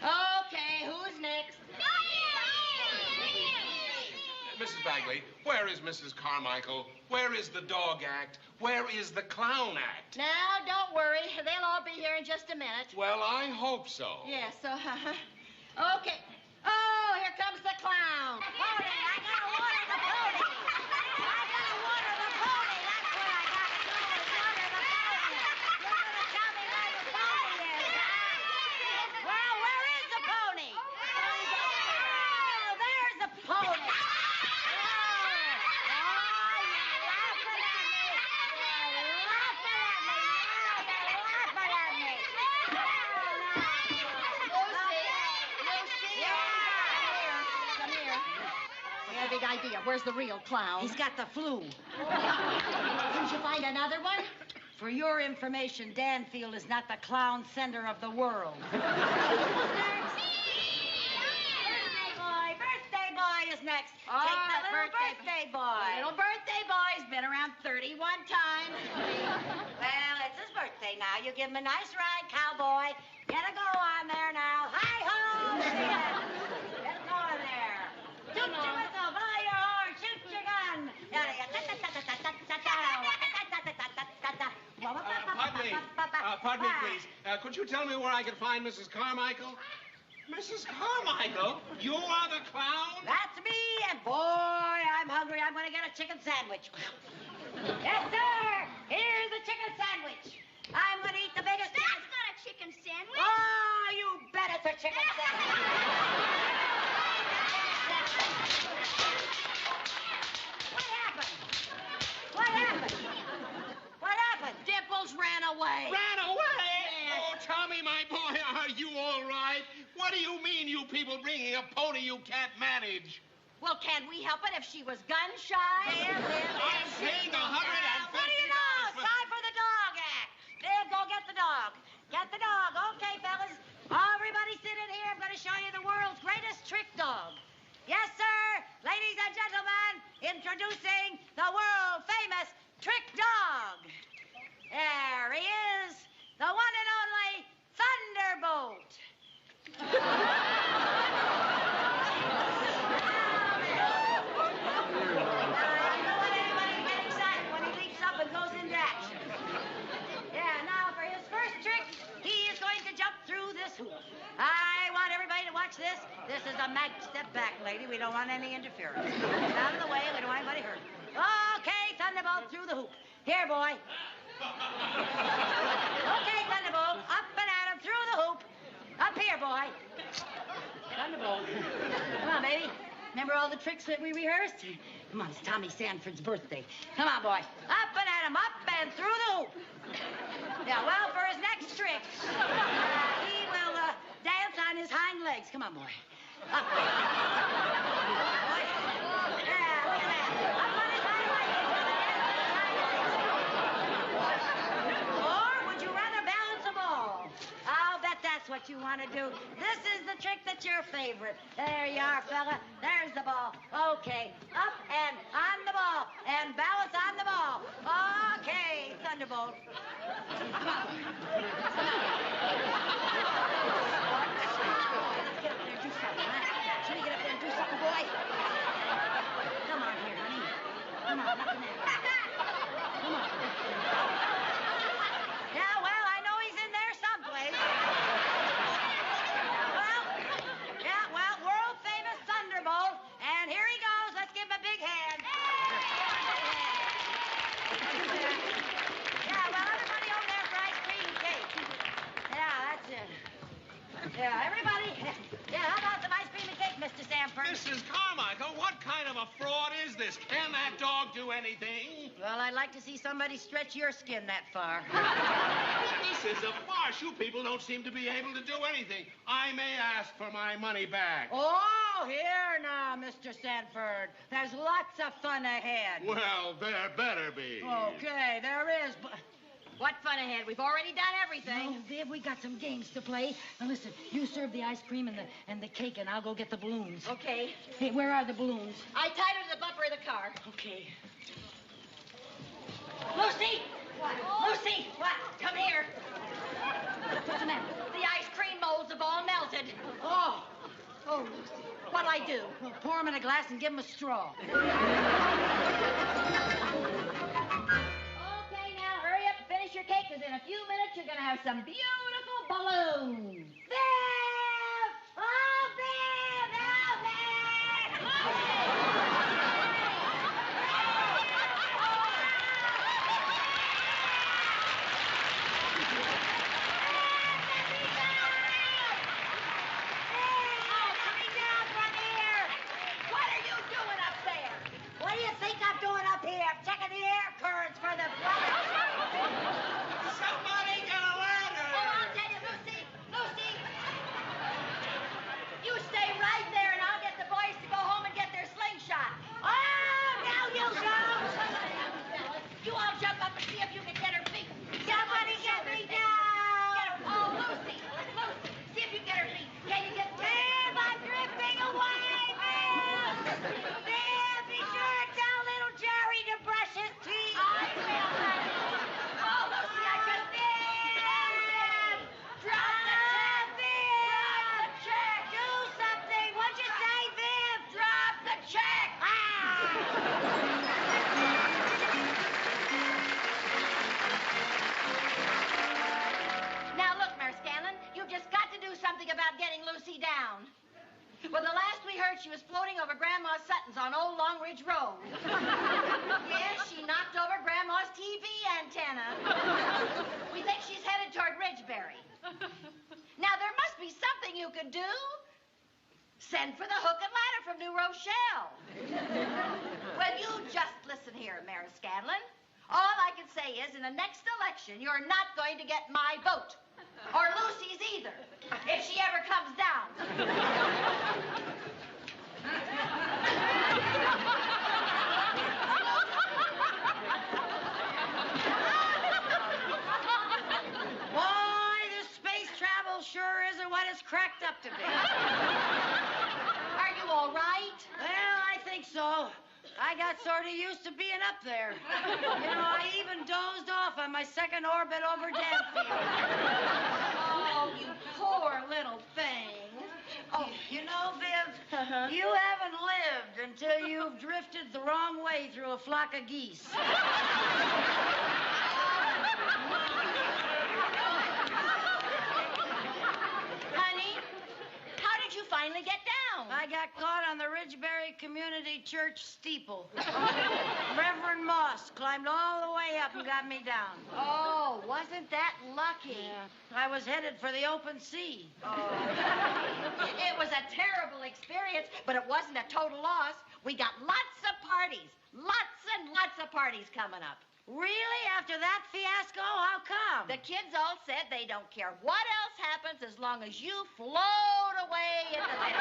Okay, who's next? Mrs. Bagley, where is Mrs. Carmichael? Where is the dog act? Where is the clown act? Now, don't worry. They'll all be here in just a minute. Well, I hope so. Yes, okay. Oh, here comes the clown. Pony, I gotta water the pony. I gotta water the pony. That's what I gotta do is water the pony. You're gonna tell me where the pony is, huh? Well, where is the pony? Oh, there's the pony. Big idea. Where's the real clown? He's got the flu. Didn't you find another one? For your information, Danfield is not the clown center of the world. Birthday boy is next. All Take right, the little birthday boy. Little birthday boy boy's been around 31 times. Well, it's his birthday now. You give him a nice ride, cowboy. Get a go on there now. Hi-ho! Get a go on there. Toot your whistle, blow your horn, shoot your gun. Pardon me, please. Could you tell me where I can find Mrs. Carmichael? Mrs. Carmichael? You are the clown? That's me, and boy, I'm hungry. I'm going to get a chicken sandwich. Yes, sir. Here's the chicken sandwich. I'm going to eat the biggest. That's not a chicken sandwich. Oh, you bet it's a chicken sandwich. What happened? What happened? What happened? Dimples ran away. Ran away? Oh, Tommy, my boy, are you all right? What do you mean, you people bringing a pony you can't manage? Well, can't we help it if she was gun-shy? I'm paying $150. What do you know? It's time for the dog act. There, go get the dog. Get the dog. Okay, fellas. Everybody sit in here. I'm going to show you the world's greatest trick dog. Yes, sir. Ladies and gentlemen, introducing the world-famous trick dog. There he is, the one and only Thunderbolt. I want everybody to watch this. This is a mag. Step back, lady. We don't want any interference. Out of the way. We don't want anybody hurt. Okay, Thunderbolt through the hoop. Here, boy. Okay, Thunderbolt. Up and at him through the hoop. Up here, boy. Thunderbolt. Come on, baby. Remember all the tricks that we rehearsed? Come on, it's Tommy Sanford's birthday. Come on, boy. Up and at him, up and through the hoop. Yeah, well, for his next trick, he will dance on his hind legs. Come on, boy. Up. Boy. Yeah, look at that. Up on his hind legs. Or would you rather balance a ball? I'll bet that's what you want to do. This is the trick that's your favorite. There you are, fella. There's the ball. Okay. Up and on the ball. And balance on the ball. Okay, Thunderbolt. Come on. Let's get up there and do something, huh? Should we get up there and do something, boy? Come on here, honey. Come on, up in there. Come on. Yeah, well, I know he's in there someplace. Well, world famous Thunderbolt. And here he goes. Let's give him a big hand. Yeah, well, everybody over there for ice cream and cake. Yeah, that's it. Yeah, everybody. Yeah, how about some ice cream and cake, Mr. Sanford? Mrs. Carmichael, what kind of a fraud is this? Can that dog do anything? Well, I'd like to see somebody stretch your skin that far. This is a farce. You people don't seem to be able to do anything. I may ask for my money back. Oh, here now, Mr. Sanford. There's lots of fun ahead. Well, there better be. Okay, there is, but... What fun ahead? We've already done everything. No, Viv, we got some games to play. Now, listen, you serve the ice cream and the cake, and I'll go get the balloons. Okay. Hey, where are the balloons? I tied her to the bumper of the car. Okay. Lucy! What? Lucy! What? Come here. What's the matter? The ice cream molds have all melted. Oh, Lucy. What'll I do? Well, pour them in a glass and give them a straw. Finish your cake, because in a few minutes you're going to have some beautiful balloons. Viv! Oh, Viv! Oh, Viv! Coming down from here! What are you doing up there? What do you think I'm doing up here? I'm checking the air currents for the Somebody get a ladder! Oh, I'll tell you, Lucy. Lucy! You stay right there, and I'll get the boys to go home and get their slingshot. Oh, now you go! You all jump up and see if you can get her feet. Somebody get me Get down! her. Oh, Lucy. Lucy, see if you can get her feet. Can you get Viv, I'm drifting away, Viv! Viv, be sure to tell little Jerry to brush his word, she was floating over Grandma Sutton's on Old Long Ridge Road. Yes, she knocked over Grandma's TV antenna. We think she's headed toward Ridgeberry. Now, there must be something you could do. Send for the hook and ladder from New Rochelle. Well, you just listen here, Mayor Scanlon. All I can say is, in the next election, you're not going to get my vote. Or Lucy's either, if she ever comes down. Boy, this space travel sure isn't what it's cracked up to be. Are you all right? Well, I think so. I got sort of used to being up there. You know, I even dozed off on my second orbit over Danfield. Oh, you poor little thing. Oh, you know, Viv, you haven't lived until you've drifted the wrong way through a flock of geese. Honey, how did you finally get down? I got caught on the Ridgeberry Community Church steeple. Reverend Moss climbed all the way up and got me down. Oh, wasn't that lucky? Yeah. I was headed for the open sea. Oh. It was a terrible experience, but it wasn't a total loss. We got lots of parties. Lots and lots of parties coming up. Really? After that fiasco? How come? The kids all said they don't care what else happens as long as you float away into the...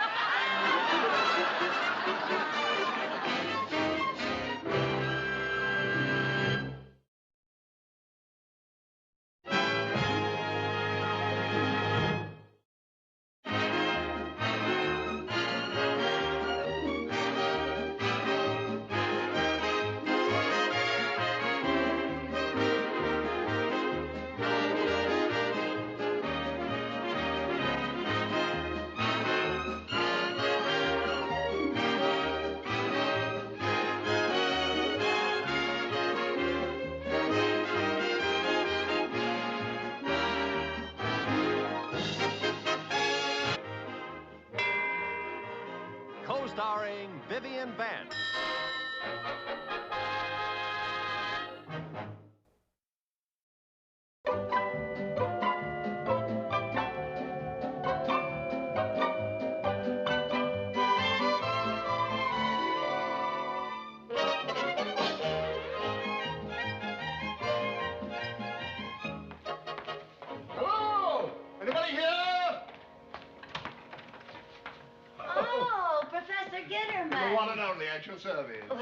Co-starring Vivian Vance. Hello? Anybody here? Oh, Professor Gitterman. The one and only at your service. Well,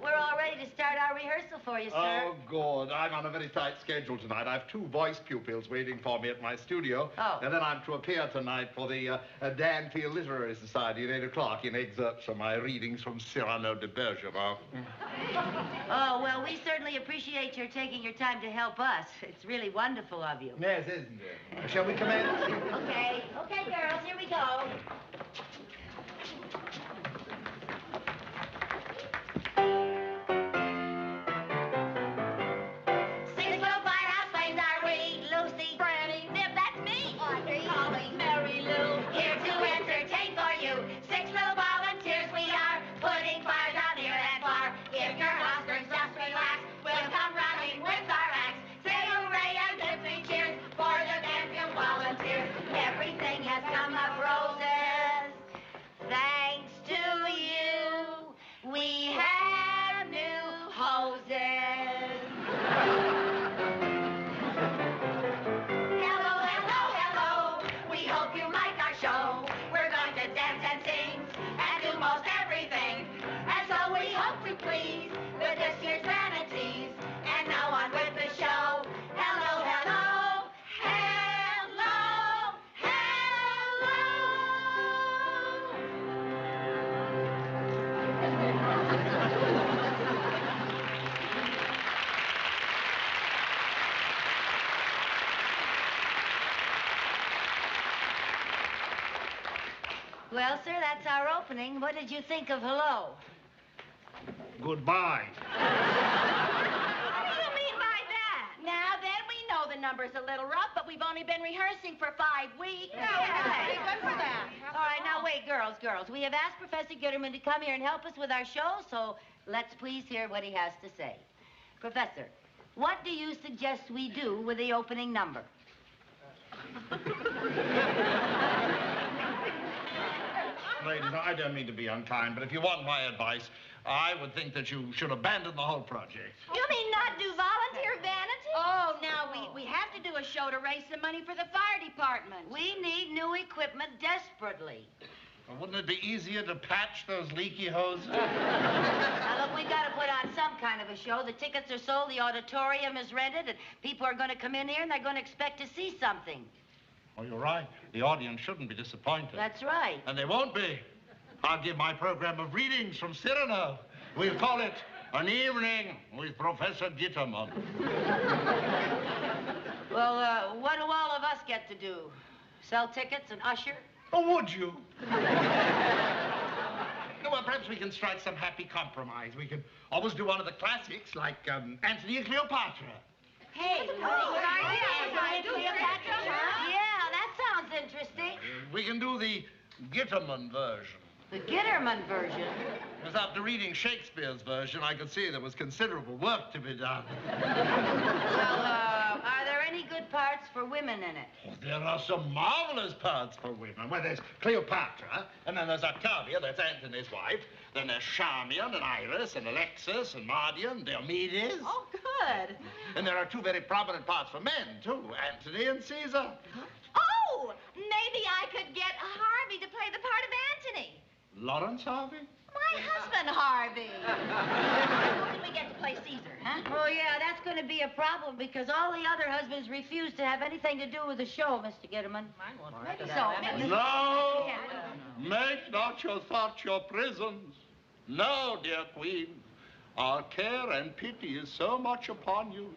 we're all ready to start our rehearsal for you, sir. Oh, good. I'm on a very tight schedule tonight. I have 2 voice pupils waiting for me at my studio. Oh. And then I'm to appear tonight for the Danfield Literary Society at 8 o'clock in excerpts from my readings from Cyrano de Bergerac. Oh, well, we certainly appreciate your taking your time to help us. It's really wonderful of you. Yes, isn't it? Shall we commence? Okay. Okay, girls, here we go. Well, sir, that's our opening. What did you think of hello? Goodbye. What do you mean by that? Now, then we know the the number's a little rough, but we've only been rehearsing for 5 weeks. Hey, good for that. All right, now wait, girls. We have asked Professor Gitterman to come here and help us with our show, so let's please hear what he has to say. Professor, what do you suggest we do with the opening number? Ladies, I don't mean to be unkind, but if you want my advice, I would think that you should abandon the whole project. You mean not do volunteer vanity? Oh, now we have to do a show to raise some money for the fire department. We need new equipment desperately. Well, wouldn't it be easier to patch those leaky hoses? Now, look, we got to put on some kind of a show. The tickets are sold, the auditorium is rented, and people are going to come in here and they're going to expect to see something. Oh, you're right. The audience shouldn't be disappointed. That's right. And they won't be. I'll give my program of readings from Cyrano. We'll call it An Evening with Professor Gitterman. Well, what do all of us get to do? Sell tickets and usher? Oh, would you? Well, perhaps we can strike some happy compromise. We could always do one of the classics, like Antony and Cleopatra. Hey, good idea. Cleopatra? Yeah, that sounds interesting. We can do the Gitterman version. The Gitterman version? Because after reading Shakespeare's version, I could see there was considerable work to be done. Well, are there any good parts for women in it? Oh, there are some marvelous parts for women. Well, there's Cleopatra, and then there's Octavia, that's Antony's wife. Then there's Charmian and Iris and Alexis and Mardion, Diomedes. Oh, good. And there are 2 very prominent parts for men, too, Antony and Caesar. Oh, maybe I could get Harvey to play the part of Antony. Lawrence Harvey? My husband, Harvey. How can we get to play Caesar, huh? Oh, yeah, that's going to be a problem because all the other husbands refuse to have anything to do with the show, Mr. Gitterman. Maybe so. Maybe No! Make not your thoughts your prisons. No, dear Queen. Our care and pity is so much upon you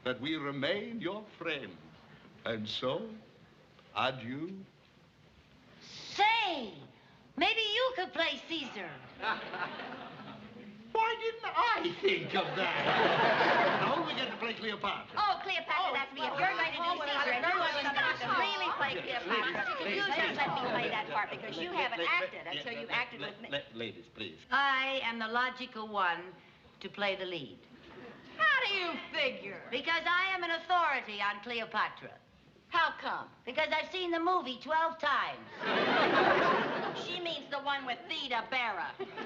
that we remain your friends. And so, adieu. Say, maybe you could play Caesar. Why didn't I think of that? No, we get to play Cleopatra. Oh, Cleopatra, that's me. If you're going to do Caesar and you're going to really play Cleopatra, you just let me play that part because you haven't acted until you've acted with me. Ladies, please. I am the logical one to play the lead. How do you figure? Because I am an authority on Cleopatra. How come? Because I've seen the movie 12 times. She means the one with Theda Barra. Theda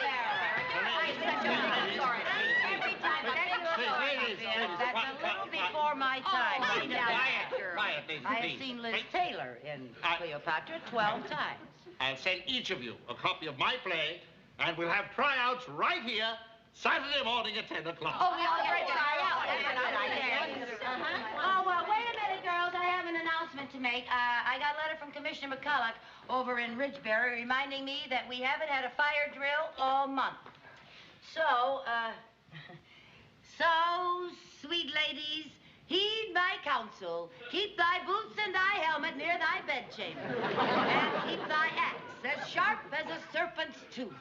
Barra. I'm such a big authority. Every time I think of authority, That's a little before my time. Quiet, ladies, I have please. seen Liz Taylor in Cleopatra 12 times. I'll send each of you a copy of my play, and we'll have tryouts right here Saturday morning at 10 o'clock. Oh, we all get to try out. That's a good idea. Oh, well, wait a minute, girls. I have an announcement to make. I got a letter from Commissioner McCulloch over in Ridgebury reminding me that we haven't had a fire drill all month. So, sweet ladies, heed my counsel. Keep thy boots and thy helmet near thy bedchamber. And keep thy axe as sharp as a serpent's tooth.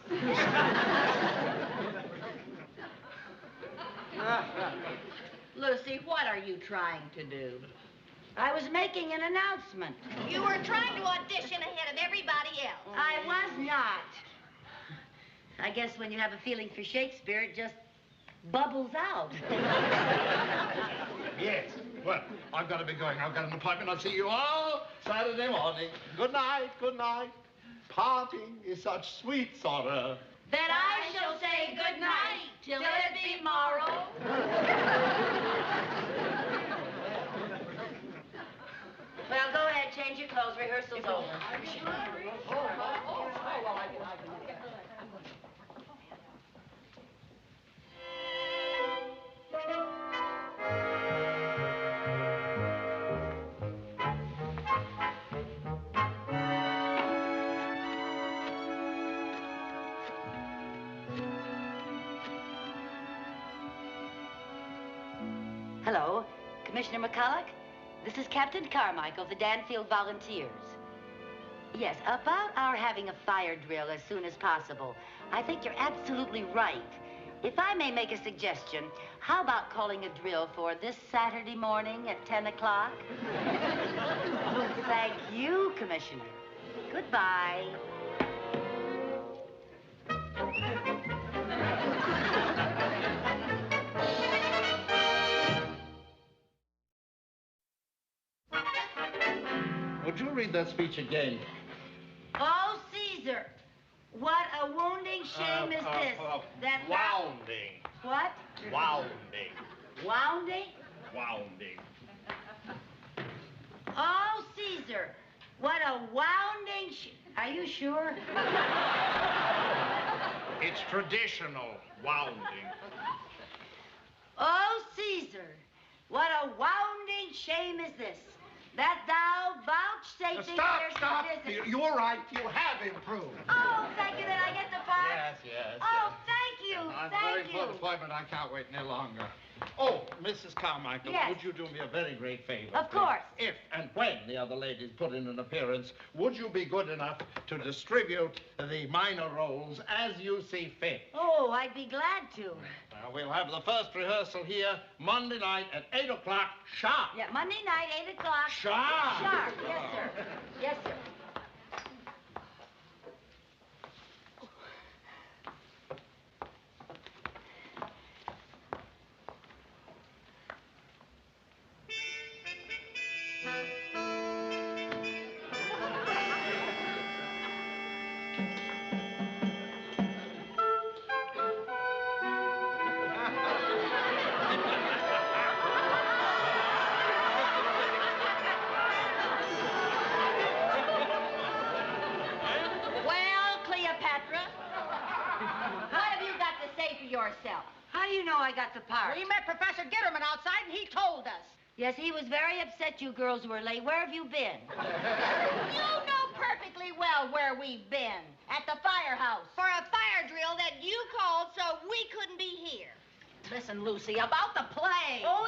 Lucy, what are you trying to do? I was making an announcement. You were trying to audition ahead of everybody else. I was not. I guess when you have a feeling for Shakespeare, it just bubbles out. Yes. Well, I've got to be going. I've got an appointment. I'll see you all Saturday morning. Good night, good night. Parting is such sweet sorrow. That I shall say good night till it be morrow. Well, go ahead, change your clothes. Rehearsal's over. Hello, Commissioner McCulloch. This is Captain Carmichael of the Danfield Volunteers. Yes, about our having a fire drill as soon as possible. I think you're absolutely right. If I may make a suggestion, how about calling a drill for this Saturday morning at 10 o'clock? Thank you, Commissioner. Goodbye. Would you read that speech again? Oh, Caesar, what a wounding shame is this. That Wounding. What? Wounding. Wounding? Wounding. Oh, Caesar, what a wounding Are you sure? It's traditional wounding. Oh, Caesar, what a wounding shame is this, that thou vouchsafest Stop. You're right. You have improved. Oh, thank you. Then I get the part? Yes. Oh, thank you. I'm Thank very you. full appointment. I can't wait any longer. Oh, Mrs. Carmichael, Yes. would you do me a very great favor? Of course. If and when the other ladies put in an appearance, would you be good enough to distribute the minor roles as you see fit? Oh, I'd be glad to. Now, we'll have the first rehearsal here Monday night at 8 o'clock sharp. Yeah, Monday night, 8 o'clock. Sharp. Sharp, yes, sir. Yes, sir. yourself. How do you know I got the part? We met Professor Gitterman outside, and he told us. Yes, he was very upset you girls were late. Where have you been? You know perfectly well where we've been. At the firehouse. For a fire drill that you called so we couldn't be here. Listen, Lucy, about the play. Oh,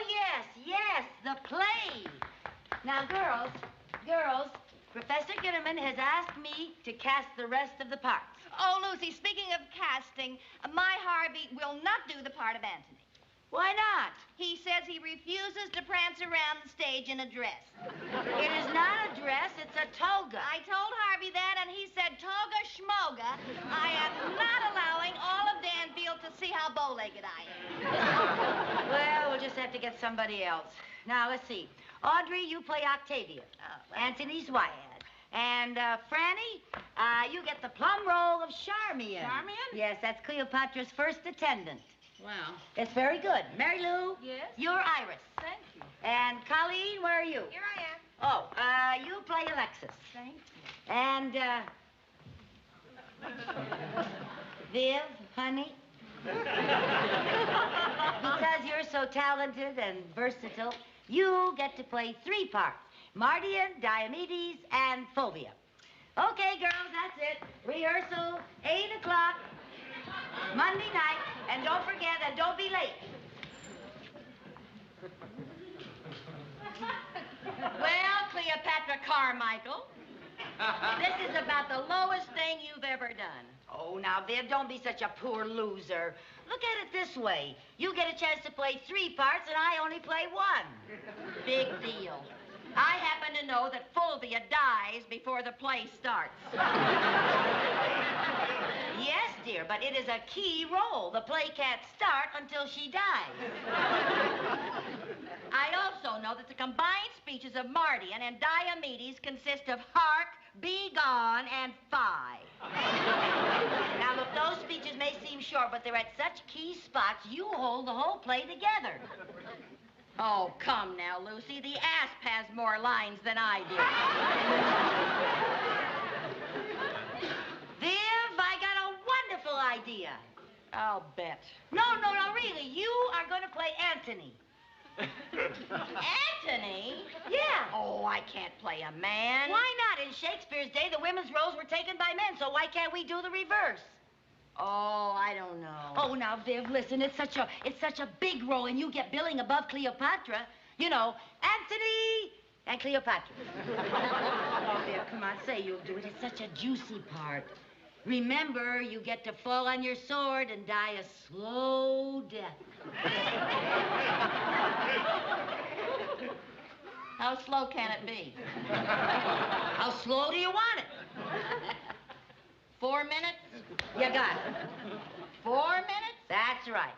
yes, the play. Now, girls, Professor Gitterman has asked me to cast the rest of the parts. Oh, Lucy, speaking of casting, my Harvey will not do the part of Anthony. Why not? He says he refuses to prance around the stage in a dress. It is not a dress, it's a toga. I told Harvey that, and he said, toga schmoga. I am not allowing all of Danville to see how bow-legged I am. Well, we'll just have to get somebody else. Now, let's see. Audrey, you play Octavia. Anthony's Wyad. And, Franny, you get the plum role of Charmian. Charmian? Yes, that's Cleopatra's first attendant. Wow. It's very good. Mary Lou? Yes? You're Iris. Thank you. And Colleen, where are you? Here I am. Oh, you play Alexis. Thank you. And, Viv, honey? Because you're so talented and versatile, you get to play 3 parts. Mardian, Diomedes, and Phobia. Okay, girls, that's it. Rehearsal, 8 o'clock, Monday night. And don't forget, and don't be late. Well, Cleopatra Carmichael, this is about the lowest thing you've ever done. Oh, now, Viv, don't be such a poor loser. Look at it this way. You get a chance to play 3 parts, and I only play 1. Big deal. I happen to know that Fulvia dies before the play starts. Yes, dear, but it is a key role. The play can't start until she dies. I also know that the combined speeches of Mardian and Diomedes consist of hark, be gone, and fie. Now, look, those speeches may seem short, but they're at such key spots, you hold the whole play together. Oh, come now, Lucy. The asp has more lines than I do. Viv, I got a wonderful idea. I'll bet. No, really. You are going to play Antony. Anthony? Yeah. Oh, I can't play a man. Why not? In Shakespeare's day, the women's roles were taken by men, so why can't we do the reverse? Oh, I don't know. Oh, now, Viv, listen, it's such a big role, and you get billing above Cleopatra. You know, Antony and Cleopatra. Oh, Viv, come on, say you'll do it. It's such a juicy part. Remember, you get to fall on your sword and die a slow death. How slow can it be? How slow do you want it? 4 minutes? You got it. 4 minutes? That's right.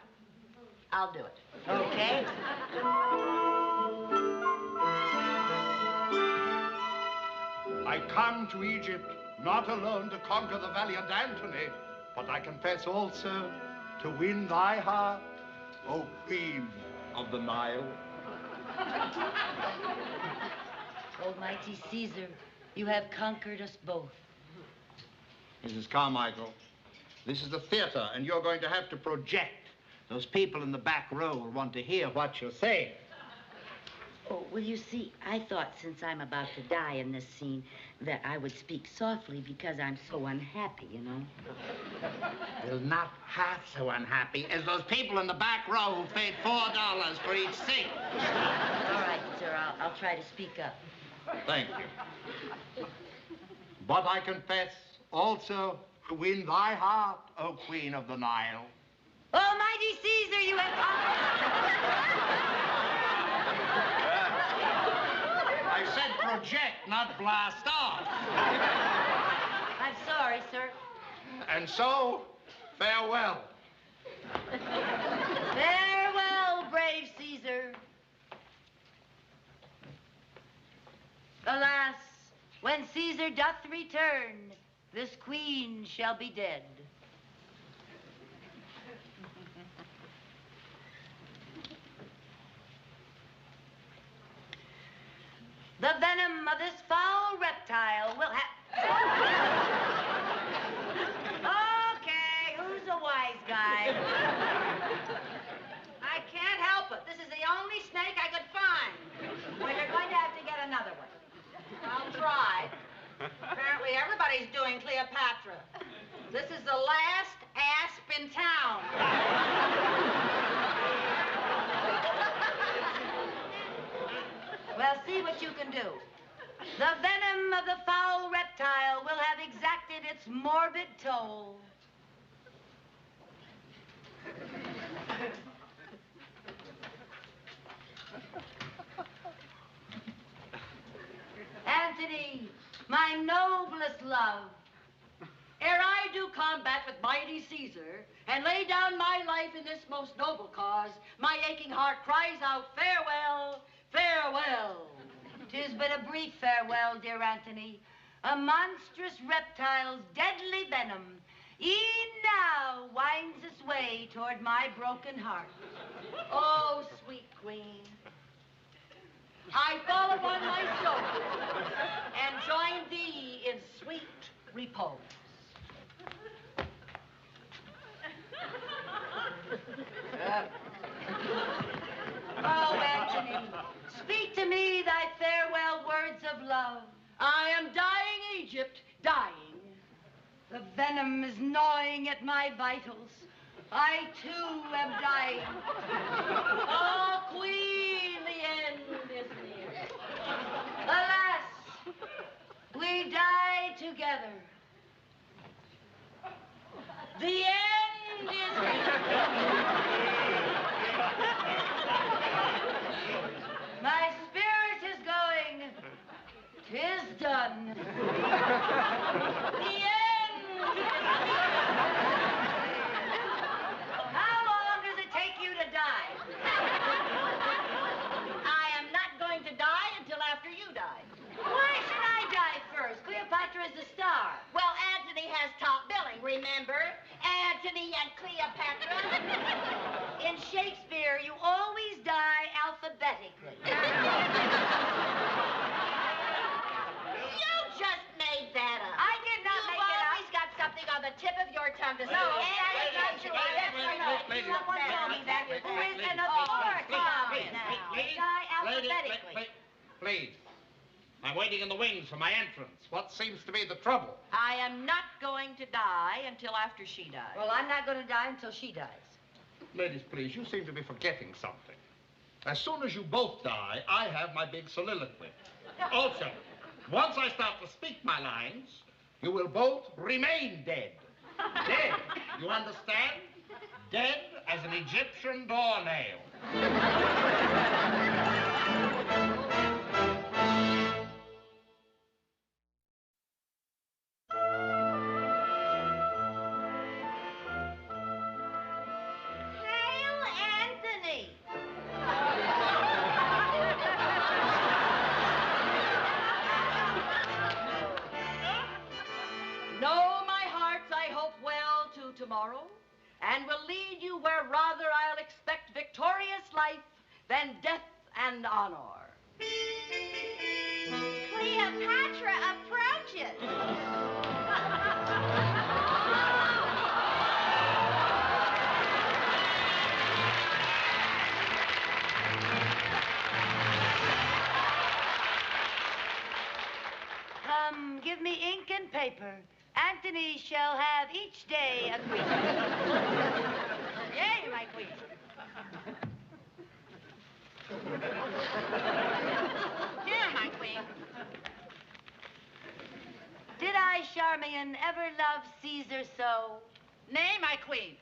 I'll do it. Okay. I come to Egypt not alone to conquer the valiant Antony, but I confess also to win thy heart, O Queen of the Nile. Almighty Caesar, you have conquered us both. Mrs. Carmichael, this is a theater, and you're going to have to project. Those people in the back row will want to hear what you're saying. Oh, well, you see, I thought since I'm about to die in this scene that I would speak softly because I'm so unhappy, you know. You're not half so unhappy as those people in the back row who paid $4 for each seat. All right, sir, I'll try to speak up. Thank you. But I confess also to win thy heart, O Queen of the Nile. Almighty Caesar, you have I said project, not blast off. I'm sorry, sir. And so, farewell. Farewell, brave Caesar. Alas, when Caesar doth return, this queen shall be dead. The venom of this foul reptile will have... Okay, who's a wise guy? I can't help it. This is the only snake I could find. Well, you're going to have to get another one. I'll try. Apparently everybody's doing Cleopatra. This is the last asp in town. Well, see what you can do. The venom of the foul reptile will have exacted its morbid toll. Antony, my noblest love, Ere I do combat with mighty Caesar and lay down my life in this most noble cause, my aching heart cries out, farewell, farewell. 'Tis but a brief farewell, dear Antony. A monstrous reptile's deadly venom e'en now winds its way toward my broken heart. Oh, sweet queen, I fall upon my shoulder and join thee in sweet repose. Oh, Antony, speak to me thy farewell words of love. I am dying, Egypt, dying. The venom is gnawing at my vitals. I, too, am dying. Oh, queen, the end is near. Alas, we die together. The end is near. My spirit is going. 'Tis done. The end is near. How long does it take you to die? I am not going to die until after you die. Why should I die first? Cleopatra is the star. Well, Antony has top billing, remember? Antony and Cleopatra. In Shakespeare, you always die alphabetically. You just made that up. I did not make it You've up. always got something on the tip of your tongue to say. Someone told me that. Who is an authority on it now? Die alphabetically. Please. I'm waiting in the wings for my entrance. What seems to be the trouble? I am not going to die until after she dies. Well, I'm not going to die until she dies. Ladies, please, you seem to be forgetting something. As soon as you both die, I have my big soliloquy. Also, once I start to speak my lines, you will both remain dead. Dead, you understand? Dead as an Egyptian doornail. Hail Anthony! Know, my hearts, I hope well to tomorrow, and will lead you where rather I'll expect victorious life than death and honor. Cleopatra approaches. Come, give me ink and paper. Anthony shall have each day a queen. Yay, my queen. Here, my queen. Did I, Charmian, ever love Caesar so? Nay, my queen.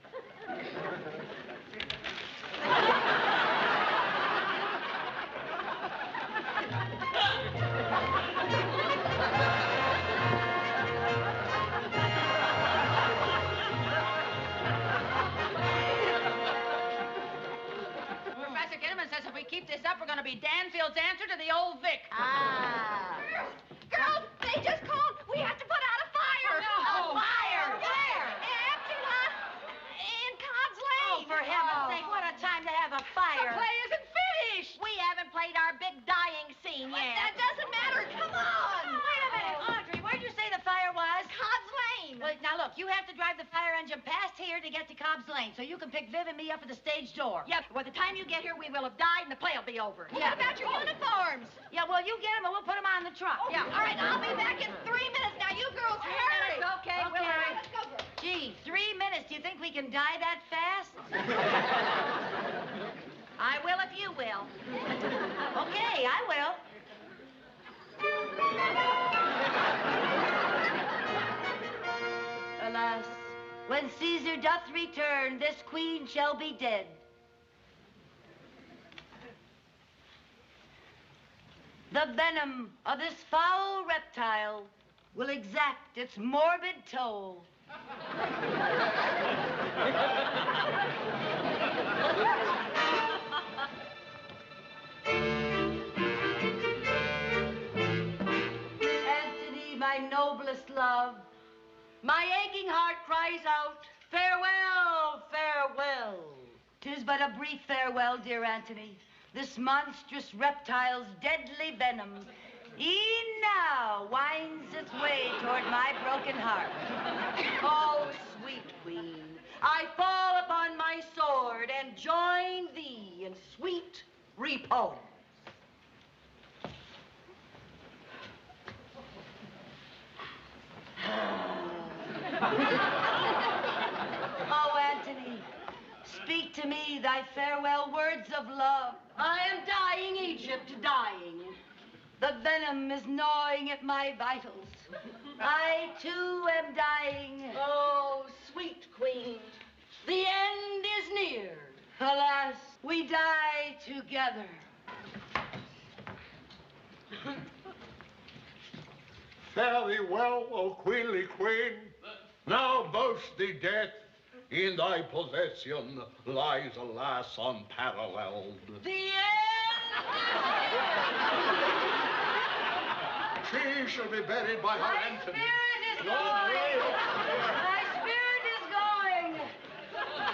Professor Kinnaman says if we keep this up, we're going to be Danfield's answer to the old Vic. Ah. Girls, they just called. We have to put out a fire. A fire? Where? After us in Cobb's Lane. Oh, for heaven's sake, what a time to have a fire. The play isn't finished. We haven't played our big dying scene yet. That doesn't matter. Come on. Wait a minute, Audrey, where'd you say the fire was? Cobb's Lane. Well, now look, you have to drive the fire engine past here to get to Cobb's Lane, so you can pick Viv and me up at the stage door. Yep, by the time you get here, we will have died and the play will be over. What about your uniforms? Yeah, well, you get them and we'll put them on the truck. Yeah, All right, I'll be back in 3 minutes. Now, you girls hurry. Okay, we'll hurry. Let's go, girls. Gee, 3 minutes. Do you think we can die that fast? I will if you will. Okay, I will. Alas, when Caesar doth return, this queen shall be dead. The venom of this foul reptile will exact its morbid toll. Anthony, my noblest love, my aching heart cries out, farewell, farewell. 'Tis but a brief farewell, dear Anthony. This monstrous reptile's deadly venom e'en now winds its way toward my broken heart. Oh, sweet queen, I fall upon my sword and join thee in sweet repose. Oh, Anthony, speak to me thy farewell words of love. I am dying, Egypt, dying. The venom is gnawing at my vitals. I, too, am dying. Oh, sweet queen, the end is near. Alas, we die together. Fare thee well, O queenly queen. Now boast thee death. In thy possession lies, alas, unparalleled. The end! She shall be buried by her My Anthony. spirit is Your going. will. My spirit is going.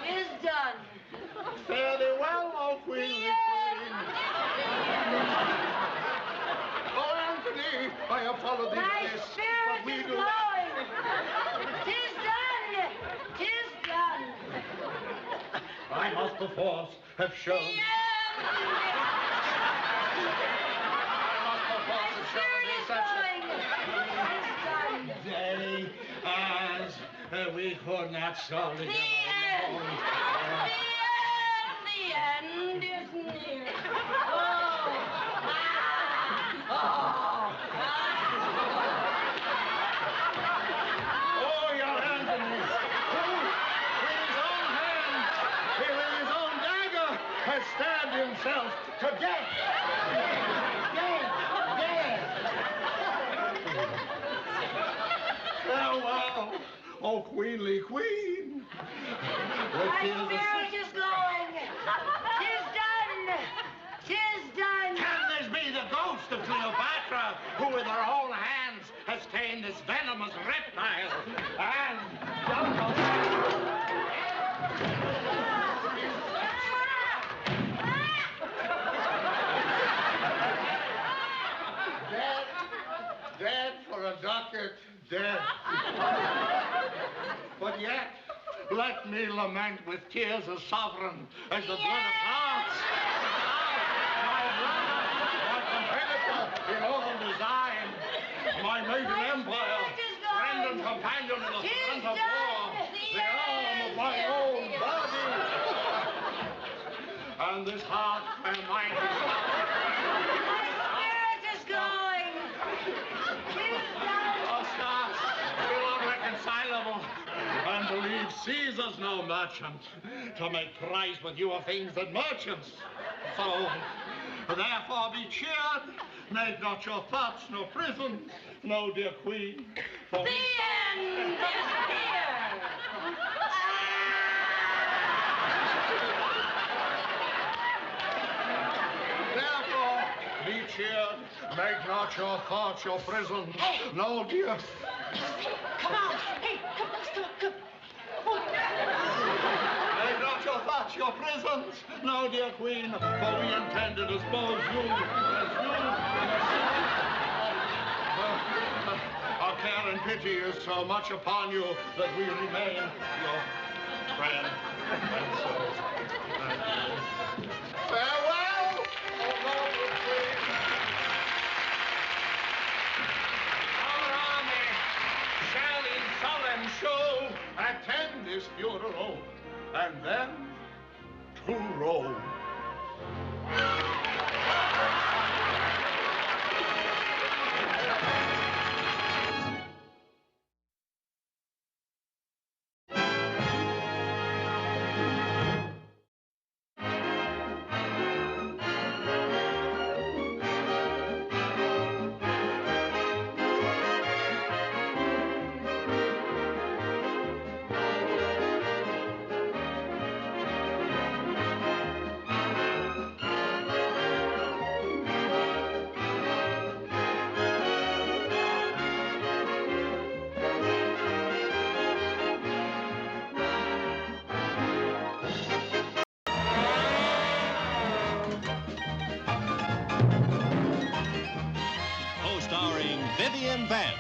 'Tis done. Fare thee well, O queenly queen. Oh, Anthony, I have followed thee My to this, spirit but we is do going. 'Tis done. 'Tis done. I must perforce have shown. The end. Day as we could not solve The it. end! The end is near. Oh! Ah! Oh! Ah! has stabbed himself to death. Death. Farewell, oh queenly queen. My spirit is going. 'Tis done. 'Tis done. Can this be the ghost of Cleopatra, who with her own hands has tamed this venomous reptile and dead for a ducat, dead. But yet, let me lament with tears as sovereign as the blood of hearts. My brother, my competitor in all design, my maiden empire, friend and companion in the front of war, the arm of my own body. And this heart and mind is Spirit is going. 'Tis done. Oscar, we're unreconcilable, and believe Caesar's no merchant to make price with you of things that merchants. So, therefore be cheered. Make not your thoughts no prison, no, dear queen. For The end is here. Therefore, be cheered. Make not your thoughts your prison. Hey. No, dear. Come on. Hey, come on. Make not your thoughts your prisons. No, dear queen, for we intend to dispose you as you. Our care and pity is so much upon you that we remain your friend. And so, farewell, O noble queen. Our army shall in solemn show attend this funeral, and then to Rome. Co-starring Vivian Vance.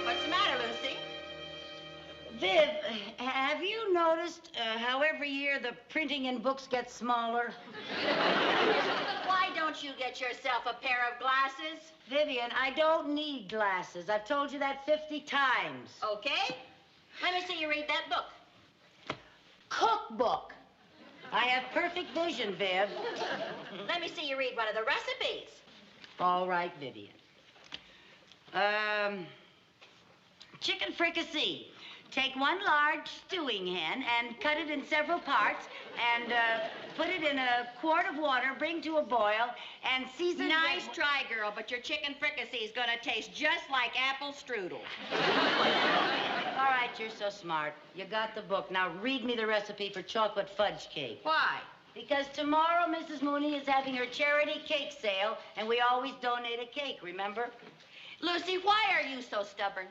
What's the matter, Lucy? Viv, have you noticed how every year the printing in books gets smaller? Why don't you get yourself a pair of glasses? Vivian, I don't need glasses. I've told you that 50 times. Okay. Let me see you read that book. Cookbook. I have perfect vision, Viv. Let me see you read one of the recipes. All right, Vivian. Chicken fricassee. Take one large stewing hen and cut it in several parts and put it in a quart of water, bring to a boil, and season... Nice try, girl, but your chicken fricassee is gonna taste just like apple strudel. All right, you're so smart. You got the book. Now read me the recipe for chocolate fudge cake. Why? Because tomorrow Mrs. Mooney is having her charity cake sale, and we always donate a cake, remember? Lucy, why are you so stubborn?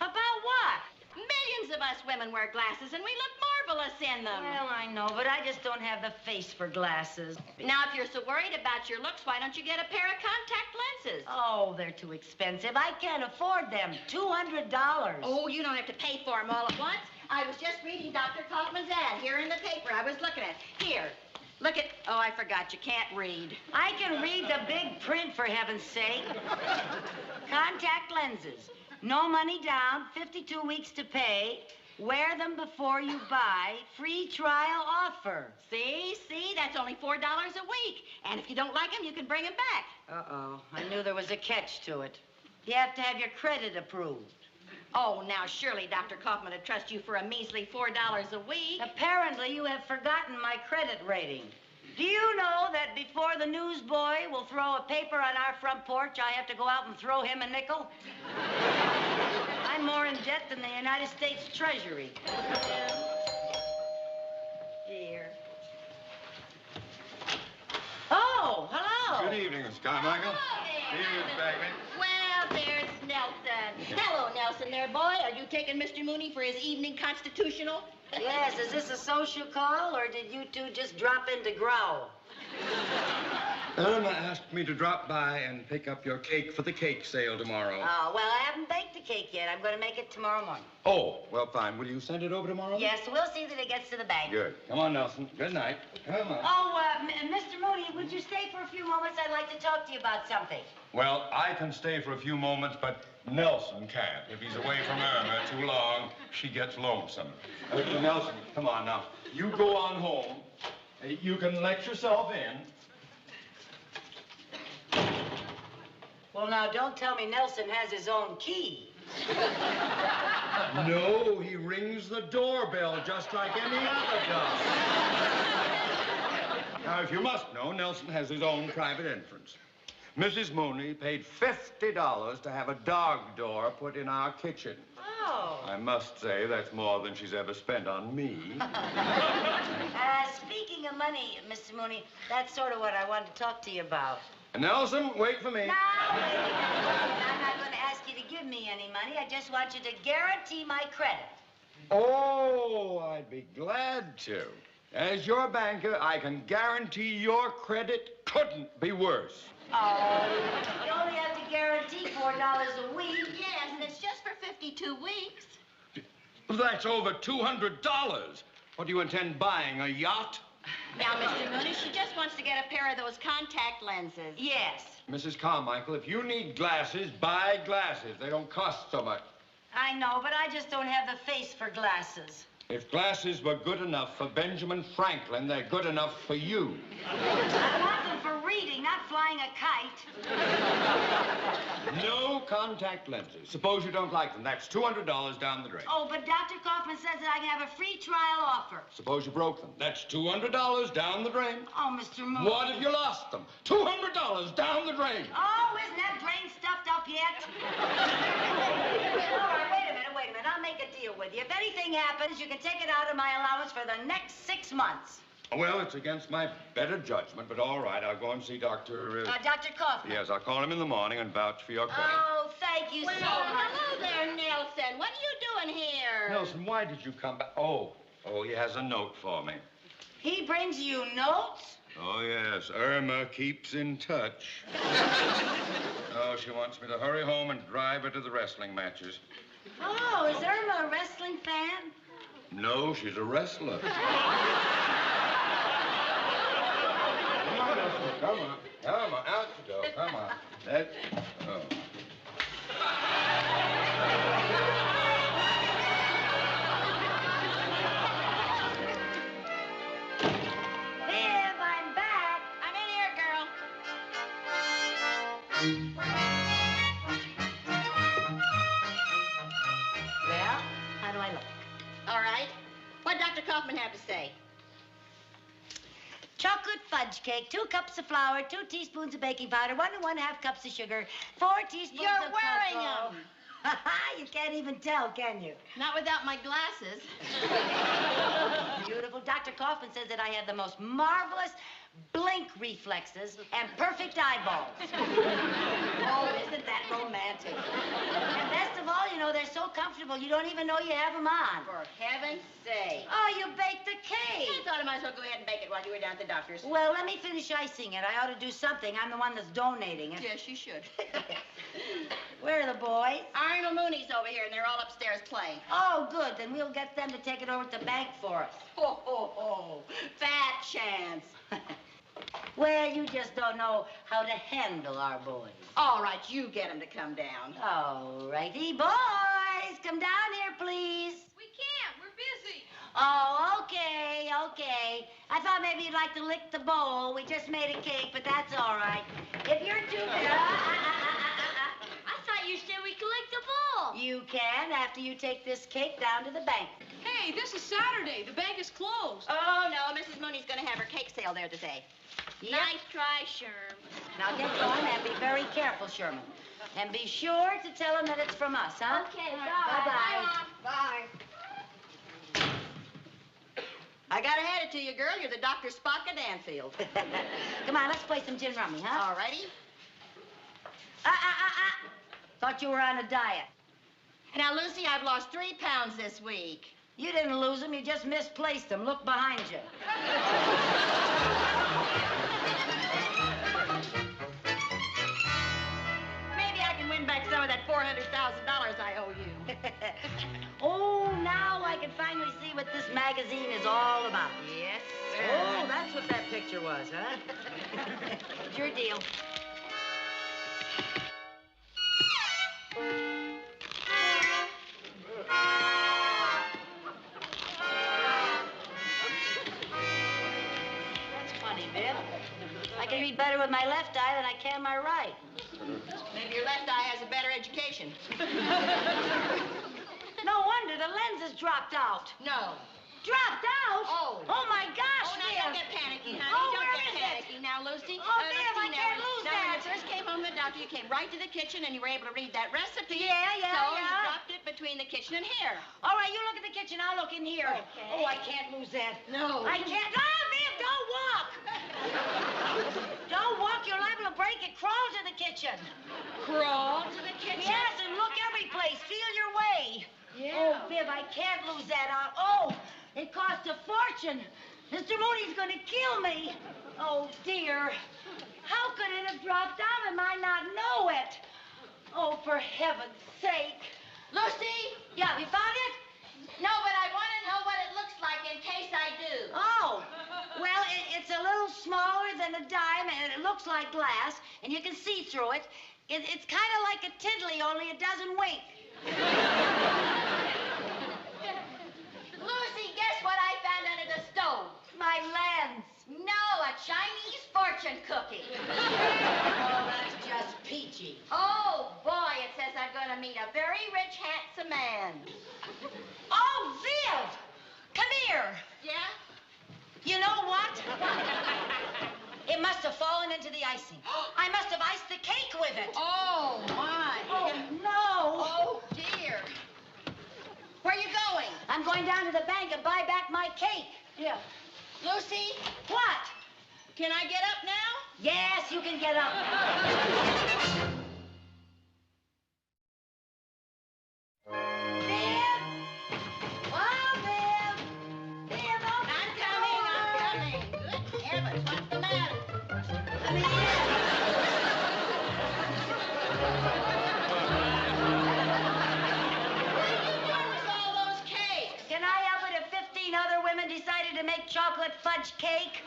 About what? Millions of us women wear glasses, and we look marvelous in them. Well, I know, but I just don't have the face for glasses. Now, if you're so worried about your looks, why don't you get a pair of contact lenses? Oh, they're too expensive. I can't afford them. $200. Oh, you don't have to pay for them all at once. I was just reading Dr. Kaufman's ad here in the paper. I was looking at it. Here, look at... Oh, I forgot. You can't read. I can read the big print, for heaven's sake. Contact lenses. No money down, 52 weeks to pay. Wear them before you buy. Free trial offer. See? That's only $4 a week. And if you don't like them, you can bring them back. Uh-oh. I knew there was a catch to it. You have to have your credit approved. Oh, now, surely Dr. Kaufman would trust you for a measly $4 a week. Apparently, you have forgotten my credit rating. Do you know that before the newsboy will throw a paper on our front porch, I have to go out and throw him a nickel? I'm more in debt than the United States Treasury. Here. Oh, hello. Good evening, Miss Carmichael. Hello Here, Miss Bagman. Well, there's Nelson. Hello, Nelson, there, boy. Are you taking Mr. Mooney for his evening constitutional? Yes, is this a social call, or did you two just drop in to growl? Irma asked me to drop by and pick up your cake for the cake sale tomorrow. Oh, well, I haven't baked the cake yet. I'm going to make it tomorrow morning. Oh, well, fine. Will you send it over tomorrow? Yes, we'll see that it gets to the bank. Good. Come on, Nelson. Good night. Come on. Oh, Mr. Mooney, would you stay for a few moments? I'd like to talk to you about something. Well, I can stay for a few moments, but Nelson can't. If he's away from Irma too long, she gets lonesome. Nelson, come on now. You go on home. You can let yourself in. Well, now, don't tell me Nelson has his own key. No, he rings the doorbell just like any other dog. Now, if you must know, Nelson has his own private entrance. Mrs. Mooney paid $50 to have a dog door put in our kitchen. Oh. I must say that's more than she's ever spent on me. Speaking of money, Mr. Mooney, that's sort of what I wanted to talk to you about. Nelson, wait for me. No, wait a minute. I'm not going to ask you to give me any money. I just want you to guarantee my credit. Oh, I'd be glad to. As your banker, I can guarantee your credit couldn't be worse. Oh, you only have to guarantee $4 a week. Yes, and it's just for 52 weeks. That's over $200. What, do you intend buying, a yacht? Now, Mr. Mooney, she just wants to get a pair of those contact lenses. Yes. Mrs. Carmichael, if you need glasses, buy glasses. They don't cost so much. I know, but I just don't have the face for glasses. If glasses were good enough for Benjamin Franklin, they're good enough for you. I want them for reading, not flying a kite. No contact lenses. Suppose you don't like them. That's $200 down the drain. Oh, but Dr. Kaufman says that I can have a free trial offer. Suppose you broke them. That's $200 down the drain. Oh, Mr. Moon. What if you lost them? $200 down the drain. Oh, isn't that drain stuffed up yet? All right, wait a minute. I'll make a deal with you. If anything happens, you can take it out of my allowance for the next 6 months. Well, it's against my better judgment, but all right, I'll go and see Dr. Dr. Kaufman. Yes, I'll call him in the morning and vouch for your credit. Oh, thank you so much. Hello there, Nelson. What are you doing here? Nelson, why did you come back? Oh, he has a note for me. He brings you notes? Oh, yes. Irma keeps in touch. Oh, she wants me to hurry home and drive her to the wrestling matches. Oh, is Irma a wrestling fan? No, she's a wrestler. Come on, out you go, come on. Viv, I'm back. I'm in here, girl. Well, how do I look? All right. What'd Dr. Kaufman have to say? Chocolate fudge cake, 2 cups of flour, 2 teaspoons of baking powder, 1 1/2 cups of sugar, 4 teaspoons You're of wearing cocoa. them. You can't even tell, can you? Not without my glasses. Beautiful. Dr. Kaufman says that I have the most marvelous blink reflexes and perfect eyeballs. Oh, isn't that romantic? And best of all, you know, they're so so comfortable, you don't even know you have them on. For heaven's sake. Oh, you baked the cake. I thought I might as well go ahead and bake it while you were down at the doctor's. Well, let me finish icing it. I ought to do something. I'm the one that's donating it. Yes, you should. Where are the boys? Arnold Mooney's over here, and they're all upstairs playing. Oh, good. Then we'll get them to take it over to the bank for us. Ho, ho, ho. Fat chance. Well, you just don't know how to handle our boys. All right, you get them to come down. All righty, boys. Come down here, please. We can't. We're busy. Oh, okay, okay. I thought maybe you'd like to lick the bowl. We just made a cake, but that's all right. If you're too... I thought you said we could lick the bowl. You can after you take this cake down to the bank. Hey, this is Saturday. The bank is closed. Oh, no, Mrs. Mooney's going to have her cake sale there today. Yep. Nice try, Sherm. Now get going and be very careful, Sherman. And be sure to tell them that it's from us, huh? Okay, Bye-bye. Bye. I gotta hand it to you, girl. You're the Dr. Spock of Danfield. Come on, let's play some gin rummy, huh? All righty. Thought you were on a diet. Now, Lucy, I've lost 3 pounds this week. You didn't lose them, you just misplaced them. Look behind you. Maybe I can win back some of that $400,000 I owe you. Oh, now I can finally see what this magazine is all about. Yes, Oh, that's what that picture was, huh? It's your deal. That's funny, Viv. I can read better with my left eye than I can my right. Maybe your left eye has a better education. No wonder the lens has dropped out. No. Dropped out? Oh. Oh, my gosh, Oh, now Viv. don't get panicky, honey. Oh, don't where get is it? panicky. Now, Lucy. Oh, let's Viv, see I now. can't lose Now, that. when you first came home from the doctor, you came right to the kitchen and you were able to read that recipe. Yeah. So you dropped it between the kitchen and here. All right, you look at the kitchen, I'll look in here. Okay. Oh, I can't lose that. No. I can't. Ah, Viv, don't walk. Don't walk. You're liable to break it. Crawl to the kitchen. Crawl to the kitchen? Yes, and look every place. Feel your way. Yeah. Oh, Viv, I can't lose that out. Oh, it cost a fortune. Mr. Mooney's going to kill me. Oh, dear. How could it have dropped out and I not know it? Oh, for heaven's sake. Lucy? Yeah, you found it? No, but I want to know what it looks like in case I do. Oh, well, it's a little smaller than a dime, and it looks like glass, and you can see through it. It's kind of like a tiddly, only it doesn't wink. Lucy, guess what I found under the stove? My lens. No, a Chinese fortune cookie. Oh, that's just peachy. Oh, boy, it says I'm going to meet a very rich, handsome man. Oh, Viv! Come here. Yeah? You know what? It must have fallen into the icing. I must have iced the cake with it. Oh, my. Oh, no. Oh, dear. Where are you going? I'm going down to the bank and buy back my cake. Yeah. Lucy? What? Can I get up now? Yes, you can get up. Viv! Oh, Viv! Viv, open I'm the coming, door. I'm coming. Good heavens, what's the matter? Come in. Where was all those cakes? Can I help it if 15 other women decided to make chocolate fudge cake?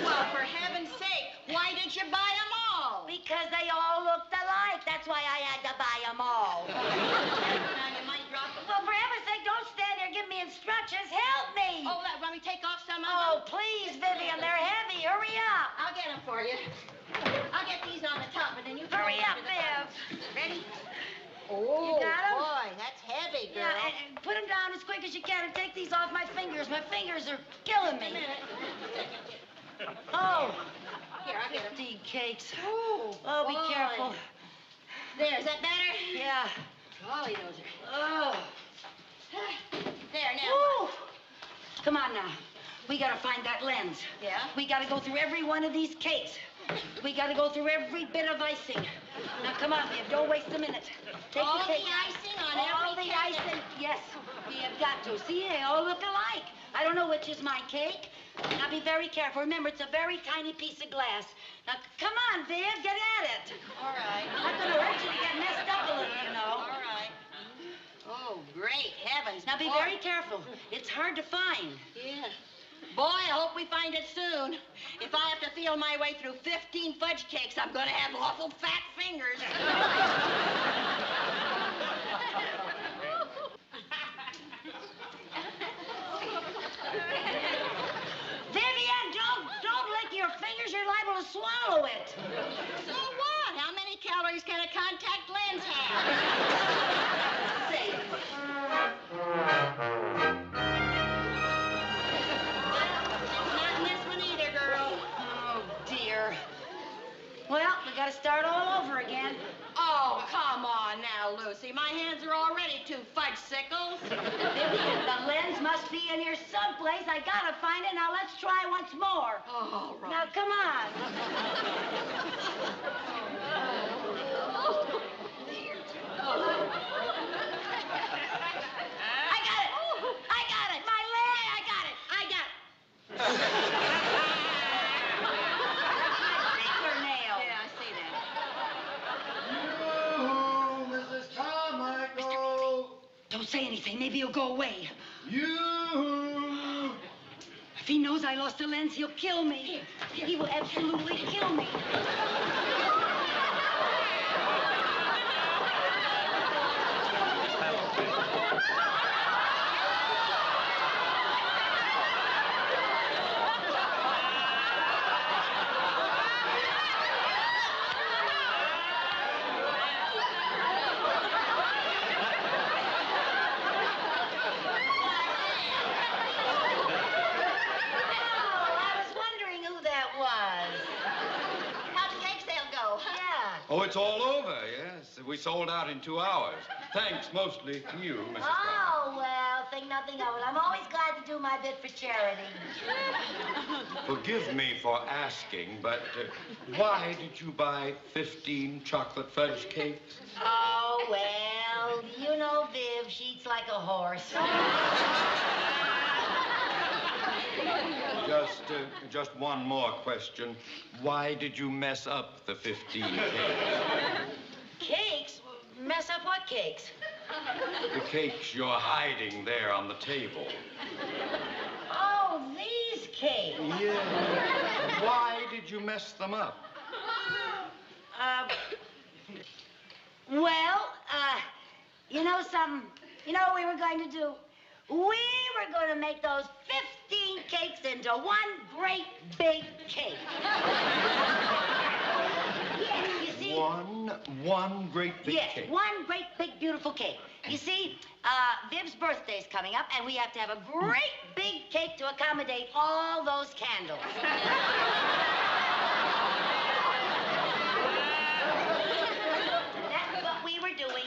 Well, for heaven's sake, why did you buy them all? Because they all looked alike. That's why I had to buy them all. Now, you might drop them. Well, for heaven's sake, don't stand there and give me instructions. Help me. Oh, want me to take off some of Oh, them? please, Vivian, they're heavy. Hurry up. I'll get them for you. I'll get these on the top, and then you throw Hurry them up, to the bottom. Viv. Ready? You Oh, got 'em? boy, that's heavy, girl. Yeah, and put them down as quick as you can and take these off my fingers. My fingers are killing Just a me. minute. Oh, Here, I'll get them. 15 cakes. Oh, Oh, be boy. careful. There, is that better? Yeah. Golly, those are... Oh. There, now. Woo. Come on now. We gotta find that lens. Yeah? We gotta go through every one of these cakes. We got to go through every bit of icing. Now, come on, Viv. Don't waste a minute. Take All the cake. the icing on All every the cake? icing. Yes, we have got to. See, they all look alike. I don't know which is my cake. Now, be very careful. Remember, it's a very tiny piece of glass. Now, come on, Viv. Get at it. All right. I'm not going to hurt you to get messed up a little, you know. All right. Oh, great heavens. Now, be Boy. very careful. It's hard to find. Yeah. Boy, I hope we find it soon. If I have to feel my way through 15 fudge cakes, I'm going to have awful fat fingers. Vivian, don't lick your fingers. You're liable to swallow it. So what? How many calories can a contact lens have? See. Not in this one either, girl. Oh, dear. Well, we got to start all over again. Oh, come on now, Lucy. My hands are already two fudge sickles. Vivian, the lens must be in here someplace. I got to find it. Now, let's try once more. Oh, right. Now, come on. I got it. I got it. My leg. I got it. I got it. Fingernail. Yeah, I see that. You, Mrs. Carmichael. Don't say anything. Maybe he'll go away. You. If he knows I lost a lens, he'll kill me. He will absolutely kill me. Oh, it's all over, yes. We sold out in 2 hours. Thanks mostly to you, Mrs. Carmichael. Oh, well, think nothing of it. I'm always glad to do my bit for charity. Forgive me for asking, but why did you buy 15 chocolate fudge cakes? Oh, well, you know Viv, she eats like a horse. Just one more question. Why did you mess up the 15 cakes? Cakes? Mess up what cakes? The cakes you're hiding there on the table. Oh, these cakes. Yeah. Why did you mess them up? You know something? You know what we were going to do? We were going to make those 15 cakes into one great big cake. Yes, you see? One great big cake. Yes, one great big beautiful cake. You see, Viv's birthday's coming up, and we have to have a great big cake to accommodate all those candles. That's what we were doing.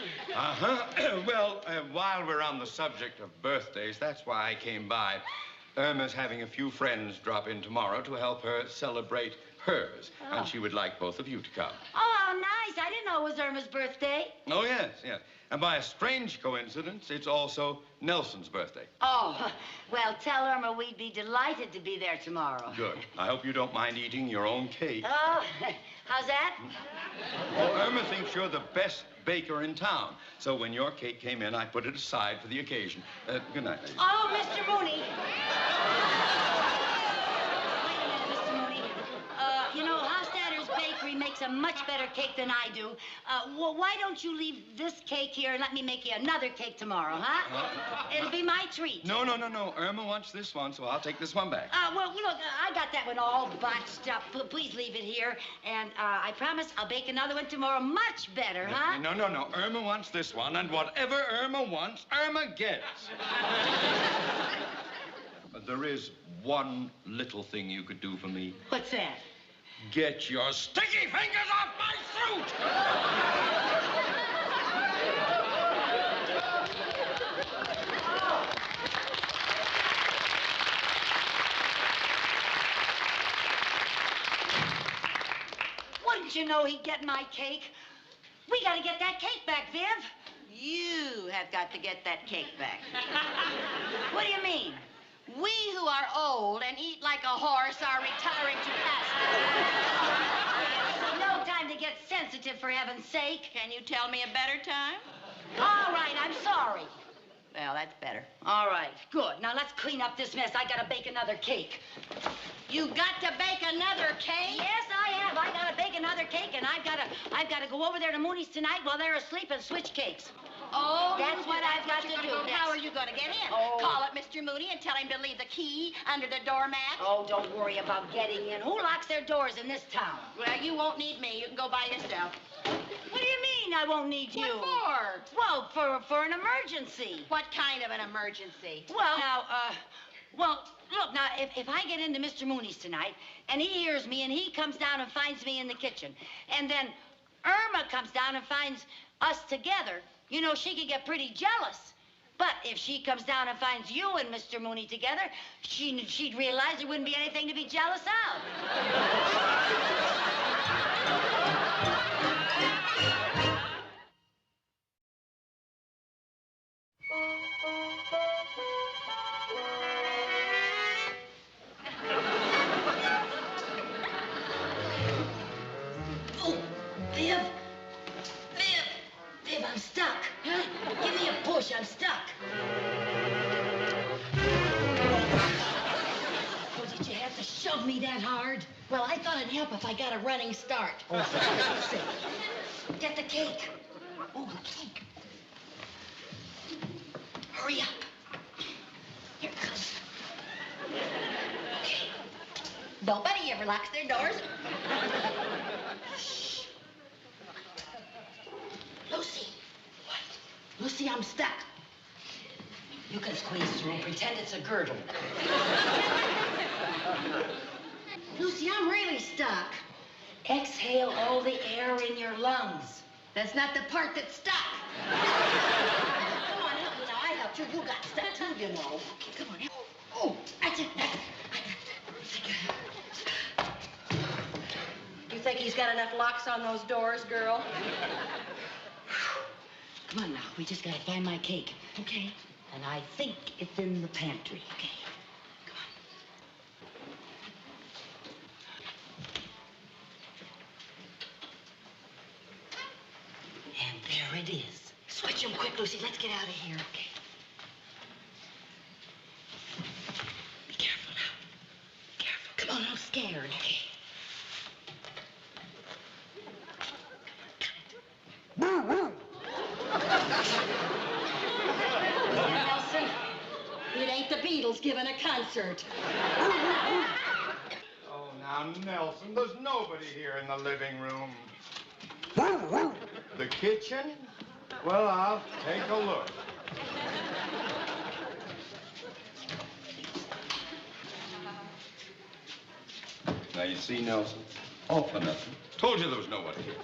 Well, while we're on the subject of birthdays, that's why I came by. Irma's having a few friends drop in tomorrow to help her celebrate hers, and she would like both of you to come. Oh, how nice. I didn't know it was Irma's birthday. Oh, yes. And by a strange coincidence, it's also Nelson's birthday. Oh, well, tell Irma we'd be delighted to be there tomorrow. Good. I hope you don't mind eating your own cake. Oh, how's that? Oh, Irma thinks you're the best baker in town. So when your cake came in, I put it aside for the occasion. Good night, ladies. Oh, Mr. Mooney. Wait a minute, Mr. Mooney. You know, Hofstadter's Bakery makes a much better cake than I do. Well, why don't you leave this cake here and let me make you another cake tomorrow, huh? It'll be my treat. No. Irma wants this one, so I'll take this one back. Well, look, I got that one all botched up. Please leave it here. And I promise I'll bake another one tomorrow much better, huh? No. Irma wants this one, and whatever Irma wants, Irma gets. But there is one little thing you could do for me. What's that? Get your sticky fingers off my fruit! you know he'd get my cake? We got to get that cake back, Viv. You have got to get that cake back. What do you mean? We who are old and eat like a horse are retiring to pasture. No time to get sensitive, for heaven's sake. Can you tell me a better time? All right, I'm sorry. Well, that's better. All right, good. Now let's clean up this mess. I gotta bake another cake. You got to bake another cake? Yes, I have. I gotta bake another cake, and I've gotta go over there to Mooney's tonight while they're asleep and switch cakes. Oh, That's what I've got to do. How are you going to get in? Oh. Call up Mr. Mooney and tell him to leave the key under the doormat? Oh, don't worry about getting in. Who locks their doors in this town? Well, you won't need me. You can go by yourself. What do you mean I won't need you? What for? Well, for an emergency. What kind of an emergency? Well, now, look, now, if I get into Mr. Mooney's tonight, and he hears me, and he comes down and finds me in the kitchen, and then Irma comes down and finds us together, you know, she could get pretty jealous. But if she comes down and finds you and Mr. Mooney together, she'd realize there wouldn't be anything to be jealous of. Oh, Viv, I'm stuck. Huh? Give me a push, I'm stuck. Oh, did you have to shove me that hard? Well, I thought it'd help if I got a running start. Oh, for God's sake. Get the cake. Oh, the cake. Hurry up. Here it comes. Okay. Nobody ever locks their doors. Shh. Lucy. What? Lucy, I'm stuck. You can squeeze through. Pretend it's a girdle. Lucy, I'm really stuck. Exhale all the air in your lungs. That's not the part that's stuck. Come on, help me now. I helped you. You got stuck too, you know. Okay, come on. Oh, that's it. That's it. You think he's got enough locks on those doors, girl? Come on now. We just gotta find my cake. Okay. And I think it's in the pantry. Okay. Come on. And there it is. Switch them quick, Lucy. Let's get out of here. Okay. Be careful now. Be careful. Come on, I'm scared. Okay. Nelson, it ain't the Beatles giving a concert. Oh, now, Nelson, there's nobody here in the living room. The kitchen? Well, I'll take a look. Now, you see, Nelson? Oh, Nelson. Told you there was nobody here.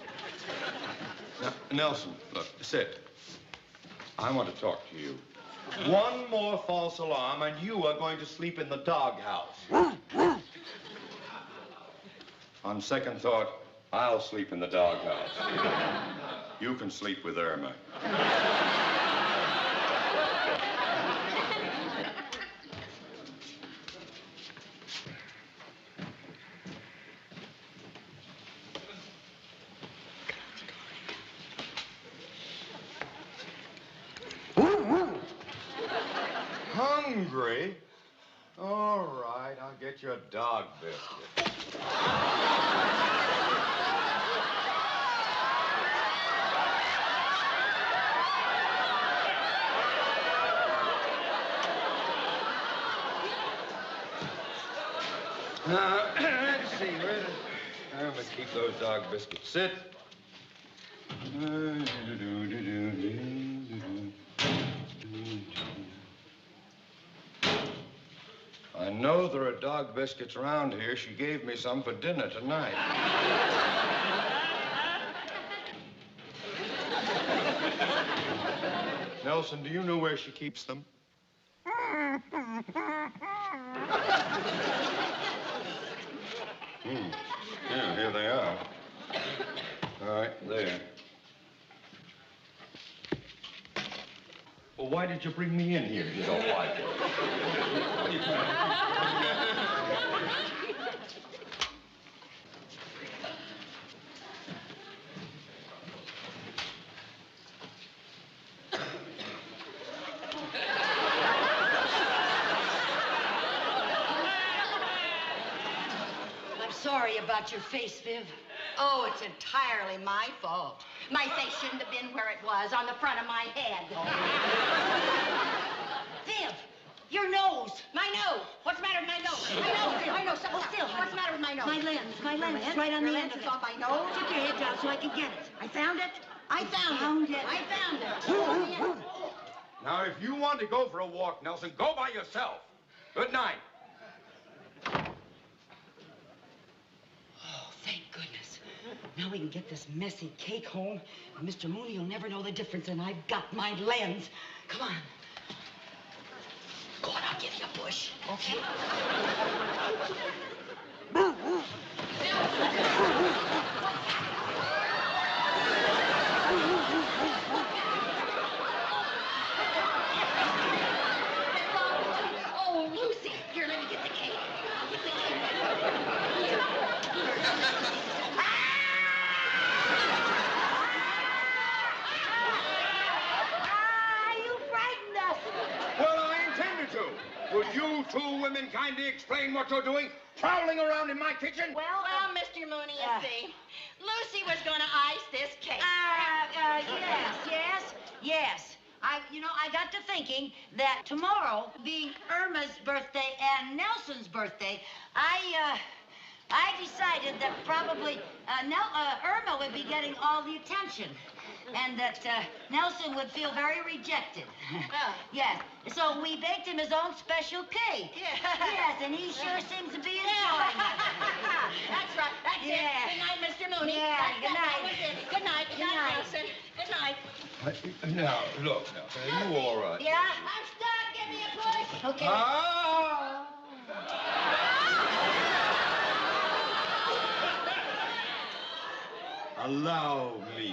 Now, Nelson, look, sit. I want to talk to you. One more false alarm, and you are going to sleep in the doghouse. On second thought, I'll sleep in the doghouse. You can sleep with Irma. Hungry? All right, I'll get you a dog biscuit. Now, let's see, where I'm gonna keep those dog biscuits. Sit. I know there are dog biscuits around here. She gave me some for dinner tonight. Nelson, do you know where she keeps them? Yeah, here they are. All right, there. Well, why did you bring me in here if you don't like it? I'm sorry about your face, Viv. Oh, it's entirely my fault. My face shouldn't have been where it was, on the front of my head. Viv, your nose. My nose. What's the matter with my nose? My nose. Oh, still. What's the matter with my nose? My lens. It's right on the end of It's it. on my nose. Keep your head down so I can get it. I found it. I found Found it. it. I found it. Now, if you want to go for a walk, Nelson, go by yourself. Good night. Oh, thank goodness. Now we can get this messy cake home, and Mr. Mooney will never know the difference, and I've got my lens. Come on. Go on, I'll give you a push. Okay. Oh, Lucy. Here, let me get the cake. You frightened us. Well, I intended to. Would you two women kindly explain what you're doing, prowling around in my kitchen? Well, Mr. Mooney, you see, Lucy was going to ice this cake. Yes. I got to thinking that tomorrow, being Irma's birthday and Nelson's birthday, I decided that probably Irma would be getting all the attention, and that Nelson would feel very rejected. Yeah. So we baked him his own special cake. Yeah. Yes, and he sure seems to be enjoying it. That's right. That's it. Good night, Mr. Mooney. Yeah, good night. That was it. Good night. Good night, Nelson. Good night. Now, look, Nelson, are you all right? Yeah? I'm stuck. Give me a push. Okay. Allow me.